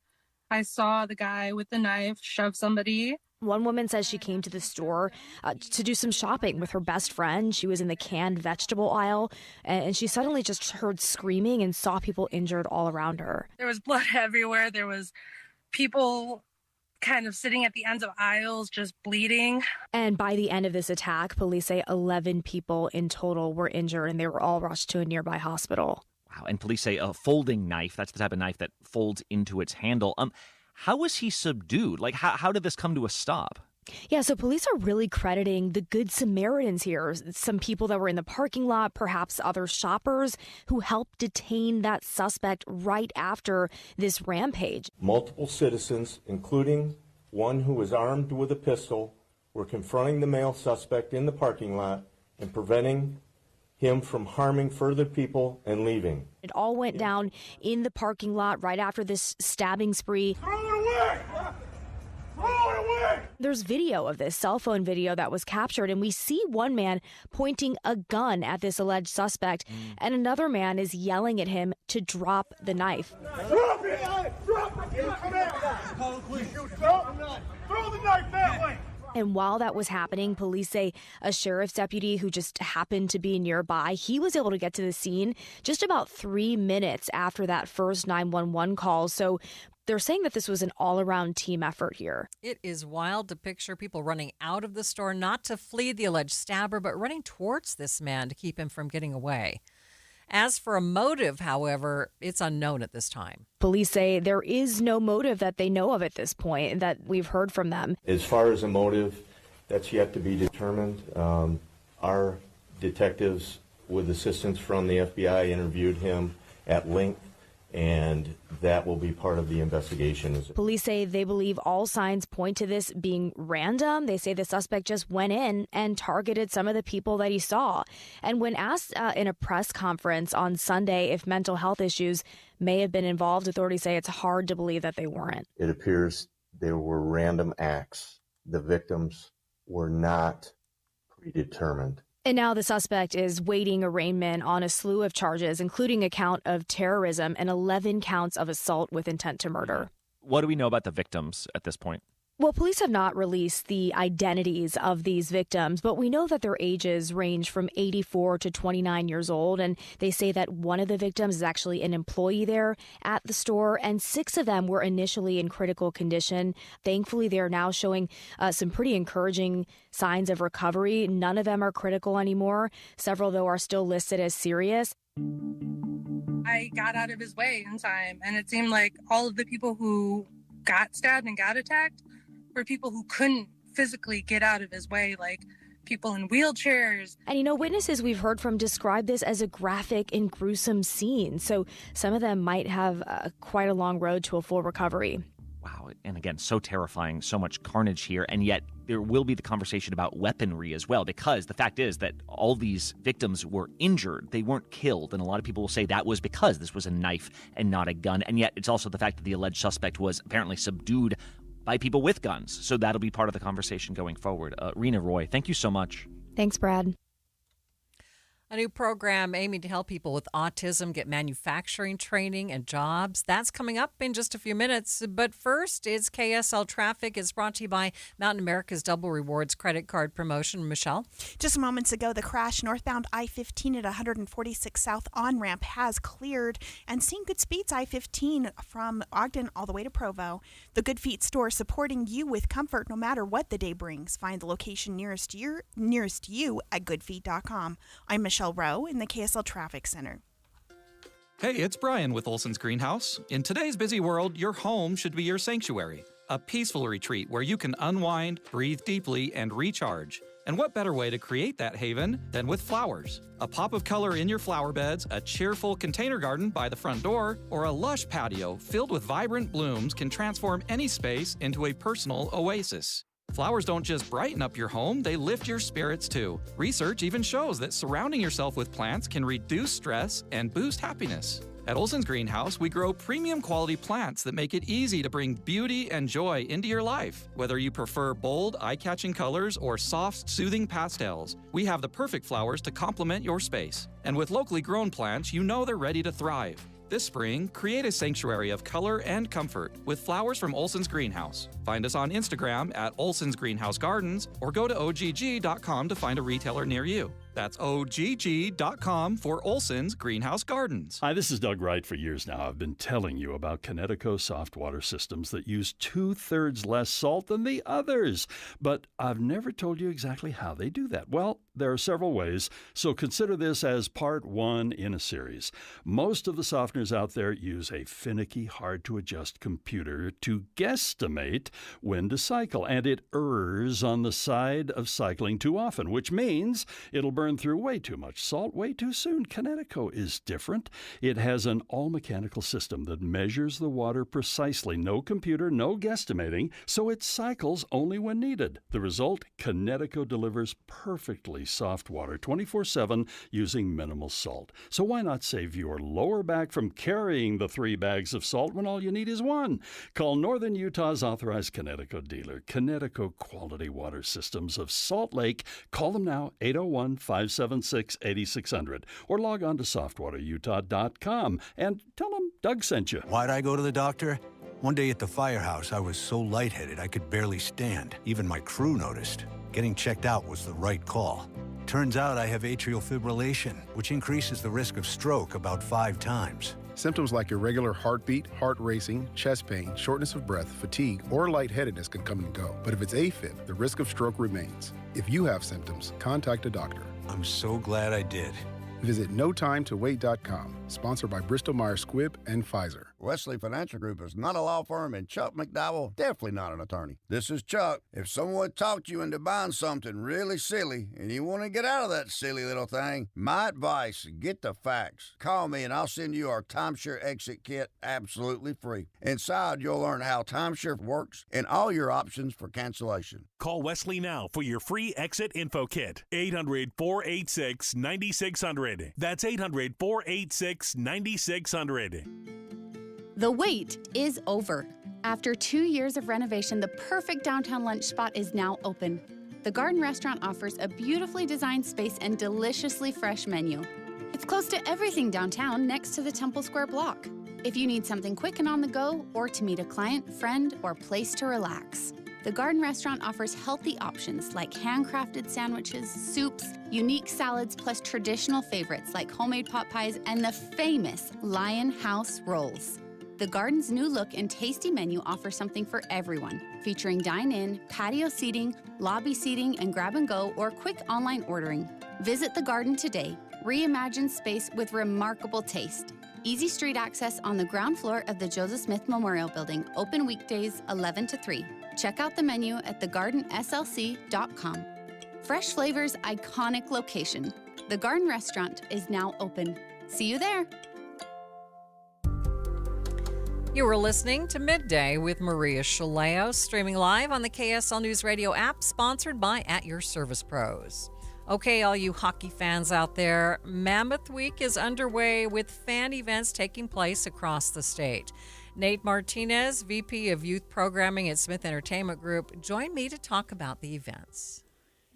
I saw the guy with the knife shove somebody One woman says she came to the store to do some shopping with her best friend. She was in the canned vegetable aisle, and she suddenly just heard screaming and saw people injured all around her. There was blood everywhere. There was people kind of sitting at the ends of aisles, just bleeding. And by the end of this attack, police say 11 people in total were injured, and they were all rushed to a nearby hospital. Wow, and police say a folding knife, that's the type of knife that folds into its handle. How was he subdued? Like, how did this come to a stop? Yeah, so police are really crediting the Good Samaritans here. Some people that were in the parking lot, perhaps other shoppers who helped detain that suspect right after this rampage. Multiple citizens, including one who was armed with a pistol, were confronting the male suspect in the parking lot and preventing him from harming further people and leaving. It all went down in the parking lot right after this stabbing spree. Throw it away! Throw it away! There's video of this, cell phone video that was captured, and we see one man pointing a gun at this alleged suspect, and another man is yelling at him to drop the knife. Drop it! Drop it! Come here! Throw the knife that way! And while that was happening, police say a sheriff's deputy who just happened to be nearby, he was able to get to the scene just about 3 minutes after that first 911 call. So they're saying that this was an all-around team effort here. It is wild to picture people running out of the store, not to flee the alleged stabber, but running towards this man to keep him from getting away. As for a motive, however, it's unknown at this time. Police say there is no motive that they know of at this point that we've heard from them. As far as a motive, that's yet to be determined. Our detectives, with assistance from the FBI, interviewed him at length, and that will be part of the investigation. Police say they believe all signs point to this being random. They say the suspect just went in and targeted some of the people that he saw. And when asked in a press conference on Sunday if mental health issues may have been involved, authorities say it's hard to believe that they weren't. It appears there were random acts. The victims were not predetermined. And now the suspect is waiting arraignment on a slew of charges, including a count of terrorism and 11 counts of assault with intent to murder. What do we know about the victims at this point? Well, police have not released the identities of these victims, but we know that their ages range from 84 to 29 years old. And they say that one of the victims is actually an employee there at the store, and 6 of them were initially in critical condition. Thankfully, they are now showing some pretty encouraging signs of recovery. None of them are critical anymore. Several, though, are still listed as serious. I got out of his way in time, and it seemed like all of the people who got stabbed and got attacked were people who couldn't physically get out of his way, like people in wheelchairs. And, witnesses we've heard from describe this as a graphic and gruesome scene. So some of them might have quite a long road to a full recovery. Wow. And again, so terrifying, so much carnage here. And yet there will be the conversation about weaponry as well, because the fact is that all these victims were injured. They weren't killed. And a lot of people will say that was because this was a knife and not a gun. And yet it's also the fact that the alleged suspect was apparently subdued by people with guns. So that'll be part of the conversation going forward. Rena Roy, thank you so much. Thanks, Brad. A new program aiming to help people with autism get manufacturing training and jobs. That's coming up in just a few minutes. But first, it's KSL Traffic. It's brought to you by Mountain America's Double Rewards credit card promotion. Michelle? Just moments ago, the crash northbound I-15 at 146 South on-ramp has cleared, and seeing good speeds I-15 from Ogden all the way to Provo. The Good Feet store supporting you with comfort no matter what the day brings. Find the location nearest you at goodfeet.com. I'm Michelle Rowe in the KSL Traffic Center. Hey, it's Brian with Olson's Greenhouse. In today's busy world, your home should be your sanctuary, a peaceful retreat where you can unwind, breathe deeply, and recharge. And what better way to create that haven than with flowers? A pop of color in your flower beds, a cheerful container garden by the front door, or a lush patio filled with vibrant blooms can transform any space into a personal oasis. Flowers don't just brighten up your home, they lift your spirits too. Research even shows that surrounding yourself with plants can reduce stress and boost happiness. At Olson's Greenhouse, we grow premium quality plants that make it easy to bring beauty and joy into your life. Whether you prefer bold, eye-catching colors or soft, soothing pastels, we have the perfect flowers to complement your space. And with locally grown plants, you know they're ready to thrive. This spring, create a sanctuary of color and comfort with flowers from Olson's Greenhouse. Find us on Instagram at Olson's Greenhouse Gardens or go to OGG.com to find a retailer near you. That's OGG.com for Olson's Greenhouse Gardens. Hi, this is Doug Wright. For years now, I've been telling you about Connecticut soft water systems that use 2/3 less salt than the others. But I've never told you exactly how they do that. Well, there are several ways, so consider this as part one in a series. Most of the softeners out there use a finicky, hard-to-adjust computer to guesstimate when to cycle, and it errs on the side of cycling too often, which means it'll burn through way too much salt way too soon. Connecticut is different. It has an all-mechanical system that measures the water precisely. No computer, no guesstimating, so it cycles only when needed. The result, Connecticut delivers perfectly soft water 24/7 using minimal salt. So why not save your lower back from carrying the 3 bags of salt when all you need is 1? Call Northern Utah's authorized Connecticut dealer, Connecticut Quality Water Systems of Salt Lake. Call them now, 801-576-8600, or log on to softwaterutah.com and tell them Doug sent you. Why'd I go to the doctor? One day at the firehouse, I was so lightheaded I could barely stand. Even my crew noticed. Getting checked out was the right call. Turns out I have atrial fibrillation, which increases the risk of stroke about 5 times. Symptoms like irregular heartbeat, heart racing, chest pain, shortness of breath, fatigue, or lightheadedness can come and go. But if it's AFib, the risk of stroke remains. If you have symptoms, contact a doctor. I'm so glad I did. Visit NoTimeToWait.com, sponsored by Bristol-Myers Squibb and Pfizer. Wesley Financial Group is not a law firm, and Chuck McDowell definitely not an attorney. This is Chuck. If someone talked you into buying something really silly and you want to get out of that silly little thing, my advice, get the facts. Call me and I'll send you our timeshare exit kit absolutely free. Inside, you'll learn how timeshare works and all your options for cancellation. Call Wesley now for your free exit info kit. 800-486-9600. That's 800-486-9600. The wait is over. After 2 years of renovation, the perfect downtown lunch spot is now open. The Garden Restaurant offers a beautifully designed space and deliciously fresh menu. It's close to everything downtown next to the Temple Square block. If you need something quick and on the go, or to meet a client, friend, or place to relax, the Garden Restaurant offers healthy options like handcrafted sandwiches, soups, unique salads, plus traditional favorites like homemade pot pies and the famous Lion House rolls. The Garden's new look and tasty menu offers something for everyone, featuring dine-in, patio seating, lobby seating, and grab-and-go or quick online ordering. Visit the Garden today. Reimagine space with remarkable taste. Easy street access on the ground floor of the Joseph Smith Memorial Building, open weekdays 11 to 3. Check out the menu at thegardenslc.com. Fresh flavors, iconic location. The Garden Restaurant is now open. See you there. You were listening to Midday with Maria Shilaos, streaming live on the KSL News Radio app, sponsored by At Your Service Pros. Okay, all you hockey fans out there, Mammoth Week is underway with fan events taking place across the state. Nate Martinez, VP of Youth Programming at Smith Entertainment Group, joined me to talk about the events.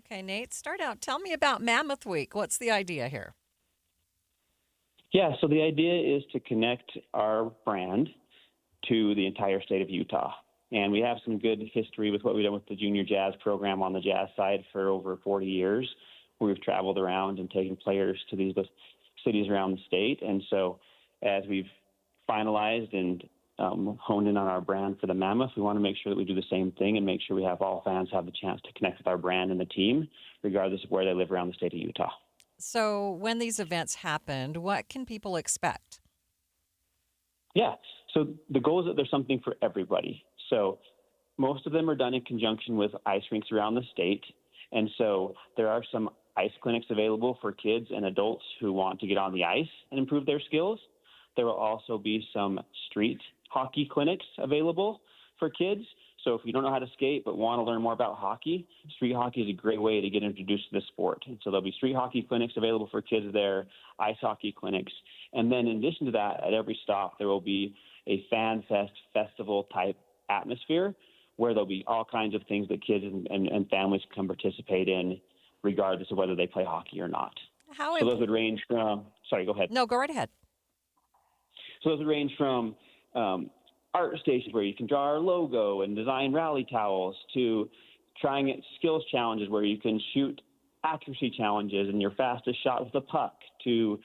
Okay, Nate, start out. Tell me about Mammoth Week. What's the idea here? Yeah, so the idea is to connect our brand to the entire state of Utah. And we have some good history with what we've done with the junior jazz program on the jazz side for over 40 years. We've traveled around and taken players to these cities around the state. And so as we've finalized and honed in on our brand for the Mammoth, we want to make sure that we do the same thing and make sure we have all fans have the chance to connect with our brand and the team, regardless of where they live around the state of Utah. So when these events happened, what can people expect? Yeah, so the goal is that there's something for everybody. So most of them are done in conjunction with ice rinks around the state. And so there are some ice clinics available for kids and adults who want to get on the ice and improve their skills. There will also be some street hockey clinics available for kids. So if you don't know how to skate but want to learn more about hockey, street hockey is a great way to get introduced to the sport. And so there'll be street hockey clinics available for kids there, ice hockey clinics. And then in addition to that, at every stop, there will be a fan fest festival type atmosphere where there'll be all kinds of things that kids and families can participate in regardless of whether they play hockey or not. So those would range from, sorry, go ahead. No, go right ahead. So those range from art stations where you can draw our logo and design rally towels to trying it skills challenges where you can shoot accuracy challenges and your fastest shot with a puck, to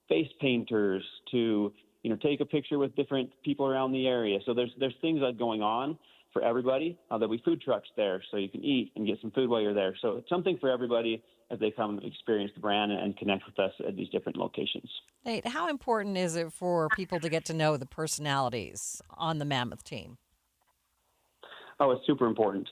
face painters, to take a picture with different people around the area. So there's things that are going on for everybody. There'll be food trucks there so you can eat and get some food while you're there. So it's something for everybody as they come and experience the brand and connect with us at these different locations. Nate, how important is it for people to get to know the personalities on the Mammoth team? Oh, it's super important.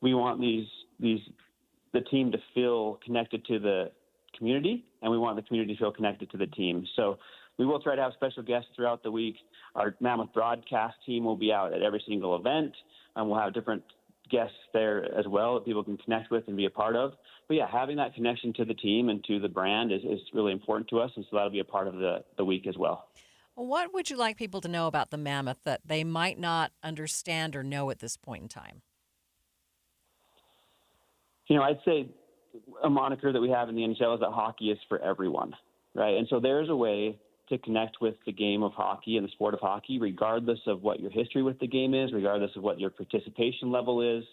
We want the team to feel connected to the community, and we want the community to feel connected to the team. So we will try to have special guests throughout the week. Our Mammoth broadcast team will be out at every single event, and we'll have different guests there as well that people can connect with and be a part of. But yeah, having that connection to the team and to the brand is really important to us, and so that'll be a part of the week as well. What would you like people to know about the Mammoth that they might not understand or know at this point in time? I'd say a moniker that we have in the NHL is that hockey is for everyone, right? And so there's a way to connect with the game of hockey and the sport of hockey, regardless of what your history with the game is, regardless of what your participation level is.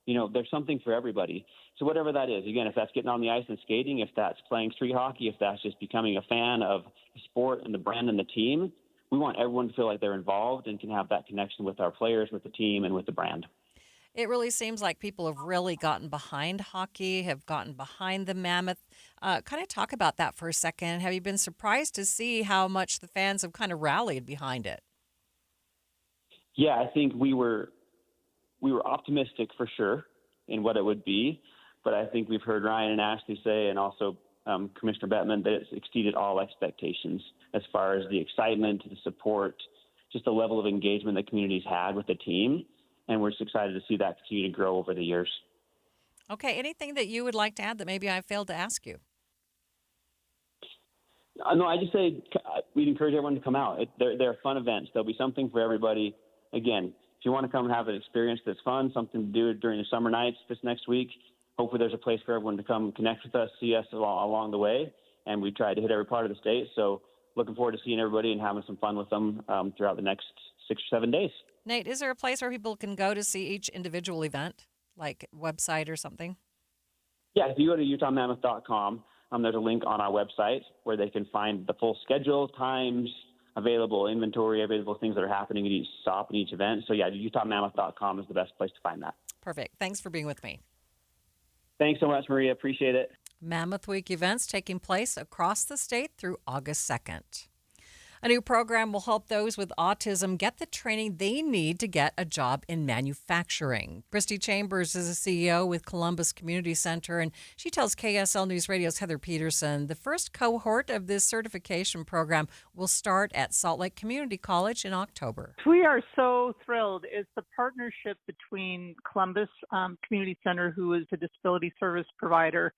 There's something for everybody. So whatever that is, again, if that's getting on the ice and skating, if that's playing street hockey, if that's just becoming a fan of the sport and the brand and the team, we want everyone to feel like they're involved and can have that connection with our players, with the team, and with the brand. It really seems like people have really gotten behind hockey, have gotten behind the Mammoth. Kind of talk about that for a second. Have you been surprised to see how much the fans have kind of rallied behind it? Yeah, I think we were optimistic for sure in what it would be, but I think we've heard Ryan and Ashley say, and also Commissioner Bettman, that it's exceeded all expectations as far as the excitement, the support, just the level of engagement the community's had with the team. And we're just excited to see that continue to grow over the years. Okay, anything that you would like to add that maybe I failed to ask you? No, I just say we'd encourage everyone to come out. They're fun events. There'll be something for everybody. Again, if you want to come and have an experience that's fun, something to do during the summer nights this next week, hopefully there's a place for everyone to come connect with us, see us along the way. And we tried to hit every part of the state. So looking forward to seeing everybody and having some fun with them throughout the next 6 or 7 days. Nate, is there a place where people can go to see each individual event, like website or something? Yeah, if you go to utahmammoth.com, there's a link on our website where they can find the full schedule, times, available inventory, available things that are happening at each stop and each event. So yeah, utahmammoth.com is the best place to find that. Perfect. Thanks for being with me. Thanks so much, Maria. Appreciate it. Mammoth Week events taking place across the state through August 2nd. A new program will help those with autism get the training they need to get a job in manufacturing. Christy Chambers is a CEO with Columbus Community Center, and she tells KSL News Radio's Heather Peterson the first cohort of this certification program will start at Salt Lake Community College in October. We are so thrilled. It's the partnership between Columbus Community Center, who is a disability service provider,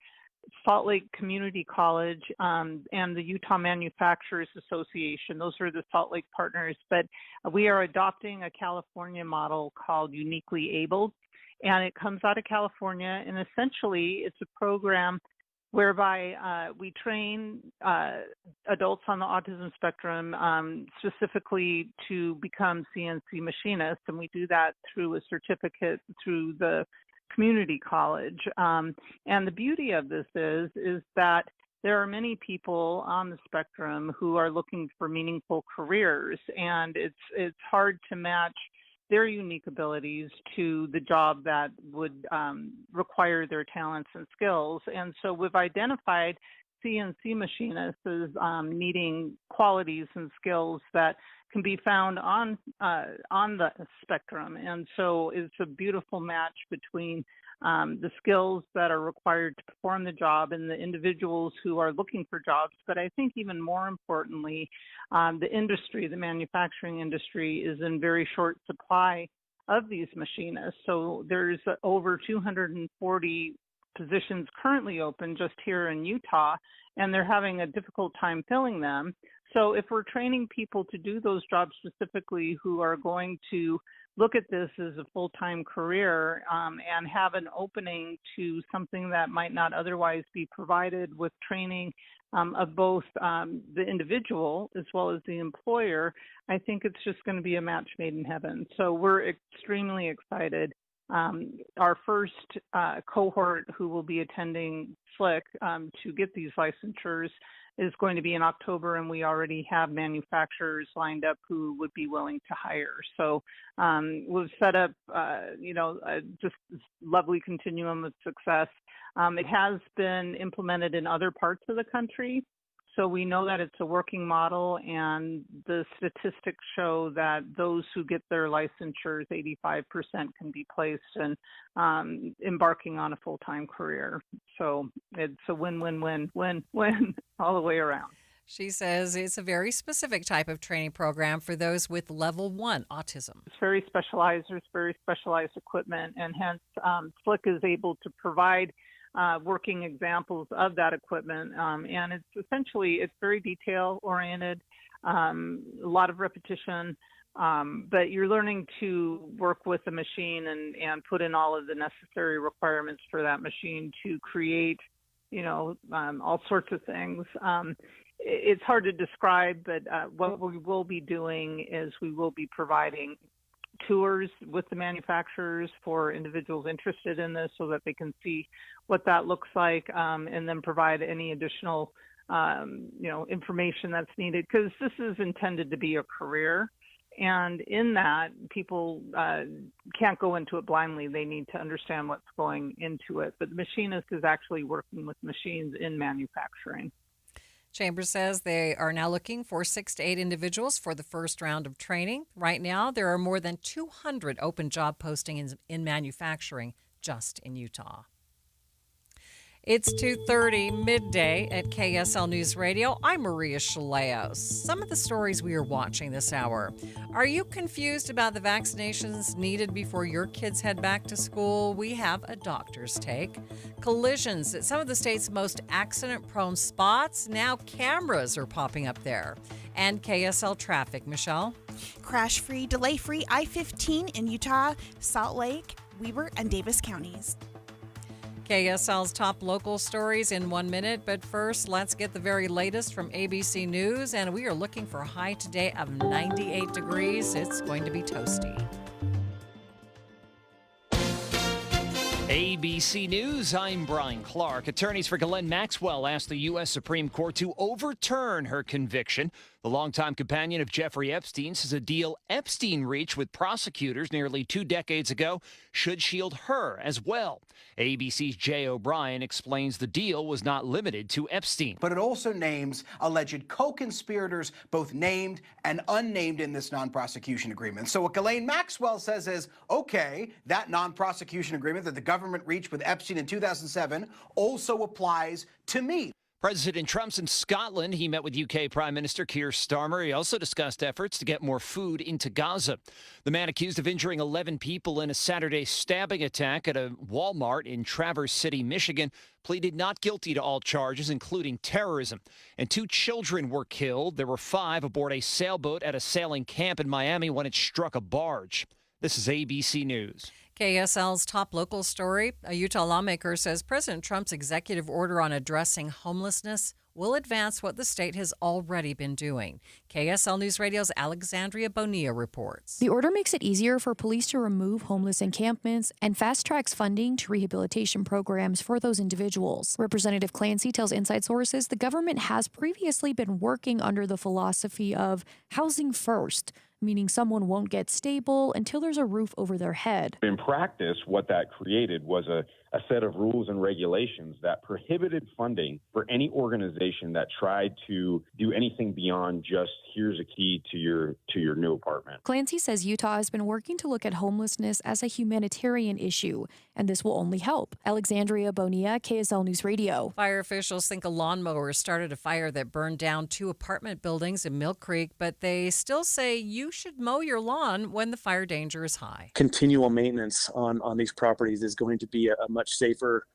Salt Lake Community College, and the Utah Manufacturers Association. Those are the Salt Lake partners. But we are adopting a California model called Uniquely Abled, and it comes out of California. And essentially, it's a program whereby we train adults on the autism spectrum specifically to become CNC machinists, and we do that through a certificate through the community college. And the beauty of this is that there are many people on the spectrum who are looking for meaningful careers, and it's hard to match their unique abilities to the job that would require their talents and skills. And so we've identified CNC machinists as needing qualities and skills that can be found on the spectrum. And so it's a beautiful match between the skills that are required to perform the job and the individuals who are looking for jobs. But I think even more importantly, the industry, the manufacturing industry, is in very short supply of these machinists. So there's over 240 positions currently open just here in Utah, and they're having a difficult time filling them. So if we're training people to do those jobs specifically who are going to look at this as a full-time career and have an opening to something that might not otherwise be provided with training of both the individual as well as the employer, I think it's just going to be a match made in heaven. So we're extremely excited. Our first cohort who will be attending SLIC to get these licensures is going to be in October, and we already have manufacturers lined up who would be willing to hire. So we've set up, just this lovely continuum of success. It has been implemented in other parts of the country, so we know that it's a working model, and the statistics show that those who get their licensures, 85% can be placed in embarking on a full-time career. So it's a win-win-win-win-win all the way around. She says it's a very specific type of training program for those with level 1 autism. It's very specialized. There's very specialized equipment, and hence SLIC is able to provide working examples of that equipment. And it's essentially, it's very detail-oriented, a lot of repetition, but you're learning to work with the machine and put in all of the necessary requirements for that machine to create, all sorts of things. It's hard to describe, but what we will be doing is we will be providing tours with the manufacturers for individuals interested in this so that they can see what that looks like, and then provide any additional, information that's needed, because this is intended to be a career. And in that, people can't go into it blindly. They need to understand what's going into it. But the machinist is actually working with machines in manufacturing. Chambers says they are now looking for 6 to 8 individuals for the first round of training. Right now, there are more than 200 open job postings in manufacturing just in Utah. It's 2:30 midday at KSL News Radio. I'm Maria Shilaos. Some of the stories we are watching this hour. Are you confused about the vaccinations needed before your kids head back to school? We have a doctor's take. Collisions at some of the state's most accident-prone spots. Now cameras are popping up there. And KSL traffic. Michelle? Crash-free, delay-free I-15 in Utah, Salt Lake, Weber, and Davis counties. KSL's top local stories in 1 minute, but first, let's get the very latest from ABC News, and we are looking for a high today of 98 degrees. It's going to be toasty. ABC News, I'm Brian Clark. Attorneys for Ghislaine Maxwell asked the U.S. Supreme Court to overturn her conviction. The longtime companion of Jeffrey Epstein says a deal Epstein reached with prosecutors nearly 2 decades ago should shield her as well. ABC's Jay O'Brien explains the deal was not limited to Epstein. But it also names alleged co-conspirators, both named and unnamed in this non-prosecution agreement. So what Ghislaine Maxwell says is, okay, that non-prosecution agreement that the government reached with Epstein in 2007 also applies to me. President Trump's in Scotland. He met with UK Prime Minister Keir Starmer. He also discussed efforts to get more food into Gaza. The man accused of injuring 11 people in a Saturday stabbing attack at a Walmart in Traverse City, Michigan, pleaded not guilty to all charges, including terrorism. And 2 children were killed. There were 5 aboard a sailboat at a sailing camp in Miami when it struck a barge. This is ABC News. KSL's top local story. A Utah lawmaker says President Trump's executive order on addressing homelessness will advance what the state has already been doing. KSL News Radio's Alexandria Bonilla reports. The order makes it easier for police to remove homeless encampments and fast-tracks funding to rehabilitation programs for those individuals. Representative Clancy tells Inside Sources the government has previously been working under the philosophy of housing first, meaning someone won't get stable until there's a roof over their head. In practice, what that created was a set of rules and regulations that prohibited funding for any organization that tried to do anything beyond just here's a key to your new apartment. Clancy says Utah has been working to look at homelessness as a humanitarian issue, and this will only help. Alexandria Bonilla, KSL News Radio. Fire officials think a lawnmower started a fire that burned down 2 apartment buildings in Mill Creek, but they still say you should mow your lawn when the fire danger is high. Continual maintenance on these properties is going to be a much safer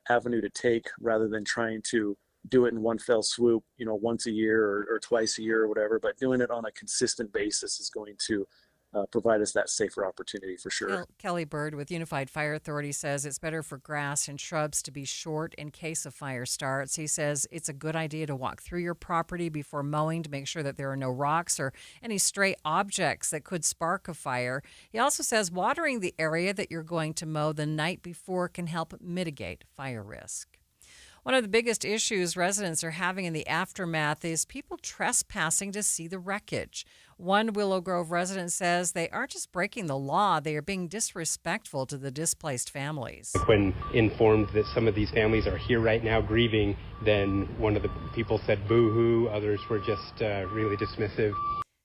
avenue to take rather than trying to do it in one fell swoop, once a year or twice a year or whatever. But doing it on a consistent basis is going to provide us that safer opportunity for sure. Kelly Bird with Unified Fire Authority says it's better for grass and shrubs to be short in case a fire starts. He says it's a good idea to walk through your property before mowing to make sure that there are no rocks or any stray objects that could spark a fire. He also says watering the area that you're going to mow the night before can help mitigate fire risk. One of the biggest issues residents are having in the aftermath is people trespassing to see the wreckage. One Willow Grove resident says they aren't just breaking the law, they are being disrespectful to the displaced families. When informed that some of these families are here right now grieving, then one of the people said boo-hoo, others were just really dismissive.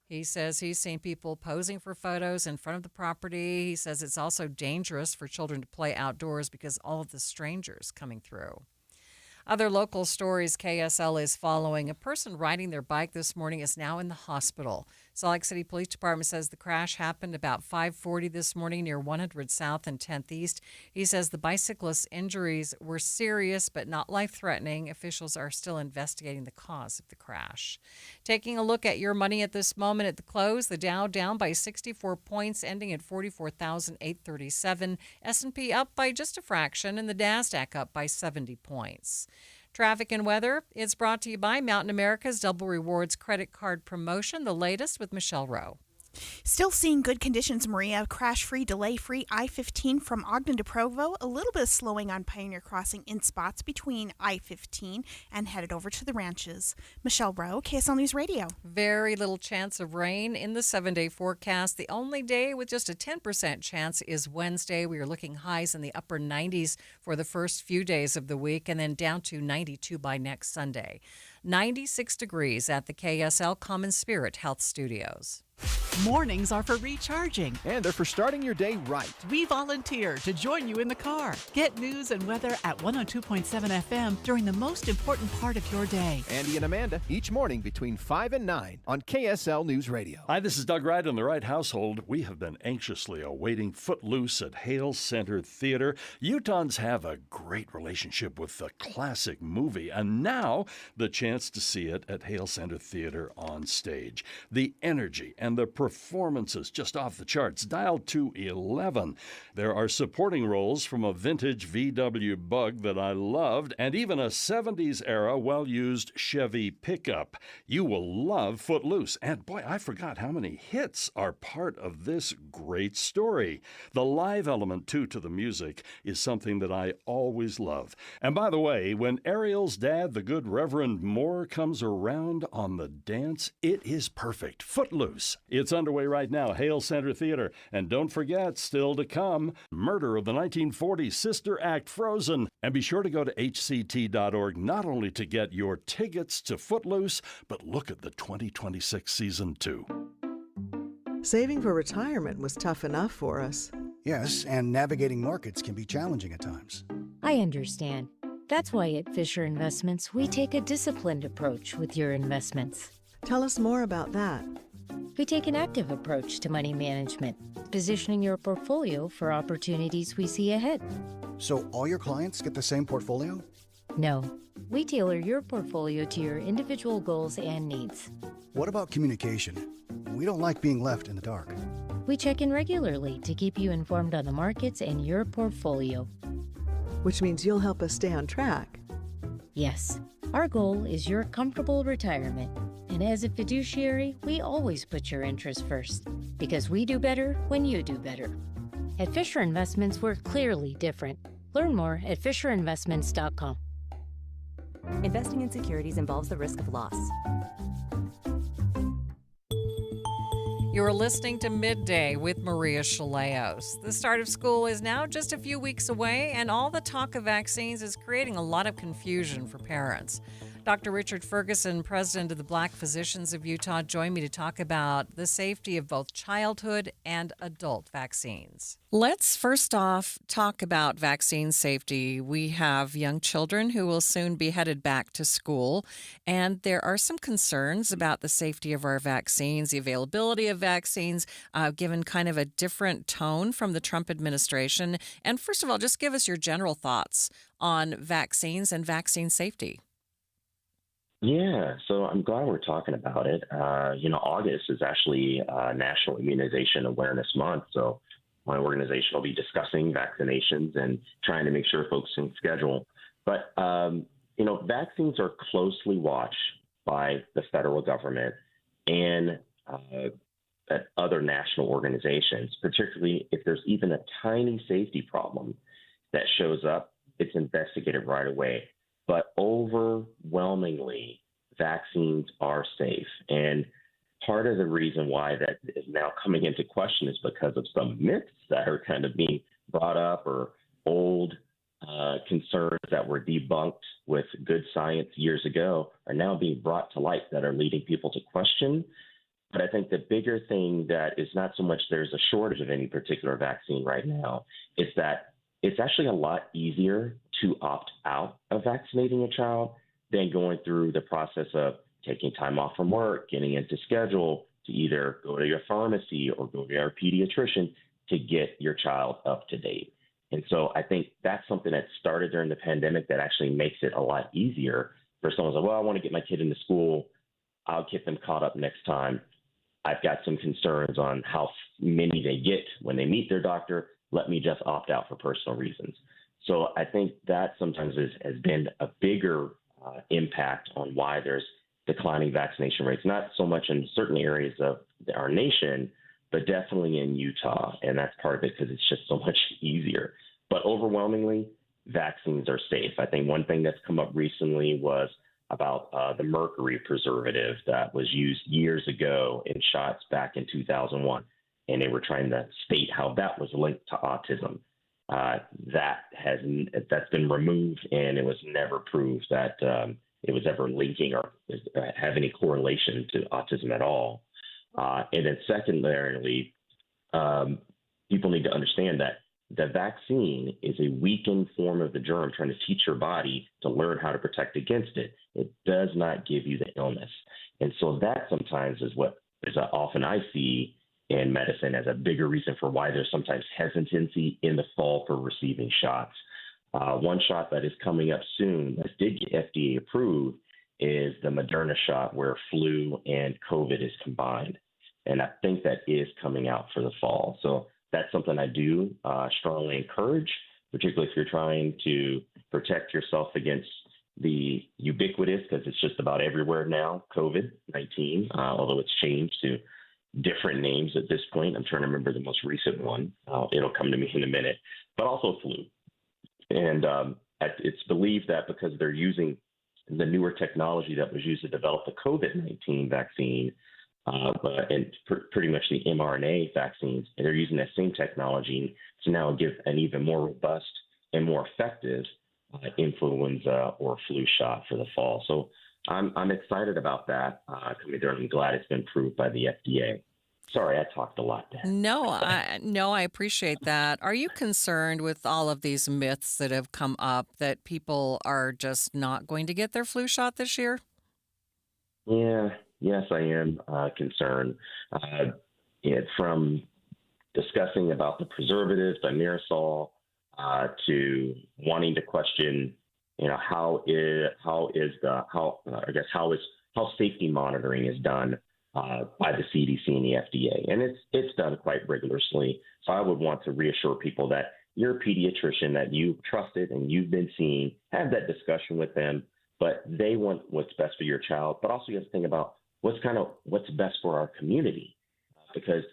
He says he's seen people posing for photos in front of the property. He says it's also dangerous for children to play outdoors because all of the strangers coming through. Other local stories KSL is following. A person riding their bike this morning is now in the hospital. Salt Lake City Police Department says the crash happened about 5:40 this morning near 100 South and 10th East. He says the bicyclist's injuries were serious but not life-threatening. Officials are still investigating the cause of the crash. Taking a look at your money at this moment at the close, the Dow down by 64 points, ending at 44,837. S&P up by just a fraction, and the NASDAQ up by 70 points. Traffic and weather is brought to you by Mountain America's Double Rewards credit card promotion, the latest with Michelle Rowe. Still seeing good conditions, Maria. Crash-free, delay-free I-15 from Ogden to Provo. A little bit of slowing on Pioneer Crossing in spots between I-15 and headed over to the ranches. Michelle Rowe, KSL News Radio. Very little chance of rain in the 7-day forecast. The only day with just a 10% chance is Wednesday. We are looking highs in the upper 90s for the first few days of the week and then down to 92 by next Sunday. 96 degrees at the KSL Common Spirit Health Studios. Mornings are for recharging. And they're for starting your day right. We volunteer to join you in the car. Get news and weather at 102.7 FM during the most important part of your day. Andy and Amanda, each morning between 5 and 9 on KSL News Radio. Hi, this is Doug Wright in the Wright household. We have been anxiously awaiting Footloose at Hale Center Theater. Utahns have a great relationship with the classic movie, and now the chance to see it at Hale Center Theater on stage. The energy and the performances just off the charts, dialed to 11. There are supporting roles from a vintage VW Bug that I loved, and even a 70s-era well-used Chevy pickup. You will love Footloose. And boy, I forgot how many hits are part of this great story. The live element, too, to the music is something that I always love. And by the way, when Ariel's dad, the good Reverend Moore, comes around on the dance, it is perfect. Footloose. It's underway right now, Hale Center Theater. And don't forget, still to come, Murder of the 1940s Sister Act Frozen. And be sure to go to hct.org not only to get your tickets to Footloose, but look at the 2026 season too. Saving for retirement was tough enough for us. Yes, and navigating markets can be challenging at times. I understand. That's why at Fisher Investments, we take a disciplined approach with your investments. Tell us more about that. We take an active approach to money management, positioning your portfolio for opportunities we see ahead. So all your clients get the same portfolio? No, we tailor your portfolio to your individual goals and needs. What about communication? We don't like being left in the dark. We check in regularly to keep you informed on the markets and your portfolio. Which means you'll help us stay on track. Yes, our goal is your comfortable retirement. And as a fiduciary, we always put your interests first, because we do better when you do better. At Fisher Investments, we're clearly different. Learn more at FisherInvestments.com. Investing in securities involves the risk of loss. You're listening to Midday with Maria Shilaos. The start of school is now just a few weeks away, and all the talk of vaccines is creating a lot of confusion for parents. Dr. Richard Ferguson, president of the Black Physicians of Utah, joined me to talk about the safety of both childhood and adult vaccines. Let's first off talk about vaccine safety. We have young children who will soon be headed back to school, and there are some concerns about the safety of our vaccines, the availability of vaccines, given kind of a different tone from the Trump administration. And first of all, just give us your general thoughts on vaccines and vaccine safety. Yeah, so I'm glad we're talking about it. August is actually National Immunization Awareness Month. So my organization will be discussing vaccinations and trying to make sure folks can schedule. But, vaccines are closely watched by the federal government and at other national organizations, particularly if there's even a tiny safety problem that shows up, it's investigated right away. But overwhelmingly, vaccines are safe. And part of the reason why that is now coming into question is because of some myths that are kind of being brought up, or old concerns that were debunked with good science years ago are now being brought to light that are leading people to question. But I think the bigger thing that is not so much there's a shortage of any particular vaccine right now, is that it's actually a lot easier to opt out of vaccinating a child than going through the process of taking time off from work, getting into schedule to either go to your pharmacy or go to your pediatrician to get your child up to date. And so I think that's something that started during the pandemic that actually makes it a lot easier for someone to say, well, I want to get my kid into school. I'll get them caught up next time. I've got some concerns on how many they get when they meet their doctor. Let me just opt out for personal reasons. So I think that sometimes has been a bigger impact on why there's declining vaccination rates, not so much in certain areas of our nation, but definitely in Utah. And that's part of it because it's just so much easier. But overwhelmingly, vaccines are safe. I think one thing that's come up recently was about the mercury preservative that was used years ago in shots back in 2001. And they were trying to state how that was linked to autism. That's been removed, and it was never proved that it was ever linking or have any correlation to autism at all. And then secondarily, people need to understand that the vaccine is a weakened form of the germ trying to teach your body to learn how to protect against it. It does not give you the illness. And so that sometimes is what is often I see in medicine as a bigger reason for why there's sometimes hesitancy in the fall for receiving shots. One shot that is coming up soon that did get FDA approved is the Moderna shot, where flu and COVID is combined. And I think that is coming out for the fall. So that's something I do strongly encourage, particularly if you're trying to protect yourself against the ubiquitous, because it's just about everywhere now, COVID-19, although it's changed to different names at this point. I'm trying to remember the most recent one. It'll come to me in a minute, but also flu. And it's believed that because they're using the newer technology that was used to develop the COVID-19 vaccine, and pretty much the mRNA vaccines, and they're using that same technology to now give an even more robust and more effective influenza or flu shot for the fall. So I'm excited about that coming there. I'm glad it's been approved by the FDA. Sorry, I talked a lot there. No, I appreciate that. Are you concerned with all of these myths that have come up that people are just not going to get their flu shot this year? Yes, I am concerned. From discussing about the preservatives, the aerosol, to wanting to question, how safety monitoring is done by the CDC and the FDA, and it's done quite rigorously. So I would want to reassure people that your pediatrician that you've trusted and you've been seeing, have that discussion with them, but they want what's best for your child. But also you have to think about what's best for our community, because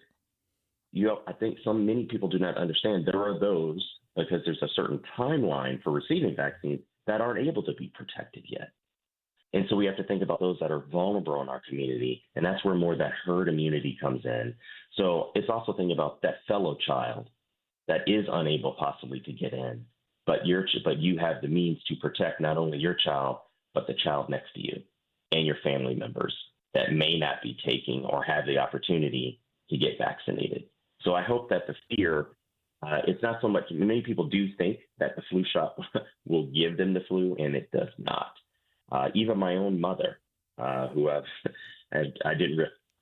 I think many people do not understand there are those, because there's a certain timeline for receiving vaccines, that aren't able to be protected yet. And so we have to think about those that are vulnerable in our community, and that's where more of that herd immunity comes in. So it's also thinking about that fellow child that is unable possibly to get in, but you have the means to protect not only your child, but the child next to you and your family members that may not be taking or have the opportunity to get vaccinated. So I hope that the fear, it's not so much, many people do think that the flu shot will give them the flu, and it does not. Even my own mother, who I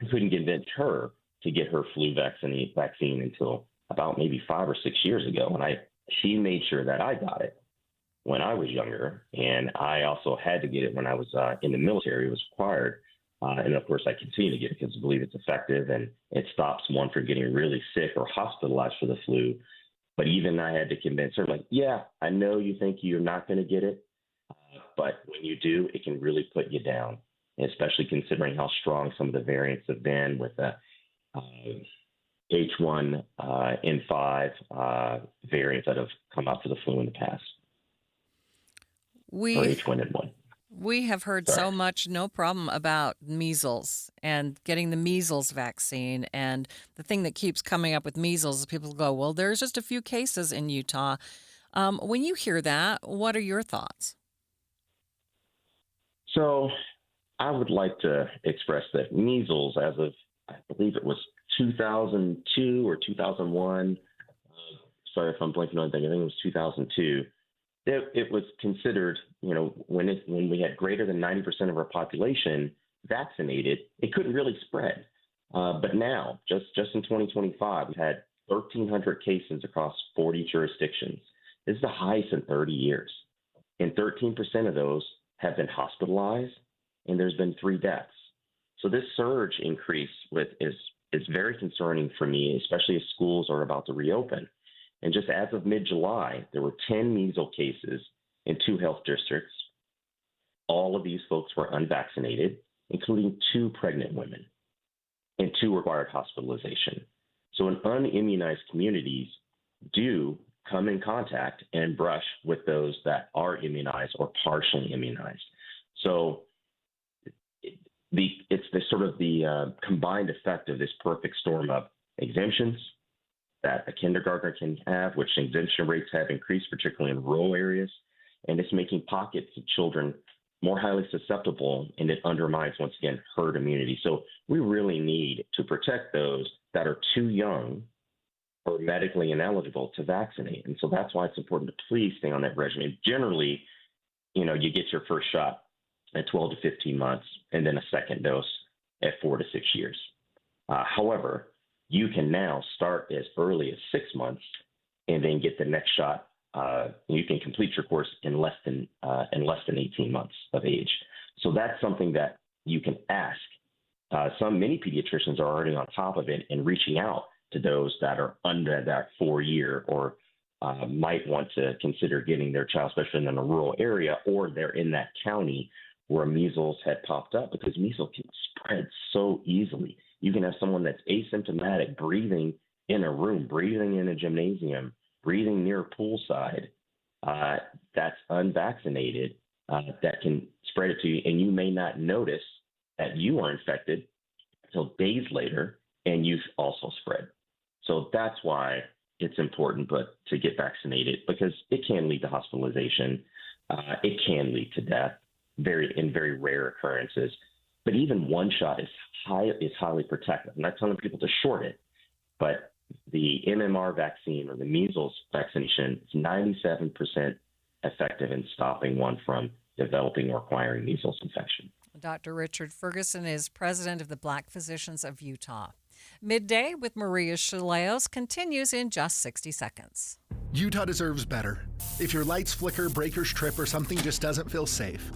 couldn't convince her to get her flu vaccine until about maybe 5 or 6 years ago, and she made sure that I got it. when I was younger, and I also had to get it when I was in the military. It was required. And of course, I continue to get it because I believe it's effective and it stops one from getting really sick or hospitalized for the flu. But even I had to convince her, like, yeah, I know you think you're not going to get it, but when you do, it can really put you down, especially considering how strong some of the variants have been with the H1N5 variants that have come out for the flu in the past. Or H1N1. We have heard so much, no problem, about measles and getting the measles vaccine. And the thing that keeps coming up with measles is people go, well, there's just a few cases in Utah. When you hear that, what are your thoughts? So I would like to express that measles, as of, I believe it was 2002 or 2001, sorry if I'm blanking on anything, I think it was 2002. It was considered, when we had greater than 90% of our population vaccinated, it couldn't really spread. But now, just in 2025, we've had 1,300 cases across 40 jurisdictions. This is the highest in 30 years. And 13% of those have been hospitalized, and there's been 3 deaths. So this surge increase is very concerning for me, especially as schools are about to reopen. And just as of mid-July, there were 10 measles cases in 2 health districts. All of these folks were unvaccinated, including 2 pregnant women, and 2 required hospitalization. So in unimmunized communities do come in contact and brush with those that are immunized or partially immunized. So it's the sort of the combined effect of this perfect storm of exemptions that a kindergartner can have, which exemption rates have increased, particularly in rural areas, and it's making pockets of children more highly susceptible, and it undermines, once again, herd immunity. So we really need to protect those that are too young or medically ineligible to vaccinate. And so that's why it's important to please stay on that regimen. Generally, you get your first shot at 12 to 15 months, and then a second dose at 4 to 6 years. However, you can now start as early as 6 months and then get the next shot. You can complete your course in less than 18 months of age. So that's something that you can ask. Many pediatricians are already on top of it and reaching out to those that are under that 4-year or might want to consider getting their child, especially in a rural area, or they're in that county where measles had popped up, because measles can spread so easily. You can have someone that's asymptomatic breathing in a room, breathing in a gymnasium, breathing near a poolside, that's unvaccinated, that can spread it to you. And you may not notice that you are infected until days later, and you've also spread. So that's why it's important to get vaccinated, because it can lead to hospitalization. It can lead to death in very rare occurrences. But even one shot is highly protective. I'm not telling people to short it, but the MMR vaccine, or the measles vaccination, is 97% effective in stopping one from developing or acquiring measles infection. Dr. Richard Ferguson is president of the Black Physicians of Utah. Midday with Maria Shilaos continues in just 60 seconds. Utah deserves better. If your lights flicker, breakers trip, or something just doesn't feel safe,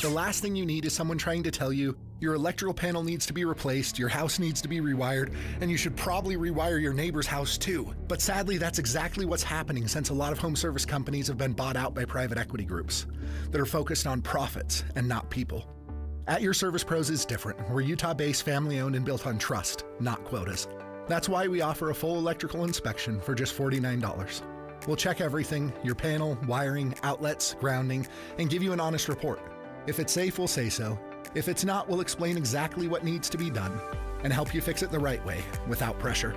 the last thing you need is someone trying to tell you your electrical panel needs to be replaced, your house needs to be rewired, and you should probably rewire your neighbor's house too. But sadly, that's exactly what's happening, since a lot of home service companies have been bought out by private equity groups that are focused on profits and not people. At Your Service Pros is different. We're Utah-based, family-owned, and built on trust, not quotas. That's why we offer a full electrical inspection for just $49. We'll check everything, your panel, wiring, outlets, grounding, and give you an honest report. If it's safe, we'll say so. If it's not, we'll explain exactly what needs to be done and help you fix it the right way, without pressure.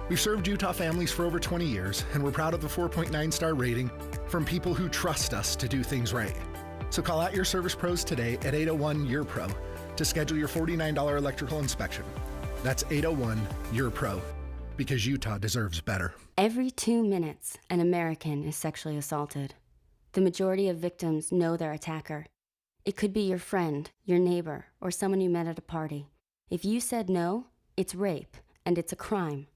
We've served Utah families for over 20 years, and we're proud of the 4.9-star rating from people who trust us to do things right. So call out Your Service Pros today at 801-YOUR-PRO to schedule your $49 electrical inspection. That's 801-YOUR-PRO, because Utah deserves better. Every 2 minutes, an American is sexually assaulted. The majority of victims know their attacker. It could be your friend, your neighbor, or someone you met at a party. If you said no, it's rape, and it's a crime.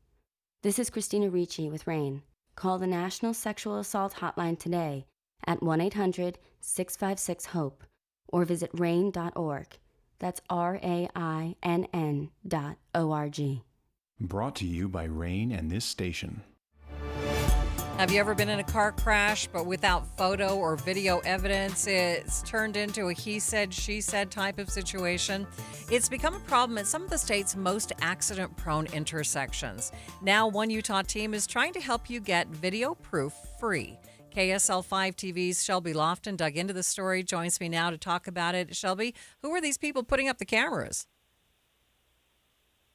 This is Christina Ricci with RAIN. Call the National Sexual Assault Hotline today at 1-800-656-HOPE or visit RAINN.org. That's RAINN.org. Brought to you by Rain and this station. Have you ever been in a car crash, but without photo or video evidence, it's turned into a he said, she said type of situation? It's become a problem at some of the state's most accident-prone intersections. Now, one Utah team is trying to help you get video proof free. KSL 5 TV's Shelby Lofton dug into the story, joins me now to talk about it. Shelby, who are these people putting up the cameras?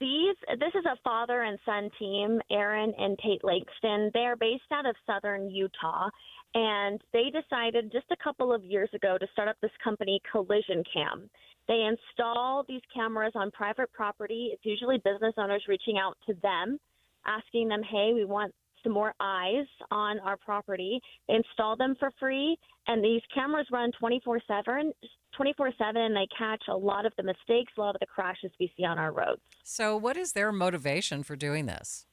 This is a father and son team, Aaron and Tate Lakeston. They're based out of southern Utah, and they decided just a couple of years ago to start up this company, Collision Cam. They install these cameras on private property. It's usually business owners reaching out to them, asking them, hey, we want some more eyes on our property. They install them for free, and these cameras run 24/7, and they catch a lot of the mistakes, a lot of the crashes we see on our roads. So what is their motivation for doing this?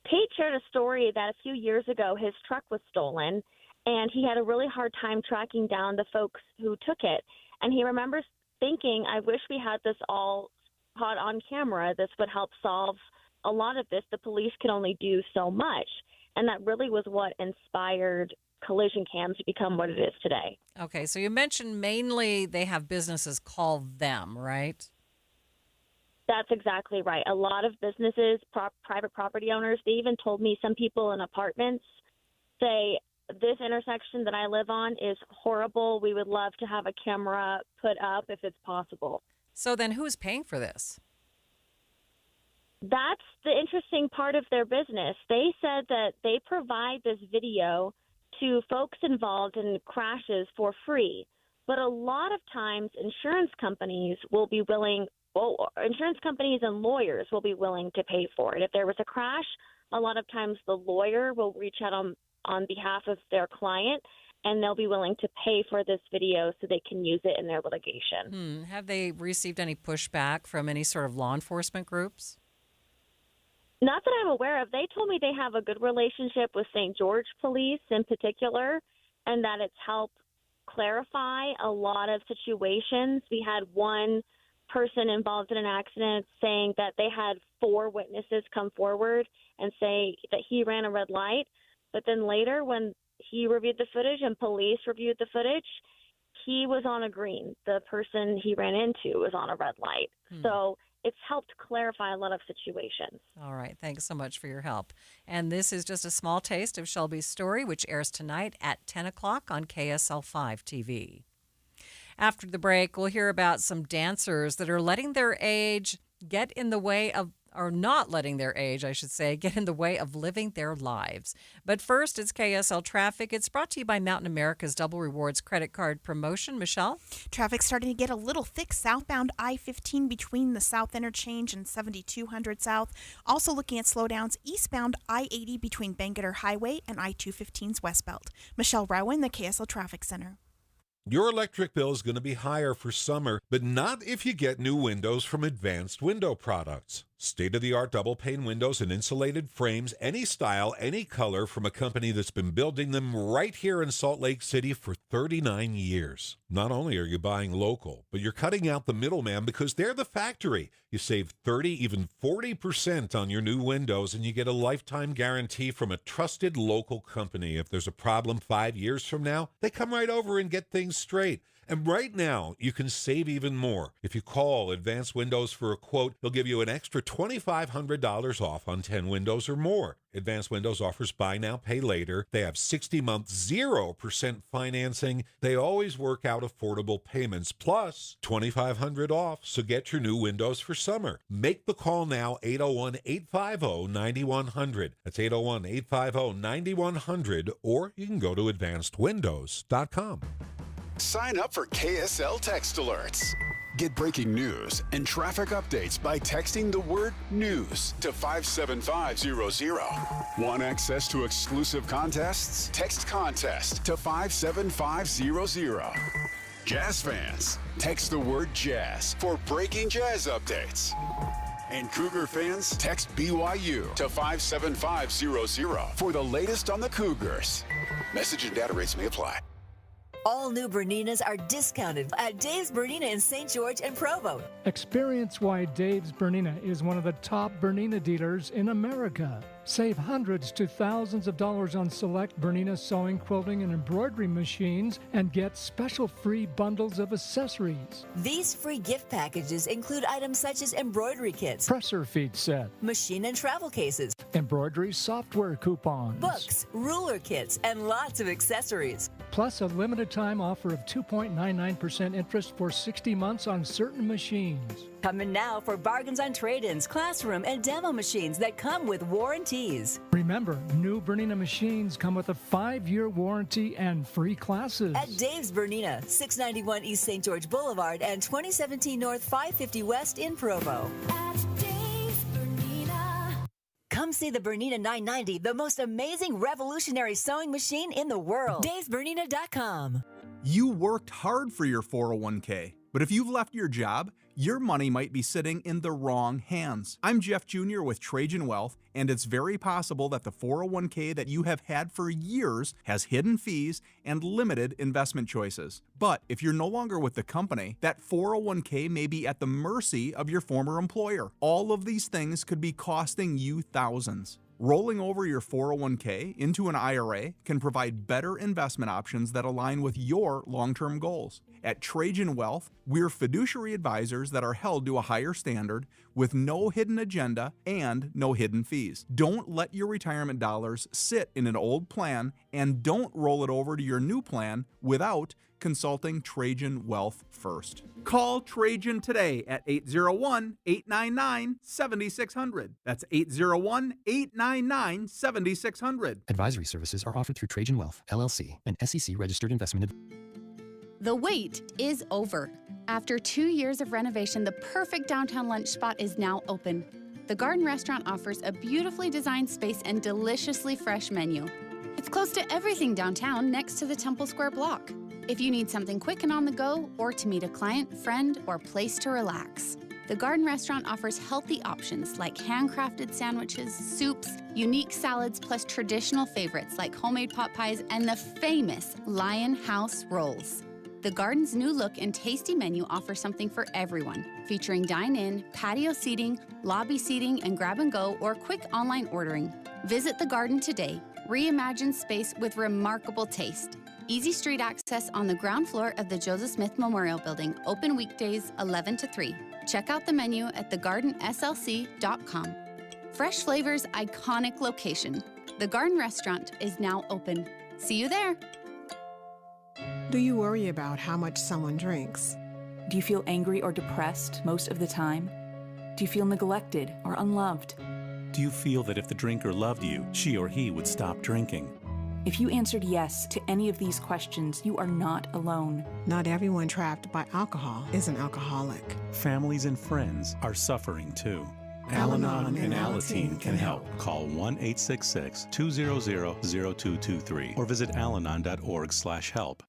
Tate shared a story that a few years ago his truck was stolen, and he had a really hard time tracking down the folks who took it. And he remembers thinking, I wish we had this all caught on camera. This would help solve a lot of this. The police can only do so much. And that really was what inspired Collision Cam to become what it is today. Okay, so you mentioned mainly they have businesses call them, right? That's exactly right. A lot of businesses, private property owners, they even told me some people in apartments say, this intersection that I live on is horrible. We would love to have a camera put up if it's possible. So then who's paying for this? That's the interesting part of their business. They said that they provide this video to folks involved in crashes for free. But a lot of times insurance companies will be willing, insurance companies and lawyers will be willing to pay for it. If there was a crash, a lot of times the lawyer will reach out on behalf of their client, and they'll be willing to pay for this video so they can use it in their litigation. Have they received any pushback from any sort of law enforcement groups? Not that I'm aware of. They told me they have a good relationship with St. George Police in particular, and that it's helped clarify a lot of situations. We had one person involved in an accident saying that they had 4 witnesses come forward and say that he ran a red light. But then later when he reviewed the footage and police reviewed the footage, he was on a green. The person he ran into was on a red light. So it's helped clarify a lot of situations. All right. Thanks so much for your help. And this is just a small taste of Shelby's story, which airs tonight at 10 o'clock on KSL 5 TV. After the break, we'll hear about some dancers that are letting their age get in the way of, or not letting their age, I should say, get in the way of living their lives. But first, it's KSL Traffic. It's brought to you by Mountain America's Double Rewards credit card promotion. Michelle? Traffic's starting to get a little thick southbound I-15 between the South Interchange and 7200 South. Also looking at slowdowns eastbound I-80 between Bangerter Highway and I-215's westbound. Michelle Rowan, the KSL Traffic Center. Your electric bill is going to be higher for summer, but not if you get new windows from Advanced Window Products. State-of-the-art double-pane windows and insulated frames, any style, any color, from a company that's been building them right here in Salt Lake City for 39 years. Not only are you buying local, but you're cutting out the middleman because they're the factory. You save 30, even 40% on your new windows, and you get a lifetime guarantee from a trusted local company. If there's a problem 5 years from now, they come right over and get things straight. And right now, you can save even more. If you call Advanced Windows for a quote, they'll give you an extra $2,500 off on 10 windows or more. Advanced Windows offers buy now, pay later. They have 60-month 0% financing. They always work out affordable payments, plus $2,500 off. So get your new windows for summer. Make the call now, 801-850-9100. That's 801-850-9100, or you can go to advancedwindows.com. Sign up for KSL Text Alerts. Get breaking news and traffic updates by texting the word news to 57500. Want access to exclusive contests? Text contest to 57500. Jazz fans, text the word jazz for breaking jazz updates. And Cougar fans, text BYU to 57500 for the latest on the Cougars. Message and data rates may apply. All new Berninas are discounted at Dave's Bernina in St. George and Provo. Experience why Dave's Bernina is one of the top Bernina dealers in America. Save hundreds to thousands of dollars on select Bernina sewing, quilting, and embroidery machines and get special free bundles of accessories. These free gift packages include items such as embroidery kits, Presser feed set, machine and travel cases, embroidery software coupons, books, ruler kits, and lots of accessories. Plus a limited time offer of 2.99% interest for 60 months on certain machines. Come in now for bargains on trade-ins, classroom, and demo machines that come with warranties. Remember, new Bernina machines come with a 5-year warranty and free classes. At Dave's Bernina, 691 East St. George Boulevard and 2017 North 550 West in Provo. Come see the Bernina 990, the most amazing revolutionary sewing machine in the world. Dave'sBernina.com. You worked hard for your 401k, but if you've left your job, your money might be sitting in the wrong hands. I'm Jeff Jr. with Trajan Wealth, and it's very possible that the 401k that you have had for years has hidden fees and limited investment choices. But if you're no longer with the company, that 401k may be at the mercy of your former employer. All of these things could be costing you thousands. Rolling over your 401k into an IRA can provide better investment options that align with your long-term goals. At Trajan Wealth, we're fiduciary advisors that are held to a higher standard with no hidden agenda and no hidden fees. Don't let your retirement dollars sit in an old plan, and don't roll it over to your new plan without consulting Trajan Wealth first. Call Trajan today at 801-899-7600. That's 801-899-7600. Advisory services are offered through Trajan Wealth, LLC, an SEC-registered investment. The wait is over. After 2 years of renovation, the perfect downtown lunch spot is now open. The Garden Restaurant offers a beautifully designed space and deliciously fresh menu. It's close to everything downtown next to the Temple Square block. If you need something quick and on the go, or to meet a client, friend, or place to relax, the Garden Restaurant offers healthy options like handcrafted sandwiches, soups, unique salads, plus traditional favorites like homemade pot pies and the famous Lion House rolls. The Garden's new look and tasty menu offer something for everyone, featuring dine-in, patio seating, lobby seating, and grab-and-go or quick online ordering. Visit the Garden today. Reimagine space with remarkable taste. Easy street access on the ground floor of the Joseph Smith Memorial Building, open weekdays 11 to 3. Check out the menu at thegardenslc.com. Fresh flavors, iconic location. The Garden Restaurant is now open. See you there. Do you worry about how much someone drinks? Do you feel angry or depressed most of the time? Do you feel neglected or unloved? Do you feel that if the drinker loved you, she or he would stop drinking? If you answered yes to any of these questions, you are not alone. Not everyone trapped by alcohol is an alcoholic. Families and friends are suffering too. Al-Anon and Alateen can help. Call 1-866-200-0223 or visit alanon.org/help.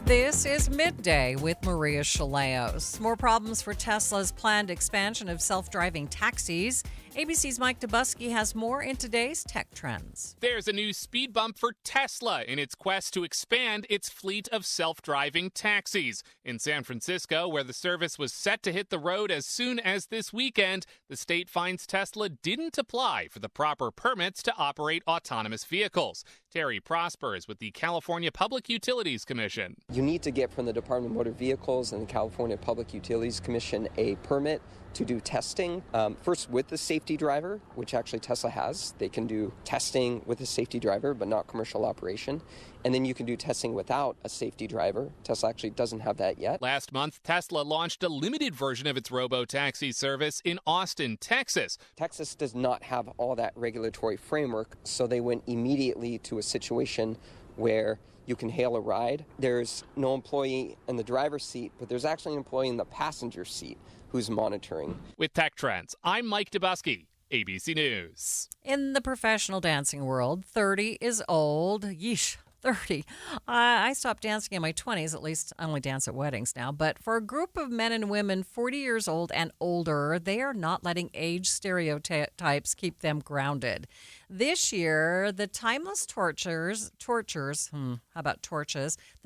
This is Midday with Maria Shilaos. More problems for Tesla's planned expansion of self-driving taxis. ABC's Mike Dubusky has more in today's tech trends. There's a new speed bump for Tesla in its quest to expand its fleet of self-driving taxis. In San Francisco, where the service was set to hit the road as soon as this weekend, the state finds Tesla didn't apply for the proper permits to operate autonomous vehicles. Terry Prosper is with the California Public Utilities Commission. You need to get from the Department of Motor Vehicles and the California Public Utilities Commission a permit to do testing, first with the safety driver, which actually Tesla has. They can do testing with a safety driver, but not commercial operation. And then you can do testing without a safety driver. Tesla actually doesn't have that yet. Last month, Tesla launched a limited version of its robo-taxi service in Austin, Texas. Texas does not have all that regulatory framework, so they went immediately to a situation where you can hail a ride. There's no employee in the driver's seat, but there's actually an employee in the passenger seat who's monitoring. With Tech Trends, I'm Mike Dubusky, ABC News. In the professional dancing world, 30 is old. Yeesh. 30. I stopped dancing in my 20s. At least I only dance at weddings now. But for a group of men and women 40 years old and older, they are not letting age stereotypes keep them grounded. This year, the Timeless Torches, the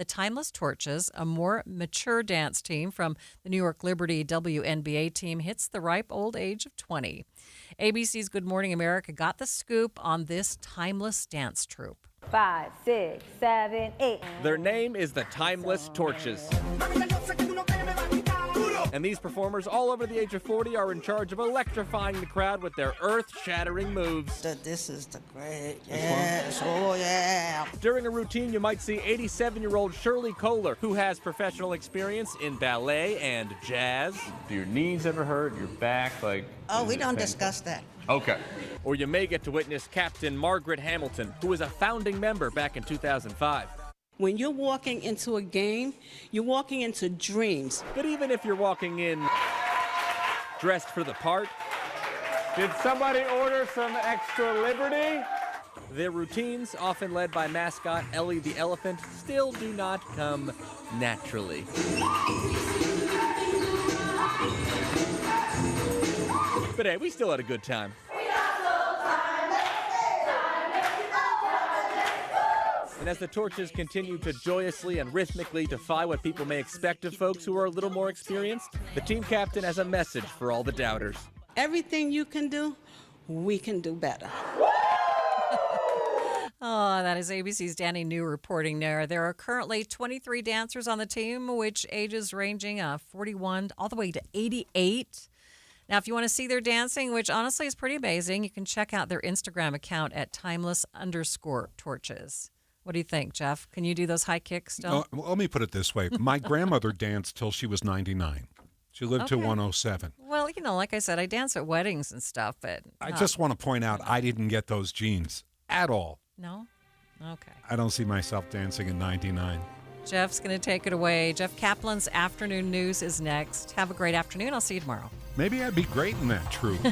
Timeless Torches, a more mature dance team from the New York Liberty WNBA team, hits the ripe old age of 20. ABC's Good Morning America got the scoop on this timeless dance troupe. 5, 6, 7, 8. Their name is the Timeless Torches. And these performers, all over the age of 40, are in charge of electrifying the crowd with their earth-shattering moves. This is the great, yes, oh yeah. During a routine, you might see 87-year-old Shirley Kohler, who has professional experience in ballet and jazz. Do your knees ever hurt? Your back? Oh, we don't discuss that. Okay. Or you may get to witness Captain Margaret Hamilton, who was a founding member back in 2005. When you're walking into a game, you're walking into dreams. But even if you're walking in dressed for the part, did somebody order some extra liberty? Their routines, often led by mascot Ellie the Elephant, still do not come naturally. But hey, we still had a good time. And as the Torches continue to joyously and rhythmically defy what people may expect of folks who are a little more experienced, the team captain has a message for all the doubters. Everything you can do, we can do better. Oh, that is ABC's Danny New reporting there. There are currently 23 dancers on the team, which ages ranging 41 all the way to 88. Now, if you want to see their dancing, which honestly is pretty amazing, you can check out their Instagram account at timeless_torches. What do you think, Jeff? Can you do those high kicks still? Let me put it this way. My grandmother danced till she was 99. She lived to 107. Well, like I said, I dance at weddings and stuff. But I just want to point out I didn't get those genes at all. No? Okay. I don't see myself dancing in 99. Jeff's going to take it away. Jeff Kaplan's Afternoon News is next. Have a great afternoon. I'll see you tomorrow. Maybe I'd be great in that troupe.